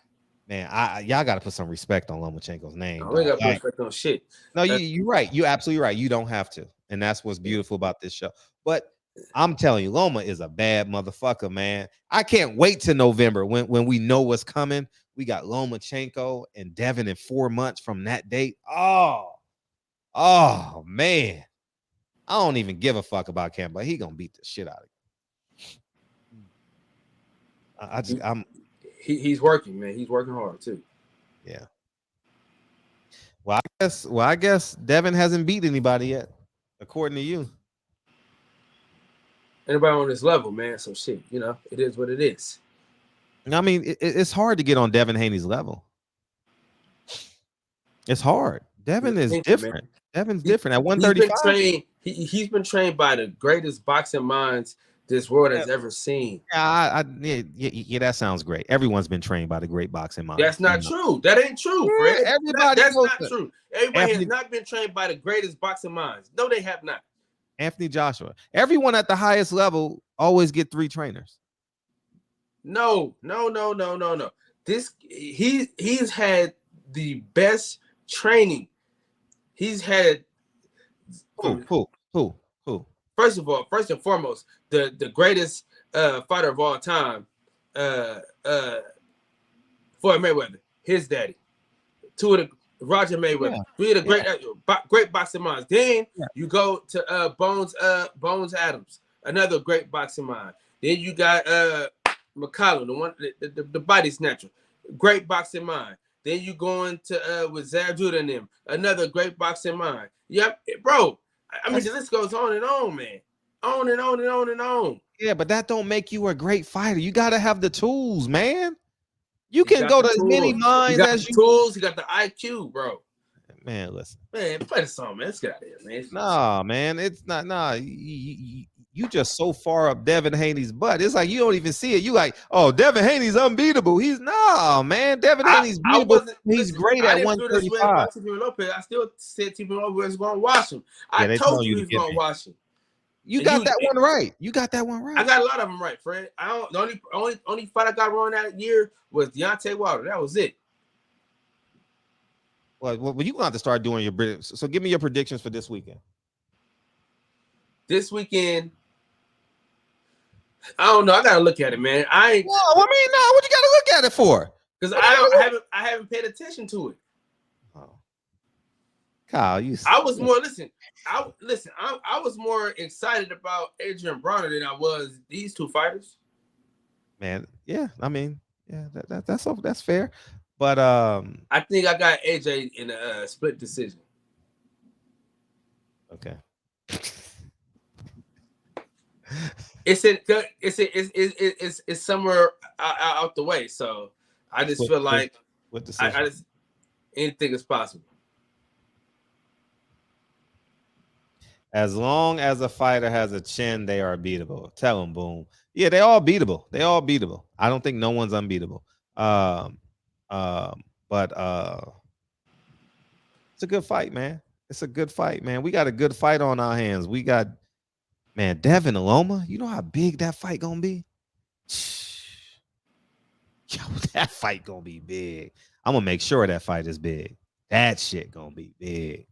Man, y'all got to put some respect on Lomachenko's name. I ain't got to put respect on shit. No, you're right. You're absolutely right. You don't have to. And that's what's beautiful about this show. But I'm telling you, Loma is a bad motherfucker, man. I can't wait till November when we know what's coming. We got Lomachenko and Devin in 4 months from that date. Oh, man. I don't even give a fuck about Cam, but he going to beat the shit out of him. He's working, man. He's working hard too. Yeah. Well, I guess Devin hasn't beat anybody yet, according to you. Anybody on this level, man. So shit, it is what it is. I mean, it's hard to get on Devin Haney's level. It's hard. Devin is different. Man. Devin's different at 135. He's been trained by the greatest boxing minds this world has ever seen. Yeah, that sounds great. Everyone's been trained by the great boxing mind. That's not true. That ain't true, Fred. That's not true. Everybody has not been trained by the greatest boxing minds. No, they have not. Anthony Joshua. Everyone at the highest level always get 3 trainers. No. He's had the best training. He's had Who? First and foremost, the greatest fighter of all time, Floyd Mayweather, his daddy. Roger Mayweather. Yeah. 3 of the great boxing minds. Then you go to Bones Adams, another great boxing mind. Then you got McCollum, the body snatcher, great boxing mind. Then you go into with Zab Judah and them, another great boxing mind. Yep, bro. I mean, the list goes on and on, man. On and on and on and on. Yeah, but that don't make you a great fighter. You got to have the tools, man. You can go to as many minds as you. Tools. You got the IQ, bro. Man, listen. Man, play the song, man. Let's get out of here, man. Nah, man. It's not. Nah, you just so far up Devin Haney's butt. It's like you don't even see it. You like, oh, Devin Haney's unbeatable. Man. Devin Haney's beatable. He's great at 135. I still said Teofimo Lopez was going to watch him. I told you he was going to watch him. You got that one right. You got that one right. I got a lot of them right, Fred. The only fight I got wrong that year was Deontay Wilder. That was it. Well, you're going to have to start doing your predictions. So give me your predictions for this weekend. This weekend, I don't know. I gotta look at it, man. I ain't. No, I mean, no. What you gotta look at it for? Because I haven't paid attention to it. Oh. Kyle, you. I was more I was more excited about Adrian Bronner than I was these two fighters. Man, yeah. I mean, yeah, that's fair. But I think I got AJ in a split decision. Okay. It's somewhere out the way. So I just feel like I just anything is possible. As long as a fighter has a chin, they are beatable. Tell them, boom. Yeah, they all beatable. They all beatable. I don't think no one's unbeatable. But it's a good fight, man. It's a good fight, man. We got a good fight on our hands. We got, man, Devin Loma. You know how big that fight gonna be? Yo, that fight gonna be big. I'm gonna make sure that fight is big. That shit gonna be big.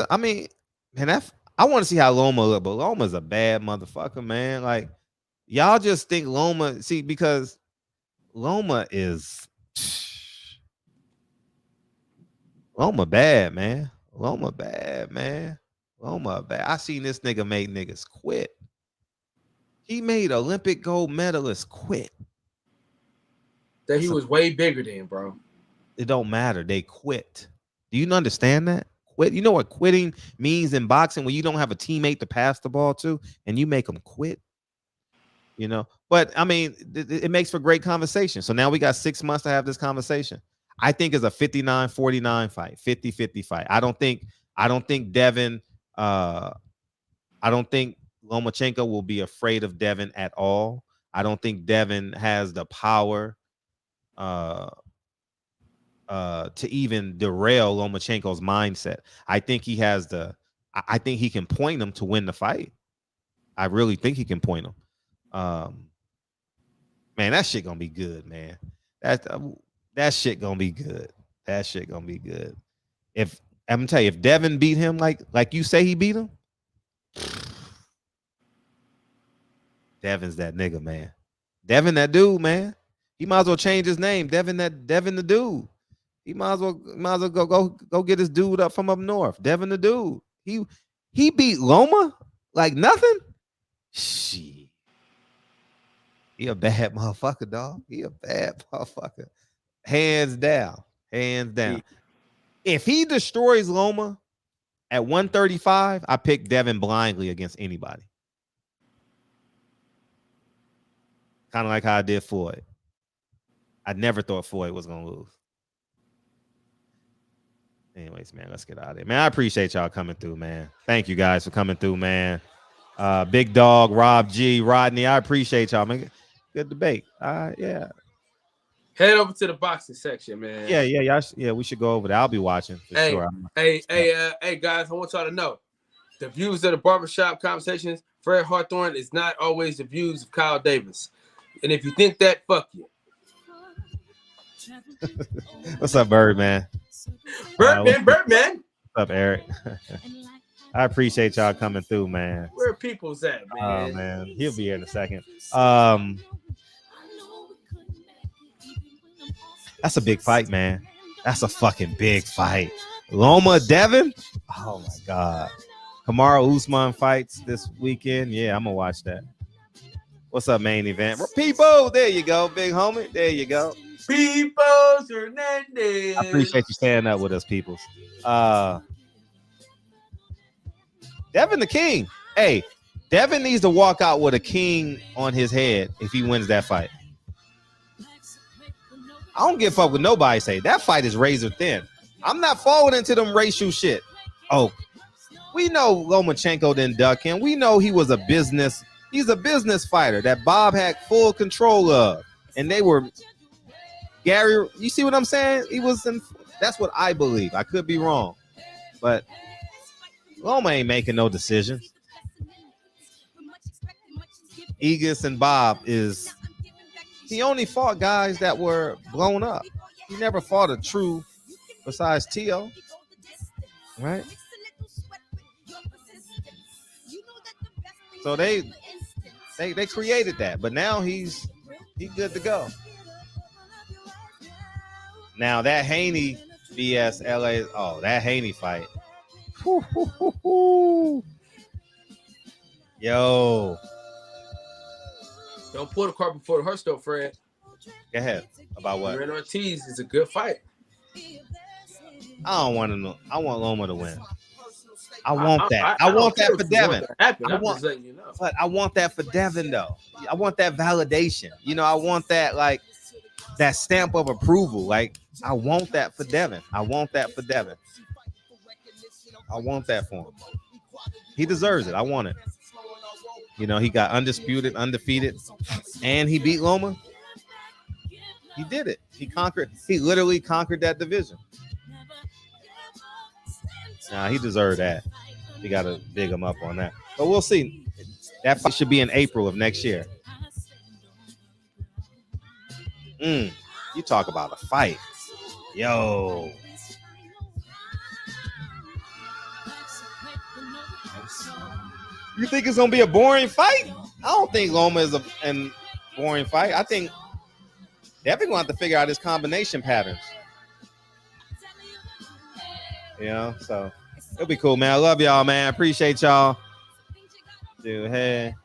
I mean, man, I want to see how Loma look, but Loma's a bad motherfucker, man. Like, y'all just think Loma, because Loma is Loma bad, man. Loma bad, man. Loma bad. I seen this nigga make niggas quit. He made Olympic gold medalists quit. That he was way bigger than, bro. It don't matter. They quit. Do you understand that? Quit. You know what quitting means in boxing when you don't have a teammate to pass the ball to and you make them quit? You know, but I mean, it makes for great conversation. So now we got 6 months to have this conversation. I think it's a 59-49 fight, 50-50 fight. I don't think Devin, I don't think Lomachenko will be afraid of Devin at all. I don't think Devin has the power to even derail Lomachenko's mindset. I think he has I think he can point him to win the fight. I really think he can point him. Man, that shit gonna be good, man. That shit gonna be good. That shit gonna be good. If I'm gonna tell you, if Devin beat him like you say he beat him, Devin's that nigga, man. Devin that dude, man. He might as well change his name. Devin the dude. He might as well go get his dude up from up north. Devin the dude. He beat Loma like nothing. Shit. He a bad motherfucker, dog. He a bad motherfucker. Hands down. Hands down. If he destroys Loma at 135, I pick Devin blindly against anybody. Kind of like how I did Floyd. I never thought Floyd was going to lose. Anyways, man, let's get out of here. Man, I appreciate y'all coming through, man. Thank you guys for coming through, man. Big Dog, Rob G, Rodney, I appreciate y'all, man. Good debate. Yeah. Head over to the boxing section, man. Yeah, we should go over there. I'll be watching for sure. Hey, guys, I want y'all to know the views of the Barbershop Conversations, Fred Hawthorne is not always the views of Kyle Davis. And if you think that, fuck you. What's up, Birdman? Birdman. What's up, Eric? I appreciate y'all coming through, man. Where people's at, man? Oh, man. He'll be here in a second. That's a big fight, man. That's a fucking big fight. Loma Devin? Oh, my God. Kamaru Usman fights this weekend. Yeah, I'm going to watch that. What's up, main event? People, there you go, big homie. There you go. Peoples Hernandez. I appreciate you staying up with us, peoples. Devin the King. Hey, Devin needs to walk out with a king on his head if he wins that fight. I don't give a fuck what nobody say. That fight is razor thin. I'm not falling into them racial shit. Oh, we know Lomachenko didn't duck him. We know he was a business. He's a business fighter that Bob had full control of. And they were Gary, you see what I'm saying? That's what I believe. I could be wrong. But Loma ain't making no decisions. Aegis and Bob he only fought guys that were blown up. He never fought a true besides Tio. Right? So they They created that, but now he's good to go. Now that Haney vs LA, that Haney fight. Yo. Don't pull the cart before the horse, though, Fred. Go ahead. About what? Ren Ortiz is a good fight. I don't want to know. I want Loma to win. I want that. I want that for Devin. But I want that for Devin, though. I want that validation. You know, I want that, like, that stamp of approval. Like, I want that for Devin. I want that for Devin. I want that for him. He deserves it. I want it. You know, he got undisputed, undefeated, and he beat Loma. He did it. He literally conquered that division. Nah, he deserved that. You got to big him up on that. But we'll see. That fight should be in April of next year. You talk about a fight. Yo. You think it's going to be a boring fight? I don't think Loma is a boring fight. I think Devin going to have to figure out his combination patterns. You know, so it'll be cool, man. I love y'all, man. Appreciate y'all. Dude, hey.